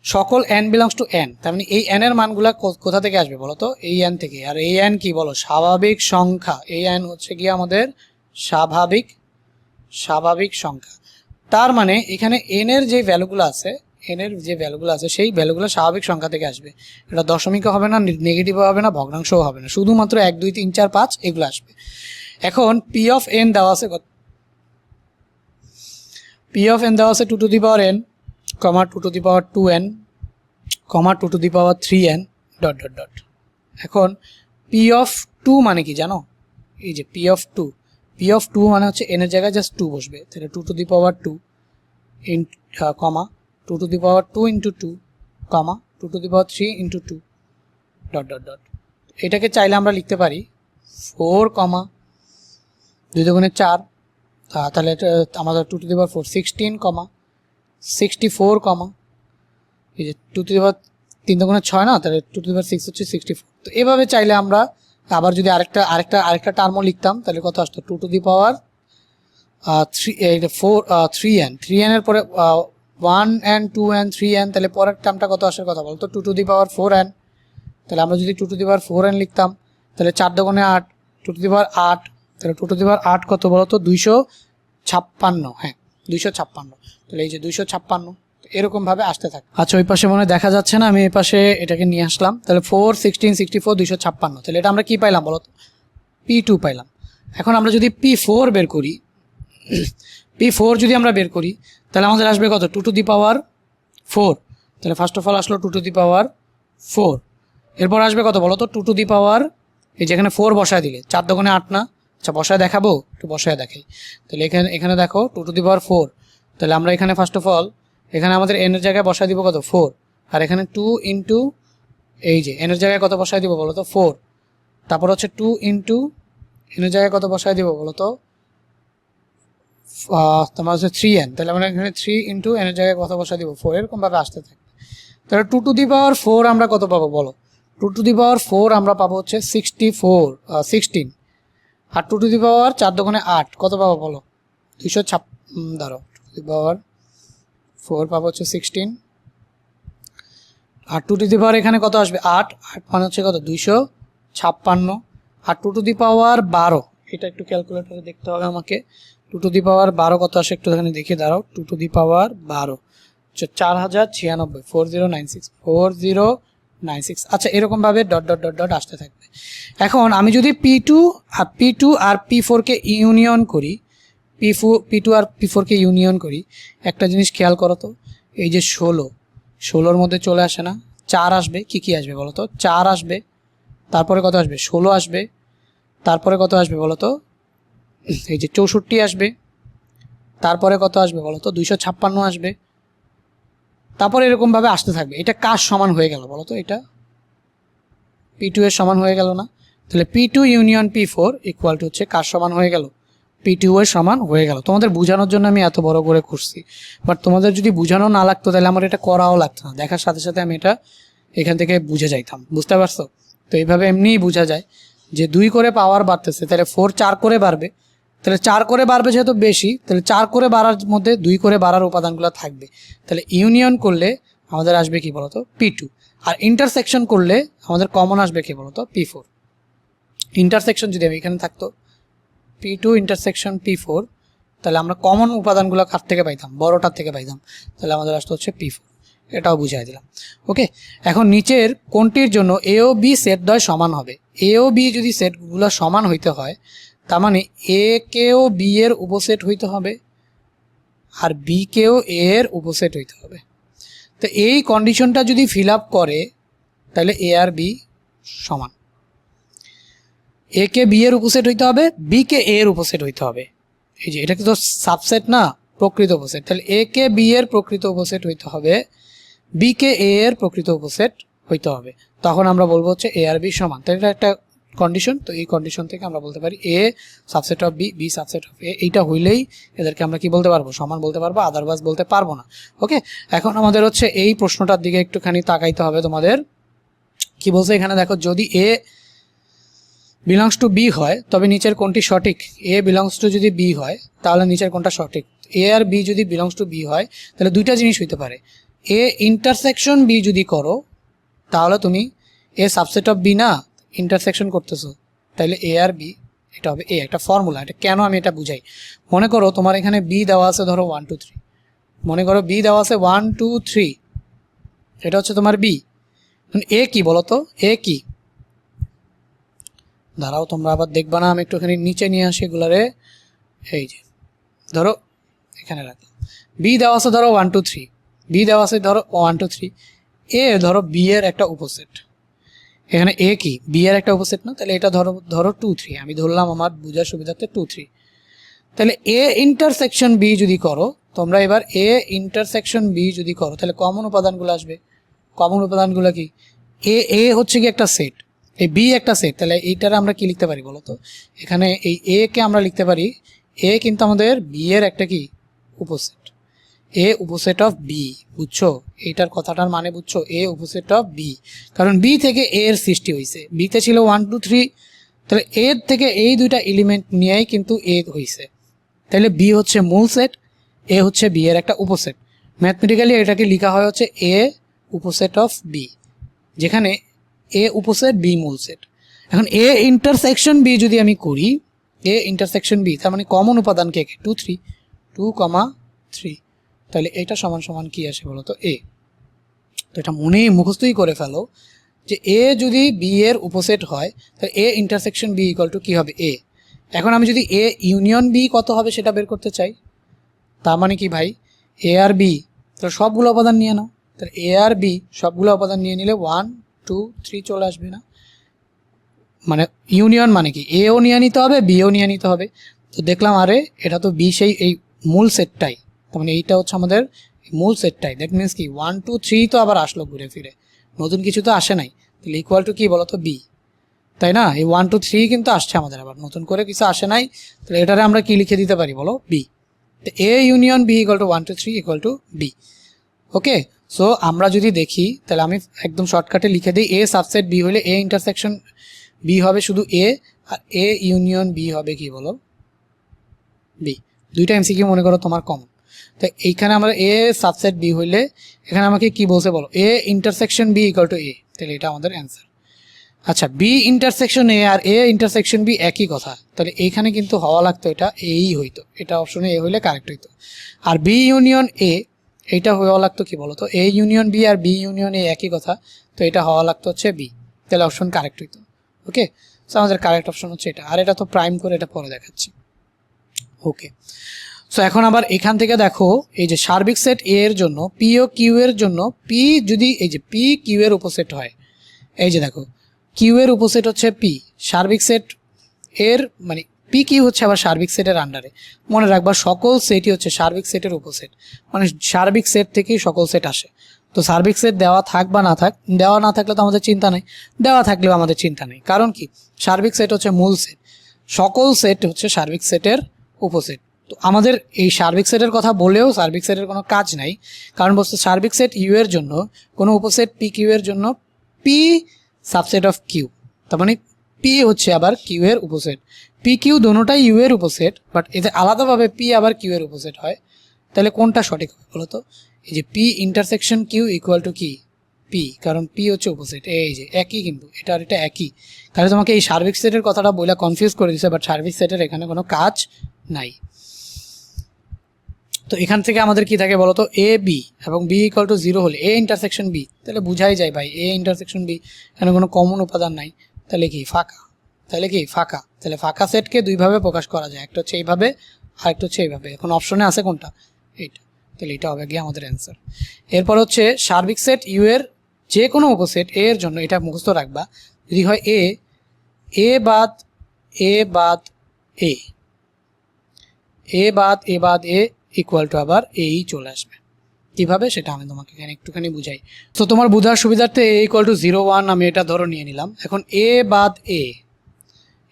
সকল n বিলংস টু n, তার মানে এই n এর মানগুলা কোথা থেকে আসবে বলো তো? এই n থেকে। আর এই n কি বলো? স্বাভাবিক সংখ্যা। এই n হচ্ছে কি আমাদের স্বাভাবিক সংখ্যা। তার মানে এখানে n এর যে ভ্যালুগুলো আছে, সেই ভ্যালুগুলো স্বাভাবিক সংখ্যা থেকে আসবে। এটা দশমিকও হবে না, নেগেটিভও হবে না, ভগ্নাংশও হবে না, শুধুমাত্র 1 2 3 4 5 এগুলো আসবে। এখন p অফ n দেওয়া আছে কত? p অফ n দেওয়া আছে 2 to the power n, 2 to the power 2n, 2 to the power 3n dot dot dot. এখন p অফ 2 মানে কি জানো? এই যে p অফ 2 মানে হচ্ছে n এর জায়গায় জাস্ট 2 বসবে। তাহলে 2 to the power 2 in 2 to the power 2 into 2, 2 to the power 3 into 2 dot dot dot. এটাকে চাইলে আমরা লিখতে পারি 4, 2 দুগুণে 4, তাহলে এটা আমাদের 2 টু দি পাওয়ার 4 16, 64, এই যে 2 টু দি পাওয়ার 3 দুগুণে 6 না, তাহলে 2 টু দি পাওয়ার 6 হচ্ছে 64। তো এভাবে চাইলে আমরা আবার যদি আরেকটা টার্মও লিখতাম তাহলে কত আসতো? 2 টু দি পাওয়ার 3n এর পরে 1n 2n 3n, তাহলে পরের টার্মটা কত আসার কথা বলতো? 2 টু দি পাওয়ার 4n। তাহলে আমরা যদি 2 টু দি পাওয়ার 4n লিখতাম তাহলে 4 দুগুণে 8, 2 টু দি পাওয়ার 8, তাহলে 2 টু দি পাওয়ার 8 কত বলতো? 256। হ্যাঁ, 256। তাহলে এই যে 256 এরকমভাবে আসতে থাকে। আচ্ছা, ওই পাশে মনে দেখা যাচ্ছে না, আমি এই পাশে এটাকে নিয়ে আসলাম। তাহলে 4 16 64 256, তাহলে এটা আমরা কি পাইলাম বলতো? P2 পাইলাম। এখন আমরা যদি P4 বের করি, P4 যদি আমরা বের করি তাহলে আমাদের আসবে কত? 2 টু দি পাওয়ার 4। তাহলে ফার্স্ট অফ অল আসলো 2 টু দি পাওয়ার 4। এরপর আসবে কত বলো তো? 2 টু দি পাওয়ার, এই যেখানে 4 বসায় দিলে 4 দুগুণে 8 না? আচ্ছা, বসায় দেখাবো, একটু বসায় দেখাই। তাহলে এখানে দেখো 2 টু দি পাওয়ার 4। তাহলে আমরা এখানে ফার্স্ট অফ অল এখানে আমাদের n এর জায়গায় বসায় দিব কত? 4। আর এখানে 2 ইন্টু এই যে n এর জায়গায় কত বসায় দিব বলো তো? 4। তারপর হচ্ছে 2 ইন্টু n এর জায়গায় কত বসায় দিব বলো তো? তোমার হচ্ছে 3n। তাহলে আমরা এখানে 3 ইন্টু n এর জায়গায় কত বসায় দিব? 4। এরকমভাবে আসতে থাকে। তাহলে 2 টু দি পাওয়ার 4 আমরা কত পাবো বলো? 2 টু দি পাওয়ার 4 আমরা পাবো হচ্ছে 16। আর 2 টু দি পাওয়ার 4 দুগুণে 8 কত পাবো বলো? 256। ধরো 2 টু দি পাওয়ার 4 পাবো হচ্ছে 16, আর 2 টু দি পাওয়ার এখানে কত আসবে? 8 মানে হচ্ছে কত? 256। আর 2 টু দি পাওয়ার 12, এটা একটু ক্যালকুলেটরে দেখতে হবে আমাকে। 2 টু দি পাওয়ার 12 কত আসে একটু এখানে দেখে দাঁড়াও। 2 টু দি পাওয়ার 12 হচ্ছে 4096, 4096। আচ্ছা, এরকমভাবে ডট ডট ডট ডট আসতে থাকবে। এখন আমি যদি P2 আর P4 কে ইউনিয়ন করি, P2 আর P4 কে ইউনিয়ন করি, একটা জিনিস খেয়াল করো তো, এই যে 16 মধ্যে চলে আসে না? 4 আসবে। কি আসবে বলো তো? 4 আসবে, তারপরে কত আসবে? 16 আসবে, তারপরে কত আসবে বলো তো? এই যে 64 আসবে, তারপরে কত আসবে বলো তো? 256 আসবে, তারপরে এরকমভাবে আসতে থাকবে। এটা কার সমান হয়ে গেল বলো তো? এটা P2 এর সমান হয়ে গেল না? তাহলে P2 union P4 equal to হচ্ছে কার সমান হয়ে গেল? P2 এর সমান হয়ে গেল। তোমাদের বোঝানোর জন্য আমি এত বড় করে করছি, বাট তোমাদের যদি বোঝানো না লাগতো তাহলে আমার এটা করাও লাগতো না, দেখার সাথে সাথে আমি এটা এখান থেকে বুঝে যাইতাম। বুঝতে পারছো? তো এইভাবে এমনিই বোঝা যায় যে 2 করে পাওয়ার বাড়তেছে, তাহলে 4 4 করে বাড়বে, তাহলে 4 করে বাড়বে যেহেতু বেশি, তাহলে 4 করে বাড়ার মধ্যে 2 করে বাড়ার উপাদানগুলো থাকবে, তাহলে ইউনিয়ন করলে আমাদের আসবে কি বলতো? P2। আর ইন্টারসেকশন করলে আমাদের কমন আসবে কি বলতো? P4। ইন্টারসেকশন যদি আমি এখানে থাকতো P2 ইন্টারসেকশন P4, তাহলে আমরা কমন উপাদানগুলো কার থেকে পাইতাম? বড়টার থেকে পাইতাম, তাহলে আমাদের আসতো হচ্ছে P4। এটাও বুঝাই দিলাম। ওকে, এখন নিচের কোনটির জন্য এ ও বি সেটদ্বয় সমান হবে? এ ও বি যদি সেটগুলো সমান হইতে হয়, তার মানে এ কেও বি এর উপসেট হইতে হবে আর বি কেও এ এর উপসেট হইতে হবে। তো এই কন্ডিশনটা যদি ফিল আপ করে তাহলে এ আর বি সমান। এ কে বি এর উপসেট হইতে হবে, বি কে এ এর উপসেট হইতে হবে। এই যে এটা কিন্তু সাবসেট না, প্রকৃত উপসেট। তাহলে এ কে বি এর প্রকৃত উপসেট হইতে হবে, বি কে এ এর প্রকৃত উপসেট হইতে হবে, তখন আমরা বলবো হচ্ছে এ আর বি সমান। তাহলে এটা একটা কন্ডিশন। তো এই কন্ডিশন থেকে আমরা বলতে পারি A subset of B, B subset of A, এইটা হইলেই এদেরকে আমরা কি বলতে পারবো? সমান বলতে পারবো, আদারওয়াইজ বলতে পারবো না। ওকে, এখন আমাদের হচ্ছে এই প্রশ্নটার দিকে একটুখানি তাকাইতে হবে তোমাদের। কি বলছে এখানে দেখো, যদি এ বিলংস টু বি হয় তবে নিচের কোনটি সঠিক? এ বিলংস টু যদি বি হয় তাহলে নিচের কোনটা সঠিক? এ আর বি যদি বিলংস টু বি হয় তাহলে দুইটা জিনিস হইতে পারে। এ ইন্টারসেকশন বি যদি করো তাহলে তুমি এ সাবসেট অফ বি না, ইন্টারসেকশন করতেছো, তাহলে এ আর বি এটা হবে এ। একটা ফর্মুলা, এটা কেন আমি এটা বুঝাই। মনে করো তোমার এখানে বি দেওয়া আছে ধরো 1 2 3, মনে করো বি দেওয়া আছে 1 2 3, এটা হচ্ছে তোমার বি। এ কি বলো তো? এ কি? দাঁড়াও, তোমরা আবার দেখবা না, আমি একটুখানি নিচে নিয়ে আসি এগুলারে। এই যে ধরো এখানে রাখলাম, বি দেওয়া আছে ধরো 1 2 3, বি দেওয়া আছে ধরো 1 2 3, এ ধরো বি এর একটা উপসেট। এখানে এ কি? বি এর একটা উপসেট না? তাহলে এটা ধরো ধরো 2 3, আমি ধরলাম আমার বোঝার সুবিধার্থে 2 3। তাহলে এ ইন্টারসেকশন বি যদি করো তোমরা, এবার এ ইন্টারসেকশন বি যদি করো তাহলে কমন উপাদানগুলো আসবে। কমন উপাদানগুলো কি? এ হচ্ছে কি একটা সেট, এই বি একটা সেট, তাহলে এইটার আমরা কি লিখতে পারি বলো তো? এখানে এই এ কে আমরা লিখতে পারি, এ কিন্তু আমাদের বি এর একটা কি উপসেট, এ উপসেট অফ বি। বুঝছো এইটার কথাটার মানে? বুঝছো? এ উপসেট অফ বি, কারণ বি থেকে এ এর সৃষ্টি হয়েছে। বিতে ছিল 1 2 3, তাহলে এর থেকে এই দুইটা এলিমেন্ট নিয়েই কিন্তু এ হয়েছে। তাহলে বি হচ্ছে মূল সেট, এ হচ্ছে বি এর একটা উপসেট। ম্যাথমেটিক্যালি এটাকে লেখা হয় হচ্ছে এ উপসেট অফ বি, যেখানে এ উপসেট বি মূল সেট। এখন এ ইন্টারসেকশন বি যদি আমি করি, এ ইন্টারসেকশন বি, তার মানে কমন উপাদান কে? 2 3, 2 3, তাহলে এটা সমান সমান কি আসে বলো তো? এ। তো এটা মনেই মুখস্থই করে ফেলো যে এ যদি বি এর উপসেট হয় তাহলে A intersection B equal to কি হবে? এ। এখন আমি যদি এ ইউনিয়ন বি কত হবে সেটা বের করতে চাই, তার মানে কি ভাই? এ আর বি, তাহলে সবগুলো উপাদান নিয়ে নাও। তাহলে এ আর বি সবগুলো উপাদান নিয়ে নিলে 1 2 3 চলে আসবে না? মানে ইউনিয়ন মানে কি? এও নিয়ে নিতে হবে, বিও নিয়ে নিতে হবে। তো দেখলাম আরে এটা তো বি সেই এই মূল সেটটাই, তার মানে এইটা হচ্ছে আমাদের মূল সেটটাই। দ্যাট মিনস কি 1 2 3 তো আবার আসলো ঘুরে ফিরে, নতুন কিছু তো আসে নাই। তাহলে ইকুয়াল টু কি বলো তো? বি, তাই না? এই 1 2 3 কিন্তু আসছে আমাদের, আবার নতুন করে কিছু আসে নাই। তাহলে এটারে আমরা কি লিখে দিতে পারি বলো? বি। তো A union B equal to 1 2 3 equal to B. Okay, so আমরা যদি দেখি তাহলে আমি একদম শর্টকাটে লিখে দিই, এ সাবসেট বি হলে এ ইন্টারসেকশন বি হবে শুধু এ, আর এ ইউনিয়ন বি হবে কি বলো? বি। দুইটা এমসিকিউ মনে করো তোমার কমন। তো এইখানে আমরা এ সাবসেট বি হইলে এখানে আমাকে কি বলছে বলো? A intersection B equal to A, তাহলে এটা আমাদের অ্যান্সার। আচ্ছা, বি ইন্টারসেকশন এ আর এ ইন্টারসেকশন বি একই কথা, তাহলে এইখানে কিন্তু হওয়া লাগতো এটা এই হইতো, এটা অপশনে এ হইলে কারেক্ট হইতো। আর বি ইউনিয়ন এ, এইটা হওয়া লাগতো কি বলতো? এ ইউনিয়ন বি আর বি ইউনিয়ন এ একই কথা, তো এটা হওয়া লাগতো হচ্ছে বি, তাহলে অপশন কারেক্ট হইতো। ওকে, সো আমাদের কারেক্ট অপশন হচ্ছে এটা। আর এটা তো প্রাইম করে এটা পরে দেখাচ্ছি। ওকে, সো এখন আবার এখান থেকে দেখো, এই যে সার্বিক সেট এ এর জন্য পি ও কিউ এর জন্য পি যদি এই যে পি কিউ এর উপসেট হয়, এই যে দেখো কিউ এর উপসেট হচ্ছে পি, সার্বিক সেট এর মানে পি কিউ হচ্ছে আবার সার্বিক সেটের আন্ডারে। মনে রাখবা সকল সেটই হচ্ছে সার্বিক সেটের উপসেট, মানে সার্বিক সেট থেকেই সকল সেট আসে। তো সার্বিক সেট দেওয়া থাক বা না থাক, দেওয়া না থাকলে তো আমাদের চিন্তা নেই, দেওয়া থাকলেও আমাদের চিন্তা নেই। কারণ কি, সার্বিক সেট হচ্ছে মূল সেট, সকল সেট হচ্ছে সার্বিক সেটের উপসেট। তো আমাদের এই সার্বিক সেটের কথা বলেও সার্বিক সেটের কোনো কাজ নাই, কারণ বস্তু সার্বিক সেট ইউ এর জন্য কোনো উপসেট পি কিউ এর জন্য পি সাবসেট অফ কিউ, তার মানে পি হচ্ছে আবার কিউ এর উপসেট। পি কিউ দোনোটাই ইউ এর উপসেট, বাট এতে আলাদাভাবে পি আবার কিউ এর উপসেট হয়। তাহলে কোনটা সঠিক হবে বলো তো? এই যে P intersection Q equal to কি, পি, কারণ পি হচ্ছে উপসেট। এই যে একই, কিন্তু এটা আর এটা একই। তাহলে তোমাকে এই সার্বিক সেটের কথাটা বলে কনফিউজ করে দিচ্ছে, বাট সার্বিক সেটের এখানে কোনো কাজ নাই। তো এখান থেকে আমাদের কি থাকে বলতো, এ বি এবং বি ইকুয়াল টু 0 হলে এ ইন্টারসেকশন বি, তাহলে বুঝাই যায় ভাই এ ইন্টারসেকশন বি, এখানে কোনো কমন উপাদান নাই, তাহলে কি ফাঁকা। তাহলে কি ফাঁকা, তাহলে ফাঁকা সেটকে দুইভাবে প্রকাশ করা যায়, একটা হচ্ছে এইভাবে আর একটা হচ্ছে এইভাবে। এখন অপশনে আছে কোনটা, এইটা, তাহলে এটা হবে গিয়ে আমাদের অ্যান্সার। এরপর হচ্ছে সার্বিক সেট ইউ এর যে কোনো উপসেট এ এর জন্য, এটা মুখস্থ রাখবা, যদি হয় এ, এ বাদ এ বাদ এ, এ বাদ এ বাদ এ ইকুয়াল টু আবার এই চলে আসবে। কীভাবে সেটা আমি তোমাকে এখানে একটুখানি বুঝাই। তো তোমার বোঝার সুবিধার্থে এ ইকুয়াল টু 0 1 আমি এটা ধরো নিয়ে নিলাম। এখন এ বাদ এ,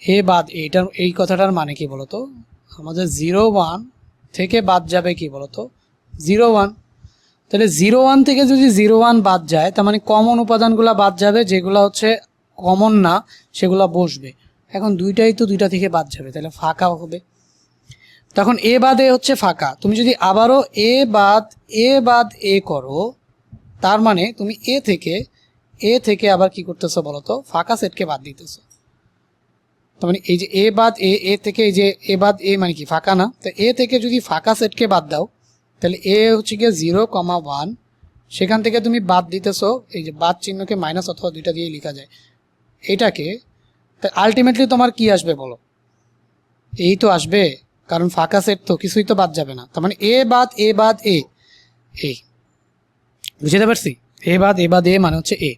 এ বাদ এ, এটার এই কথাটার মানে কি বলতো, আমাদের 0 1 থেকে বাদ যাবে কি বলতো 0 1, তাহলে 0 1 থেকে যদি 0 1 বাদ যায়, তার মানে কমন উপাদানগুলো বাদ যাবে, যেগুলো হচ্ছে কমন না সেগুলো বসবে। এখন দুইটাই তো দুইটা থেকে বাদ যাবে, তাহলে ফাঁকা হবে। তখন এ বাদ এ হচ্ছে ফাঁকা। তুমি যদি আবারও এ বাদ এ করো, তার মানে তুমি এ থেকে আবার কি করতেছো বলতো, ফাঁকা সেটকে বাদ দিতেছো। তার মানে এই যে এ বাদ এ থেকে, এই যে এ বাদ এ মানে কি ফাঁকা না, তো এ থেকে যদি ফাঁকা সেটকে বাদ দাও, তাহলে এ হচ্ছে গিয়ে 0, 1, সেখান থেকে তুমি বাদ দিতেছো, এই যে বাদ চিহ্নকে মাইনাস অথবা দুইটা দিয়ে লেখা যায় এইটাকে, তা আলটিমেটলি তোমার কি আসবে বলো, এই তো আসবে, কারণ ফাঁকা সেট তো কিছুই তো বাদ যাবে না। তার মানে এ বাদ এ, এই বুঝতে পারছি, এ বাদ এ মানে হচ্ছে এ।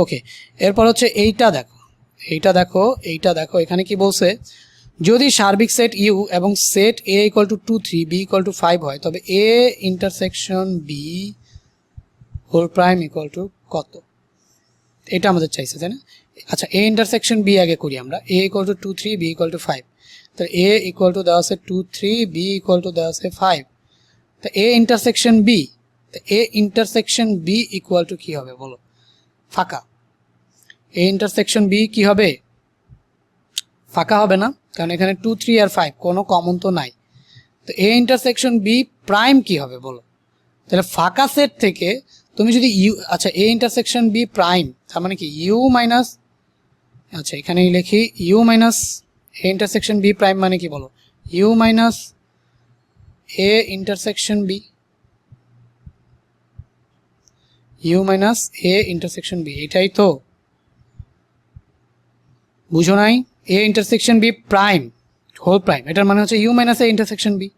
ওকে, এরপর হচ্ছে এইটা দেখো এখানে কি বলছে, যদি সার্বিক সেট ইউ এবং set A equal to 2 3 B equal to 5 হয়, তবে A intersection B whole prime equal to কত, এটা আমাদের চাইছে, তাই না? আচ্ছা, এ ইন্টারসেকশন বি আগে করি আমরা। A equal to 2 3 B equal to 5, তো এ ইকুয়াল টু দেওয়া আছে 2 3, বি ইকুয়াল টু দেওয়া আছে 5, তো এ ইন্টারসেকশন বি, তো A intersection B equal to কী হবে বলো, ফাঁকা। এ ইন্টারসেকশন বি কী হবে, ফাঁকা হবে না, কারণ এখানে 2 3 আর 5 কোনো কমন তো নাই। তো এ ইন্টারসেকশন বি প্রাইম কী হবে বলো, তাহলে ফাঁকা সেট থেকে তুমি যদি ইউ, আচ্ছা এ ইন্টারসেকশন বি প্রাইম, তার মানে কি ইউ মাইনাস, আচ্ছা এখানেই লিখি U minus A intersection B prime মানে কি বলো, U minus A intersection B, U minus A intersection B, এটাই তো, বুঝো নাই? A intersection B prime whole prime, এটার মানে হচ্ছে U minus A intersection B.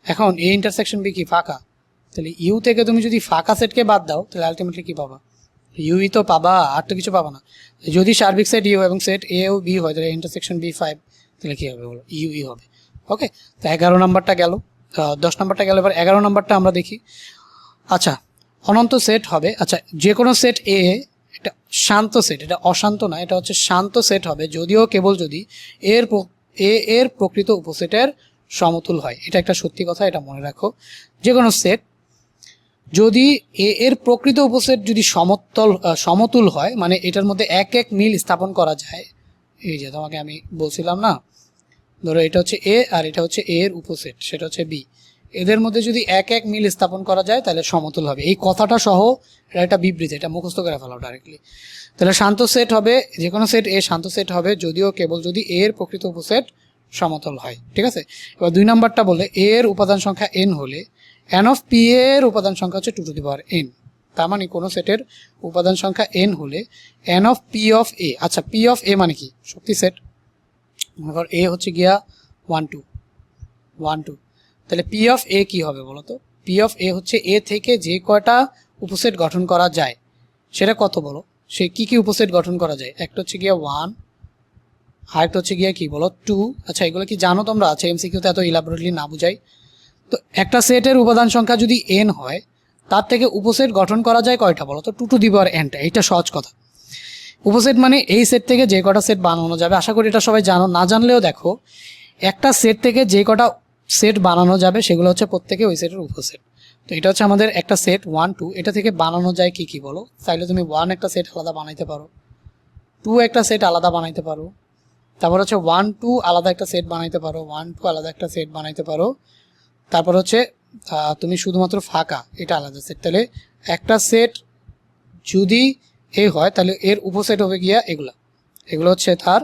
এখন এ ইন্টারসেকশন বি কি ফাঁকা, তাহলে ইউ থেকে তুমি যদি ফাঁকা সেটকে বাদ দাও, তাহলে আলটিমেটলি কি পাবা, ইউই তো পাবা, আর তো কিছু পাবা না। যদি সার্বিক সেট ইউ এবং সেট এ ও বি হয়, তাহলে ইন্টারসেকশন বি 5, তাহলে কী হবে বলো, ইউই হবে। ওকে, তো 11 নম্বরটা গেল, 10 নম্বরটা গেল। এবার 11 নম্বরটা আমরা দেখি। আচ্ছা, অনন্ত সেট হবে, আচ্ছা যে কোনো সেট এ, এটা শান্ত সেট, এটা অশান্ত না, এটা হচ্ছে শান্ত সেট হবে, যদিও কেবল যদি এর প্রকৃত উপসেটের সমতুল হয়। এটা একটা সত্যি কথা, এটা মনে রাখো। যে কোনো সেট যদি এর প্রকৃত উপসেট যদি সমতুল হয়, মানে এটার মধ্যে এক এক মিল স্থাপন করা যায়। এই যে তোমাকে আমি বলছিলাম না, ধরো এটা হচ্ছে এ আর এটা হচ্ছে এ এর উপসেট, সেটা হচ্ছে বি, এদের মধ্যে যদি এক এক মিল স্থাপন করা যায় তাহলে সমতুল হবে। এই কথাটা সহ এটা একটা বিবৃতি, এটা মুখস্থ করে ফেলাও ডাইরেক্টলি। তাহলে শান্ত সেট হবে, যে কোনো সেট এ শান্ত সেট হবে, যদিও কেবল যদি এর প্রকৃত উপসেট সমতল হয়। ঠিক আছে, এবার 2 নম্বরটা বলে এর উপাদান সংখ্যা n হলে n অফ পি এর উপাদান সংখ্যা হচ্ছে 2 টু দি পাওয়ার n। তার মানে কোনো সেটের উপাদান সংখ্যা n হলে n অফ পি অফ এ, আচ্ছা পি অফ এ মানে কি, শক্তি সেট, মনে কর এ হচ্ছে গিয়া 1 2 1 2, তাহলে পি অফ এ কী হবে বলো তো, পি অফ এ হচ্ছে এ থেকে যে কয়টা উপসেট গঠন করা যায় সেটা কত বলো, সে কি কি উপসেট গঠন করা যায়, একটা হচ্ছে গিয়া 1, আরেকটা হচ্ছে গিয়া কি বলো 2। আচ্ছা এগুলো কি জানো তোমরা, আচ্ছা এমসিকিউতে এত ইলাবোরেটলি না বুঝাই। তো একটা সেটের উপাদান সংখ্যা যদি n হয়, তার থেকে উপসেট গঠন করা যায় কয়টা বলো তো? 2 টু দি পাওয়ার n টা। এইটা সহজ কথা। উপসেট মানে এই সেট থেকে যে কটা সেট বানানো যাবে, আশা করি এটা সবাই জানো, না জানলেও দেখো একটা সেট থেকে যে কটা সেট বানানো যাবে সেগুলো হচ্ছে প্রত্যেকে ওই সেটের উপসেট। তো এটা হচ্ছে আমাদের একটা সেট 1 2, এটা থেকে বানানো যায় কি কি বলো? চাইলে তুমি 1 একটা সেট আলাদা বানাইতে পারো, 2 একটা সেট আলাদা বানাইতে পারো, তারপর হচ্ছে 1 2 আলাদা একটা সেট বানাইতে পারো, 1 2 আলাদা একটা সেট বানাইতে পারো, তারপর হচ্ছে তুমি শুধুমাত্র ফাঁকা এটা আলাদা সেট। তাহলে একটা সেট যদি এ হয় তাহলে এর উপসেট হবে গিয়া এগুলো হচ্ছে তার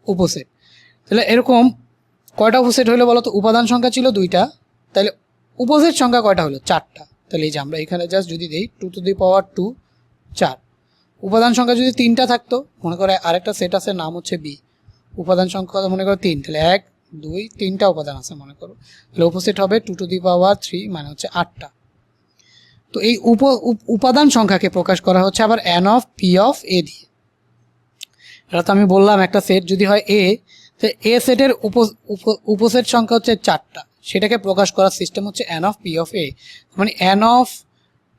উপসেট। তাহলে এরকম কয়টা উপসেট হলো বলো তো? উপাদান সংখ্যা ছিল 2টা, তাহলে উপসেট সংখ্যা কয়টা হলো? 4টা। তাহলে এই যে আমরা এখানে জাস্ট যদি দিই 2 টু দি পাওয়ার 2 4। উপাদান সংখ্যা যদি 3টা থাকতো, মনে করো আরেকটা সেট আছে নাম হচ্ছে বি, উপাদান সংখ্যা মনে করো 3, তাহলে 1 2 3টা উপাদান আছে মনে করো, তাহলে উপসেট হবে 2 টু দি পাওয়ার 3 মানে হচ্ছে 8টা। তো এই উপাদান সংখ্যাকে প্রকাশ করা হচ্ছে আবার n অফ পি অফ এ দিয়ে। এটা তো আমি বললাম একটা সেট যদি হয় এ, তো এ সেটের উপসেট সংখ্যা হচ্ছে 4টা, সেটাকে প্রকাশ করার সিস্টেম হচ্ছে n অফ পি অফ এ। মানে n অফ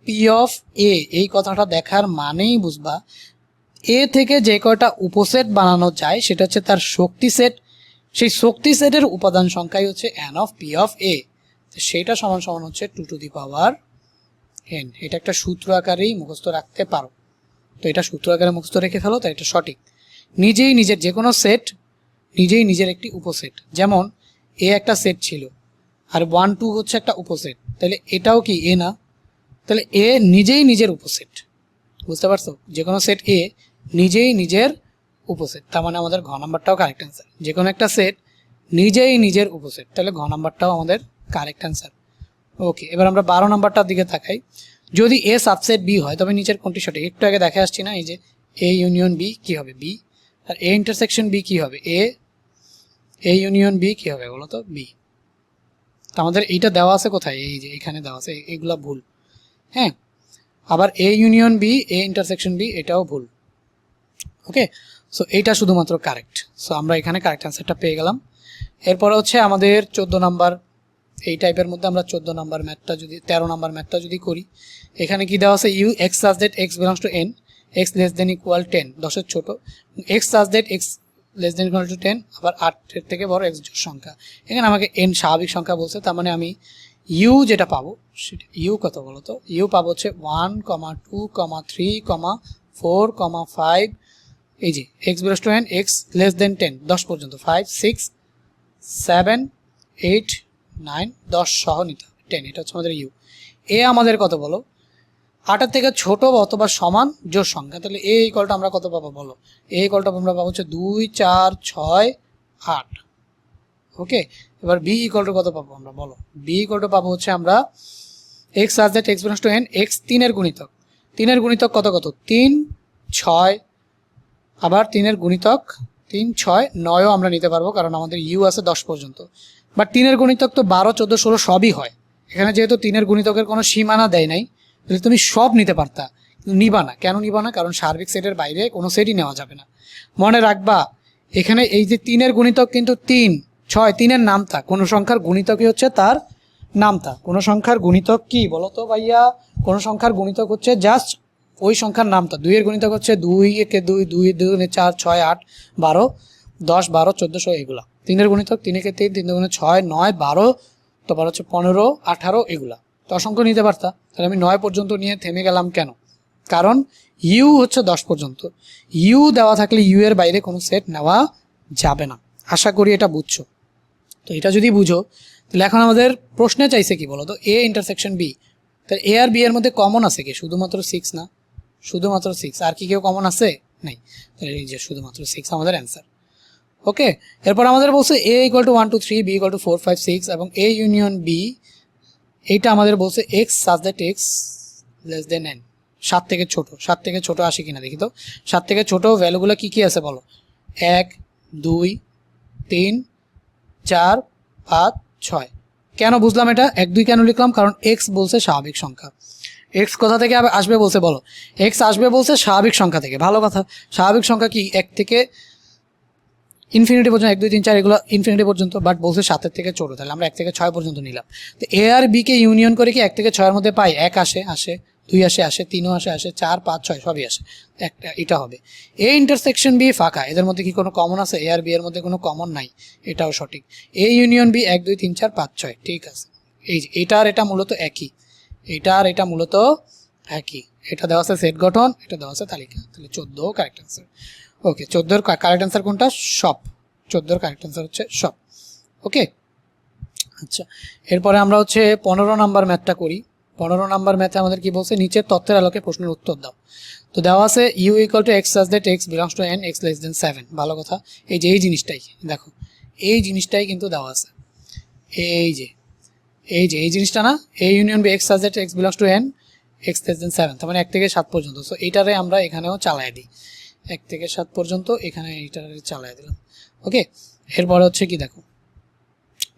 পি অফ এ, এই কথাটা দেখার মানেই বুঝবা এ থেকে যে কয়টা উপসেট বানানো যায় সেটা হচ্ছে তার শক্তি সেট, সেই শক্তি সেটের উপাদান সংখ্যাই হচ্ছে n অফ পি অফ এ। সেইটা সমান সমান হচ্ছে 2 টু দি পাওয়ার n। এটা একটা সূত্র আকারেই মুখস্থ রাখতে পারো, তো এটা সূত্র আকারে মুখস্থ রেখে ফেলো, তাই এটা সঠিক। নিজেই নিজের যে কোনো সেট নিজেই নিজের একটি উপসেট, যেমন এ একটা সেট ছিল আর 1 2 হচ্ছে একটা উপসেট, তাহলে এটাও কি এ না? তাহলে এ নিজেই নিজের উপসেট, বুঝতে পারছো? যে কোনো সেট এ নিজেই নিজের উপসেট, তার মানে আমাদের ঘ নাম্বারটাও কারেক্ট অ্যান্সার। যে কোনো একটা সেট নিজেই নিজের উপসেট, তাহলে ঘ নাম্বারটাও আমাদের কারেক্ট অ্যান্সার। ওকে, এবার আমরা 12 নাম্বারটার দিকে তাকাই। যদি এ সাবসেট বি হয় তবে নিচের কোনটি সঠিক? একটু আগে দেখে আসছি না, এই যে এ ইউনিয়ন বি কি হবে? বি। আর এ ইন্টারসেকশন বি কি হবে? এ ইউনিয়ন বি কি হবে বলো তো? বি। আমাদের এইটা দেওয়া আছে কোথায়? এই যে এখানে দেওয়া আছে, এগুলা ভুল। হ্যাঁ, আবার A union B, A intersection B, এটাও ভুল। ওকে, সো এইটা শুধুমাত্র কারেক্ট। সো আমরা এখানে কারেক্ট অ্যান্সারটা পেয়ে গেলাম। এরপরে হচ্ছে আমাদের 14 নাম্বার, এই টাইপের মধ্যে আমরা 14 নাম্বার ম্যাথটা যদি 13 নাম্বার ম্যাথটা যদি করি, এখানে কি দেওয়া আছে? U x such that x belongs to N, x less than equal 10, 10-এর ছোট, x such that x less than equal to 10, আবার 8-এর থেকে বড় এক্স জোড় সংখ্যা। এখানে আমাকে এন স্বাভাবিক সংখ্যা বলছে, তার মানে আমি ইউ যেটা পাবো সেটা ইউ কত বলো তো? ইউ পাবো হচ্ছে 1, 2, 3, 4, 5, এই যে x belongs to N, x less দেন 10, 10 পর্যন্ত, 5 6 7 8 9 10 সহ নিতে হবে 10, এটা হচ্ছে আমাদের ইউ। এ আমাদের কত বলো? 8-এর থেকে ছোট অথবা সমান জোড় সংখ্যা, তাহলে এ ইকুয়ালটা আমরা কত পাবো বলো? এ ইকুয়ালটা আমরা পাবো হচ্ছে 2 4 6 8। ওকে, এবার বি ইকুয়ালটা কত পাবো আমরা বলো? বি ইকুয়ালটা পাবো হচ্ছে আমরা x such that x belongs to N, x 3-এর গুণিতক, 3-এর গুণিতক কত কত? 3 6, আবার 3-এর গুণিতক 3 6 9ও আমরা নিতে পারবো, কারণ আমাদের ইউ আছে 10 পর্যন্ত। বাট 3-এর গুণিতক তো 12 14 16 সবই হয়, এখানে যেহেতু 3-এর গুণিতকের কোনো সীমানা দেয় নাই, তাহলে তুমি সব নিতে পারতা, কিন্তু নিবা না। কেন নিবা না? কারণ সার্বিক সেটের বাইরে কোনো সেটই নেওয়া যাবে না। মনে রাখবা এখানে এই যে 3-এর গুণিতক কিন্তু 3 6, 3-এর নামতা, কোনো সংখ্যার গুণিতকই হচ্ছে তার নামতা। কোনো সংখ্যার গুণিতক কি বলো তো ভাইয়া? কোনো সংখ্যার গুণিতক হচ্ছে জাস্ট ওই সংখ্যার নামতা। 2-এর গুণিতক হচ্ছে 2 1 2 2 2 4 6 8 12 10 12 14 16 এগুলা। 3-এর গুণিতক 3 1 3 3 2 6 9 12, তারপর হচ্ছে 15 18 এগুলা। তো অসংখ্য নিতে পারতা, তাহলে আমি 9 পর্যন্ত নিয়ে থেমে গেলাম কেন? কারণ ইউ হচ্ছে 10 পর্যন্ত, ইউ দেওয়া থাকলে ইউ এর বাইরে কোনো সেট নেওয়া যাবে না। আশা করি এটা বুঝছো। তো এটা যদি বুঝো তাহলে এখন আমাদের প্রশ্নে চাইছে কি বলো তো? এ ইন্টারসেকশন বি, তাহলে এ আর বি এর মধ্যে কমন আছে কি? শুধুমাত্র 6 না? শুধুমাত্র 6, আর কি কেউ কমন আছে? নাই, তাহলে এই যে শুধুমাত্র 6 আমাদের অ্যান্সার। ওকে, এরপর আমাদের বলছে A equal to 1 2 3, B equal to 4 5 6 এবং এ ইউনিয়ন বি, এইটা আমাদের বলছে x such that x less than n, 7 থেকে ছোট। 7 থেকে ছোট আসে কিনা দেখি তো। 7 থেকে ছোট ভ্যালুগুলো কি কি আছে বলো? 1 2 3 4 5 6। কেন বুঝলাম এটা? 1 2 কেন লিখলাম? কারণ এক্স বলছে স্বাভাবিক সংখ্যা। এক্স কোথা থেকে আসবে বলছে বলো? এক্স আসবে বলছে স্বাভাবিক সংখ্যা থেকে। ভালো কথা, স্বাভাবিক সংখ্যা কি? 1 থেকে ইনফিনিটি পর্যন্ত 1 2 3 4 এগুলো ইনফিনিটি পর্যন্ত, বাট বলছে 7 থেকে ছোট, তাহলে আমরা 1 থেকে 6 পর্যন্ত নিলাম। তো এ আর বি কে ইউনিয়ন করে কি 1 থেকে 6 এর মধ্যে পাই? 1 আসে 2 আসে 3ও আসে 4 5 6 সবই আসে, একটা এটা হবে। এ ইন্টারসেকশন বি ফাঁকা, এদের মধ্যে কি কোনো কমন আছে? এ আর বি এর মধ্যে কোনো কমন নাই, এটাও সঠিক। এ ইউনিয়ন বি 1 2 3 4 5 6, ঠিক আছে। এই যে এটা আর এটা মূলত একই, এটা আর এটা মূলত একই। এটা দেওয়া আছে সেট গঠন, এটা দেওয়া আছে তালিকা, তাহলে 14 কারেক্ট অ্যান্সার। ওকে, 14 কারেক্ট অ্যান্সার কোনটা? সব। 14 কারেক্ট অ্যান্সার হচ্ছে সব। ওকে, আচ্ছা, এরপরে আমরা হচ্ছে 15 নাম্বার ম্যাথটা করি। 15 নাম্বার ম্যাথে আমাদের কি বলছে? নিচের তথ্যের আলোকে প্রশ্নের উত্তর দাও। তো দেওয়া আছে U equal to x such that x belongs to N x less than 7। ভালো কথা, এই যে এই জিনিসটাই দেখো, এই জিনিসটাই কিন্তু দেওয়া আছে, এই যে এই জিনিসটা না, A union B x such that x belongs to N x less than 7, তার মানে 1 থেকে 7 পর্যন্ত। সো এইটারে আমরা এখানেও চালাই দিই, 1 থেকে 7 পর্যন্ত এখানে এইটারে চালাই দিলাম। ওকে, এরপরে হচ্ছে কি দেখো,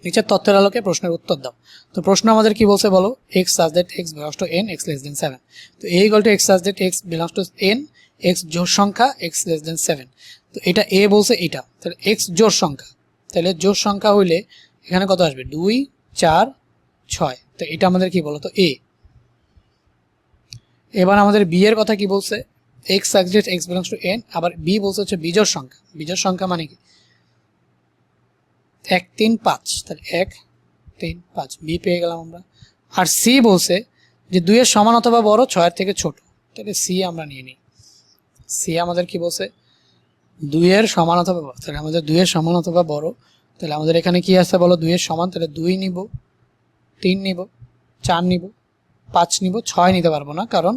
নিচের তথ্যের আলোকে প্রশ্নের উত্তর দাও। তো প্রশ্ন আমাদের কি বলছে বলো? X such that x belongs to N x less than 7। তো A equal to x such that x belongs to N x জোড় সংখ্যা এক্স লেস দেন 7। তো এটা এ বলছে, এটা তাহলে এক্স জোড় সংখ্যা, তাহলে জোড় সংখ্যা হইলে এখানে কত আসবে? 2 4 6। তো এটা আমাদের কি বলো তো? এ। এবার আমাদের বি এর কথা কি বলছে? X such that x belongs to N, আবার বি বলছে হচ্ছে বিজোড় সংখ্যা। বিজোড় সংখ্যা মানে কি? 1 3 5, তাহলে 1 3 5 বি পেয়ে গেলাম আমরা। আর সি বলছে যে 2 এর সমান অথবা বড়, 6 এর থেকে ছোট, তাহলে সি আমরা নিয়ে নিই। সি আমাদের কি বলছে? 2 এর সমান অথবা বড়, তাহলে আমাদের 2 এর সমান অথবা বড়, তাহলে আমাদের এখানে কি আছে বলো? 2 এর সমান, তাহলে 2 নিব, 3 নিব, 4 নিব, 5 নিব, 6 নিতে পারবো না কারণ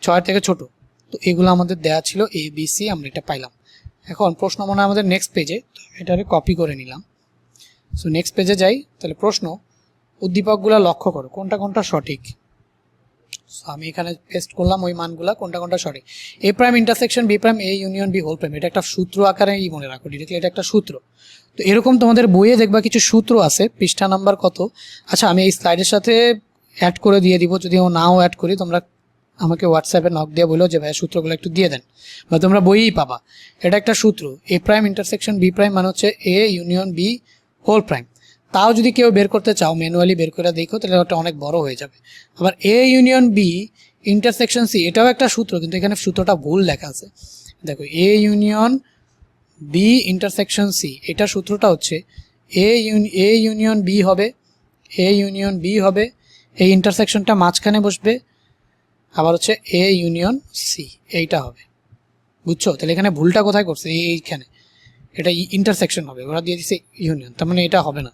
6 এর থেকে ছোট। তো এগুলো আমাদের দেয়া ছিল এ বি সি, আমরা এটা পাইলাম। এখন প্রশ্ন মনে হয় আমাদের নেক্সট পেজে, এটারে কপি করে নিলাম। সো নেক্সট পেজে যাই, তাহলে প্রশ্ন উদ্দীপকগুলো লক্ষ্য করো কোনটা কোনটা সঠিক। সো আমি এখানে পেস্ট করলাম ওই মানগুলা, কোনটা কোনটা সঠিক। A prime intersection B prime A union B whole prime, এটা একটা সূত্র আকারেই মনে রাখো ডিরেক্টলি, এটা একটা সূত্র। তো এরকম তোমাদের বইয়ে দেখবা কিছু সূত্র আছে, পৃষ্ঠা নাম্বার কত। আচ্ছা, আমি এই স্লাইডের সাথে অ্যাড করে দিয়ে দিব, যদি নাও অ্যাড করি তোমরা আমাকে হোয়াটসঅ্যাপে নক দিয়ে বলো যে ভাইয়া সূত্রগুলো একটু দিয়ে দেন, বা তোমরা বইয়েই পাবা। এটা একটা সূত্র, A prime intersection B prime মানে হচ্ছে A union B whole prime. তাও যদি কেউ বের করতে চাও ম্যানুয়ালি বের করে দেখো, তাহলে ওটা অনেক বড় হয়ে যাবে। আবার A union B intersection C, এটাও একটা সূত্র, কিন্তু এখানে সূত্রটা ভুল লেখা আছে। দেখো, A union B intersection C, এটা সূত্রটা হচ্ছে এ ইউনিয়ন বি হবে, এ ইউনিয়ন বি হবে, এই ইন্টারসেকশনটা মাঝখানে বসবে, আবার হচ্ছে এ ইউনিয়ন সি, এইটা হবে। বুঝছো? তাহলে এখানে ভুলটা কোথায় করছে? এইখানে, এটা ইন্টারসেকশন হবে, ওরা দিয়ে দিচ্ছে ইউনিয়ন, তার মানে এটা হবে না।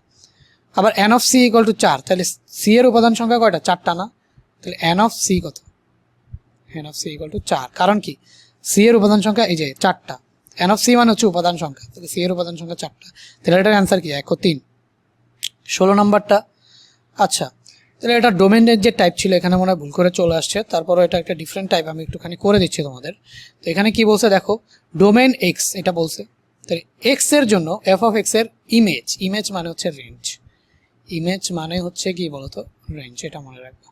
আবার N of C equal to 4, তাহলে সি এর উপাদান সংখ্যা কয়টা? 4টা না? তাহলে এন অফ সি কত? N of C equal to 4, কারণ কি? সি এর উপাদান সংখ্যা এই যে 4টা, এন অফ সি মানে হচ্ছে উপাদান সংখ্যা, তাহলে সি এর উপাদান সংখ্যা 4টা, তাহলে এটার অ্যান্সার কি? 1 ও 3। 16 নম্বরটা, আচ্ছা, তাহলে এটা ডোমেনের যে টাইপ ছিল এখানে মনে হয় ভুল করে চলে আসছে, তারপরে এটা একটা ডিফারেন্ট টাইপ, আমি একটুখানি করে দিচ্ছি তোমাদের। তো এখানে কি বলছে দেখো, ডোমেন এক্স এটা বলছে, তাহলে এক্স এর জন্য এফ অফ এক্স এর ইমেজ, ইমেজ মানে হচ্ছে রেঞ্জ, ইমেজ মানে হচ্ছে কি বলতো? রেঞ্জ, এটা মনে রাখবো,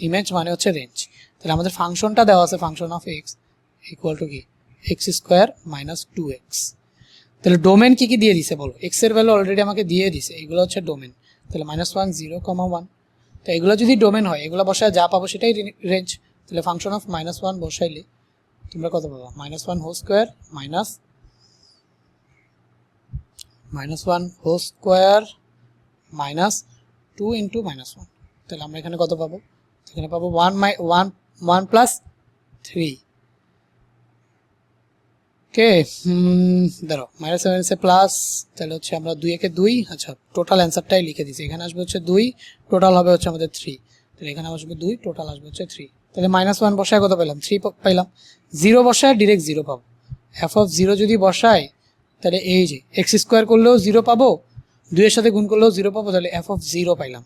ইমেজ মানে হচ্ছে রেঞ্জ। তাহলে আমাদের ফাংশনটা দেওয়া আছে, function of x equal to কি? X square minus 2x। তাহলে ডোমেন কি কি দিয়ে দিছে বলো? এক্স এর ভ্যালু অলরেডি আমাকে দিয়ে দিছে, এগুলো হচ্ছে ডোমেন। তাহলে -1 0, 1, তো এগুলো যদি ডোমেন হয়, এগুলো বসায় যা পাবো সেটাই রেঞ্জ। তাহলে ফাংশন অফ -1 বসাইলে তোমরা কত পাবো? -1 whole square minus -1 whole square minus 2 into -1। তাহলে আমরা এখানে কত পাবো? এখানে পাবো 1 প্লাস 3। ওকে, ধরো -7 প্লাস, তাহলে হচ্ছে আমরা 2 একে 2, আচ্ছা টোটাল অ্যান্সারটাই লিখে দিচ্ছি, এখানে আসবে হচ্ছে 2, টোটাল হবে হচ্ছে আমাদের 3, তাহলে এখানে আসবে 2, টোটাল আসবে হচ্ছে 3। তাহলে -1 বসায় কত পেলাম? 3 পাইলাম। 0 বসায় ডিরেক্ট 0 পাবো। এফ অফ 0 যদি বসাই, তাহলে এই যে এক্স স্কোয়ার করলেও 0 পাবো, 2 এর সাথে গুণ করলেও 0 পাবো, তাহলে এফ অফ 0 পাইলাম।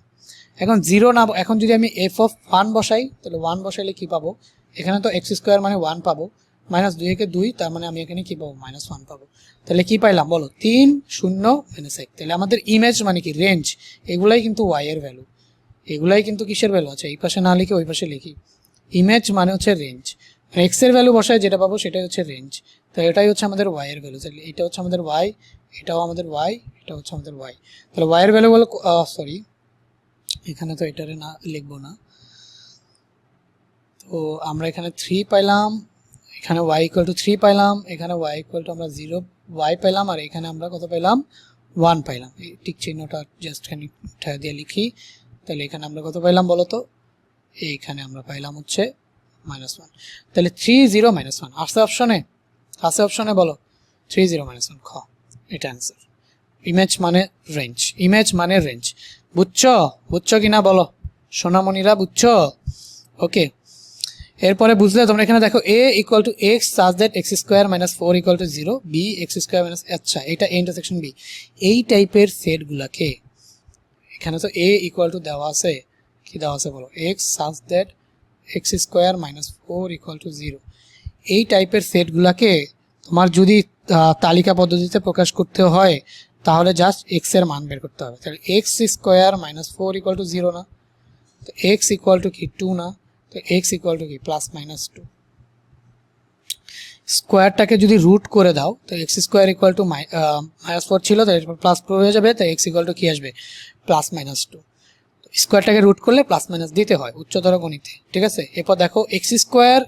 এখন 0 না, এখন যদি আমি এফ অফ 1 বসাই, তাহলে 1 বসাইলে কি পাবো? এখানে তো এক্স স্কোয়ার মানে 1 পাবো, -2 একে 2, তার মানে আমি এখানে কি পাবো? -1 পাবো। তাহলে কি পাইলাম বলো? 3 0 -1। তাহলে আমাদের ইমেজ মানে কি? রেঞ্জ। এগুলাই কিন্তু ওয়াই এর ভ্যালু, এগুলাই কিন্তু কিসের ভ্যালু আছে? এই পাশে না লিখে ওই পাশে লিখি। ইমেজ মানে হচ্ছে রেঞ্জ, এক্স এর ভ্যালু বসায় যেটা পাবো সেটাই হচ্ছে রেঞ্জ। তো এটাই হচ্ছে আমাদের ওয়াই এর ভ্যালু, তাহলে এটা হচ্ছে আমাদের ওয়াই, এটাও আমাদের ওয়াই, এটা হচ্ছে আমাদের ওয়াই। তাহলে ওয়াই এর ভ্যালু বলো, সরি এখানে তো এটারে না লিখবো না। তো আমরা এখানে 3 পাইলাম, এখানে y ইকুয়াল টু 3 পাইলাম, এখানে y ইকুয়াল টু আমরা 0 y পাইলাম, আর এখানে আমরা কত পাইলাম 1 পাইলাম। এই টিক চিহ্নটা জাস্ট খানি উঠা দিয়ে লিখি। তাহলে এখানে আমরা কত পাইলাম বলো তো, এইখানে আমরা পাইলাম হচ্ছে -1। তাহলে 3 0 -1 আসছে অপশনে, আসছে অপশনে বলো 3 0 -1 খ, এটা অ্যান্সার। ইমেজ মানে রেঞ্জ, ইমেজ মানে রেঞ্জ, বুঝছো? বুঝছো কিনা বলো সোনামণিরা, বুঝছো? ওকে, এরপরে বুঝলে তোমরা এখানে দেখো a equal to x such that x square minus 4 equal to 0, B x square minus, আচ্ছা এটা a ইন্টারসেকশন বি, এই টাইপের সেটগুলাকে, এখানে তো a ইকুয়াল টু দেওয়া আছে, কি দেওয়া আছে বলো, x such that x square minus 4 equal to 0, এই টাইপের সেটগুলাকে তোমার যদি তালিকা পদ্ধতিতে প্রকাশ করতে হয় তাহলে জাস্ট এক্স এর মান বের করতে হবে। তাহলে x square minus 4 equal to 0 না, তো এক্স ইকুয়াল টু কি 2 না, তো এক্স ইকুয়াল টু কি +-2। স্কোয়ারটাকে যদি রুট করে দাও তো এক্স স্কোয়ার ইকুয়াল টু -4 ছিল, তো এরপর +4 হয়ে যাবে, তো এক্স ইকুয়াল টু কি আসবে +-2। স্কোয়ারটাকে রুট করলে প্লাস মাইনাস দিতে হয় উচ্চতর গণিতে, ঠিক আছে? এরপর দেখো এক্স স্কোয়ার,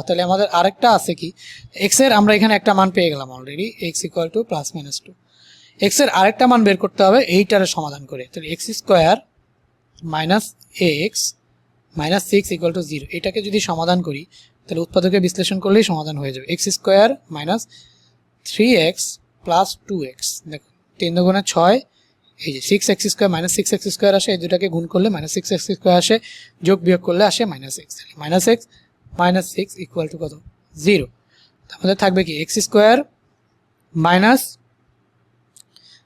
তাহলে আমাদের আরেকটা আছে কি, এক্স এর আমরা এখানে একটা মান পেয়ে গেলাম already, x equal to +-2। X এর আরেকটা মান বের করতে হবে এইটারে সমাধান করে, তাহলে x square minus x minus 6 equal to 0, এটাকে যদি সমাধান করি তাহলে উৎপাদকে বিশ্লেষণ করলেই সমাধান হয়ে যাবে। X square minus 3x plus 2x, দেখো 3 দুগুণে 6, এই যে 6x square minus 6x square আসে, এই দুটাকে গুণ করলে -6x স্কোয়ার আসে, যোগ বিয়োগ করলে আসে -x, -x minus 6 equal to কত 0। আমাদের থাকবে কি এক্স স্কোয়ার মাইনাস,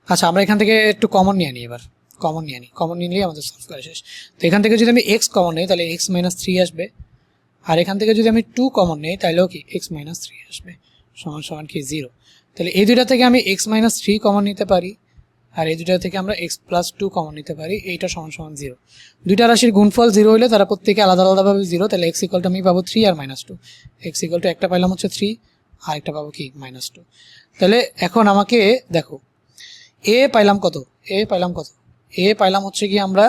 আচ্ছা আমরা এখান থেকে একটু কমন নিয়ে নিই, এবার কমন নিয়ে নিই, কমন নিলেই আমাদের সলভ করা শেষ। তো এখান থেকে যদি আমি এক্স কমন নিই তাহলে x মাইনাস 3 আসবে, আর এখান থেকে যদি আমি 2 কমন নিই তাহলেও কি x মাইনাস 3 আসবে, সমান সমান কি 0। তাহলে এই দুইটা থেকে আমি x মাইনাস 3 কমন নিতে পারি, আর এই দুইটা থেকে আমরা x প্লাস 2 কমন নিতে পারি, এইটা সমান সমান 0। দুইটা রাশির গুণফল 0 হলে তারা প্রত্যেকে আলাদা আলাদাভাবে 0, তাহলে x ইকুয়াল টু আমি পাবো 3 আর -2, x ইকুয়াল টু একটা পাইলাম হচ্ছে 3 আর একটা পাবো কি -2। তাহলে এখন আমাকে দেখো a পাইলাম কত, a পাইলাম কত, a পাইলাম হচ্ছে কি আমরা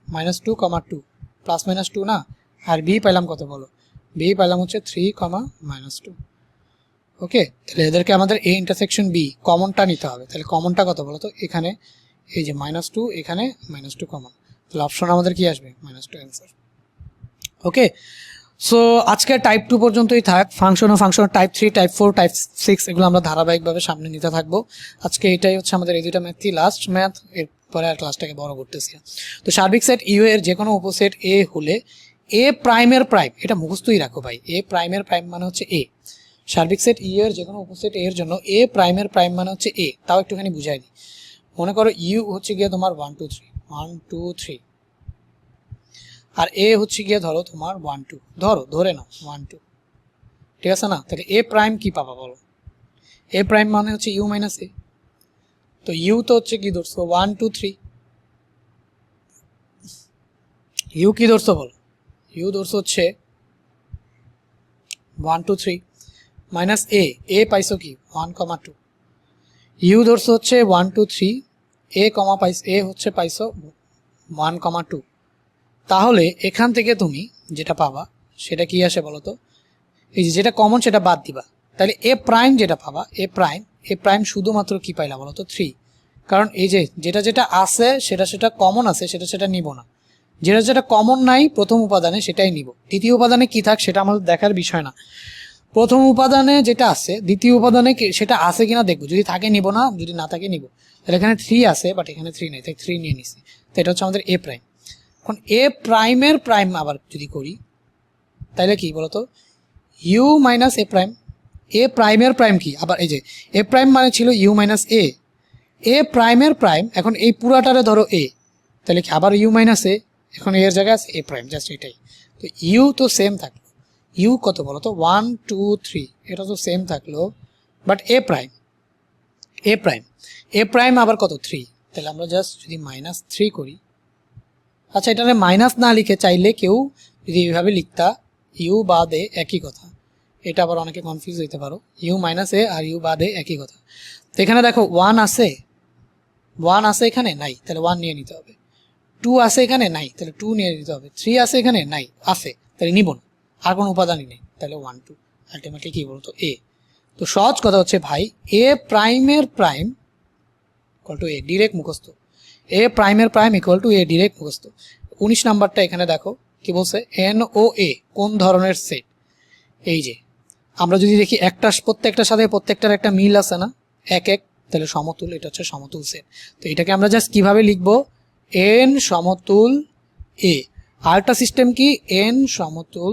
-2, 2 প্লাস -2 না, আর b পাইলাম কত বলো, b পাইলাম হচ্ছে 3, -2। ওকে, তাহলে এদেরকে আমাদের a ইন্টারসেকশন b কমনটা নিতে হবে, তাহলে কমনটা কত বলো তো, এখানে এই যে -2, এখানে -2 কমন, তাহলে অপশন আমাদের কি আসবে -2 অ্যান্সার। ওকে, সো আজকে টাইপ 2 পর্যন্তই থাক, ফাংশন ও ফাংশন টাইপ 3, টাইপ 4, টাইপ 6 এগুলো আমরা ধারাবাহিকভাবে সামনে নিতে থাকবো। আজকে এটাই হচ্ছে আমাদের এই দুইটা ম্যাথই লাস্ট ম্যাথ, এরপরে আর ক্লাসটাকে বড় করতেছি। তো সার্বিক সেট ইউ এর যে কোনো উপসেট এ হলে এ প্রাইমের প্রাইম, এটা মুখস্থই রাখো ভাই, এ প্রাইমের প্রাইম মানে হচ্ছে এ। সার্বিক সেট ইউ এর যে কোনো উপসেট এর জন্য এ প্রাইমের প্রাইম মানে হচ্ছে এ, তাও একটুখানি বুঝাই দিই। মনে করো ইউ হচ্ছে গিয়ে তোমার 1 2 3, আর এ হচ্ছে গিয়ে ধরো তোমার 1 2, ধরে নাও 1 2, ঠিক আছে না? তাহলে এ প্রাইম কি পাবা বলো, এ প্রাইম মানে হচ্ছে ইউ মাইনাস এ, তো ইউ তো হচ্ছে কি ধরছো 1 2 3, ইউ কি ধরছো বলো, ইউ ধরছো হচ্ছে 1 2 3 মাইনাস এ পাইছো কি 1 2, ইউ ধরছো হচ্ছে 1 2 3, এ কমা পাইছো, এ হচ্ছে পাইছো 1 2। তাহলে এখান থেকে তুমি যেটা পাবা সেটা কি আসে বলো তো, এই যে যেটা কমন সেটা বাদ দিবা, তাহলে এ প্রাইম যেটা পাবা, এ প্রাইম শুধুমাত্র কি পাইলা বলো তো 3, কারণ এই যে যেটা আছে সেটা কমন আছে, সেটা নিব না, যেটা কমন নাই প্রথম উপাদানে সেটাই নিব, দ্বিতীয় উপাদানে কি থাক সেটা আমাদের দেখার বিষয় না, প্রথম উপাদানে যেটা আছে দ্বিতীয় উপাদানে সেটা আছে কিনা দেখবো, যদি থাকে নিব না, যদি না থাকে নিব। তাহলে এখানে 3 আছে বাট এখানে 3 নেই, তাই 3 নিয়ে নিছি, তো এটা হচ্ছে আমাদের এ প্রাইম। এখন এ প্রাইমের প্রাইম আবার যদি করি তাহলে কি বলতো, ইউ মাইনাস এ প্রাইম, এ প্রাইমের প্রাইম কি আবার, এই যে এ প্রাইম মানে ছিল ইউ মাইনাস এ প্রাইমের প্রাইম, এখন এই পুরাটারে ধরো এ, তাহলে কি আবার ইউ মাইনাস এ, এখন এর জায়গায় আছে এ প্রাইম, জাস্ট এটাই। তো ইউ তো সেম থাকলো, ইউ কত বলো তো 1 2 3, এটা তো সেম থাকলো, বাট এ প্রাইম আবার কত 3, তাহলে আমরা জাস্ট যদি -3 করি, আচ্ছা এটারে মাইনাস না লিখে চাইলে কেউ যদি এইভাবে লিখতা ইউ বাদ এ একই কথা, এটা আবার অনেকে কনফিউজ হইতে পারো, ইউ মাইনাস এ আর ইউ বাদ এ একই কথা। তো এখানে দেখো 1 আছে, 1 আছে এখানে নাই, তাহলে 1 নিয়ে নিতে হবে। 2 আছে এখানে নাই, তাহলে 2 নিয়ে নিতে হবে। 3 আছে এখানে নাই, আছে, তাহলে নিব না, আর কোনো উপাদানই নেই, তাহলে 1 2 আলটিমেটলি কি বলতো এ। তো সহজ কথা হচ্ছে ভাই এ প্রাইমের prime equal to A, direct মুখস্থ। এ প্রাইমের prime equal to A, direct মুখস্থ। 19 নাম্বারটা এখানে দেখো কি বলছে, এন ও এ কোন ধরনের সেট। এই যে আমরা যদি দেখি একটা প্রত্যেকটার সাথে প্রত্যেকটার একটা মিল আছে না, এক এক, তাহলে সমতুল, এটা হচ্ছে সমতুল সেট। তো এটাকে আমরা জাস্ট কিভাবে লিখবো, এন সমতুল এ। আরেকটা সিস্টেম কি, এন সমতুল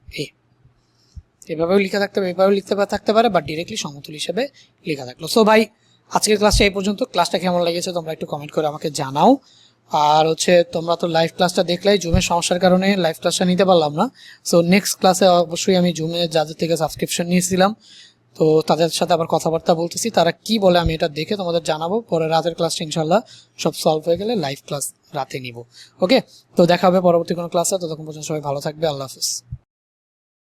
এ, এভাবেও লেখা থাকতে পারে, এভাবেও লিখতে থাকতে পারে, বাট ডিরেক্টলি সমতুল হিসেবে লেখা থাকলো। সো ভাই আজকের ক্লাসটা এই পর্যন্ত। ক্লাসটা কেমন লেগেছে তোমরা একটু কমেন্ট করে আমাকে জানাও। আর হচ্ছে তোমরা তো লাইভ ক্লাসটা দেখলেই, জুমের সমস্যার কারণে লাইভ ক্লাসটা নিতে পারলাম না। সো নেক্সট ক্লাসে অবশ্যই আমি জুমে যাদের থেকে সাবস্ক্রিপশন নিয়েছিলাম, তো তাদের সাথে আবার কথাবার্তা বলতেছি, তারা কি বলে আমি এটা দেখে তোমাদের জানাবো। পরে রাতের ক্লাসটা ইনশাল্লাহ সব সলভ হয়ে গেলে লাইভ ক্লাস রাতে নিব। ওকে, তো দেখা হবে পরবর্তী কোনো ক্লাসে। ততক্ষণ পর্যন্ত সবাই ভালো থাকবে, আল্লাহ হাফিজ।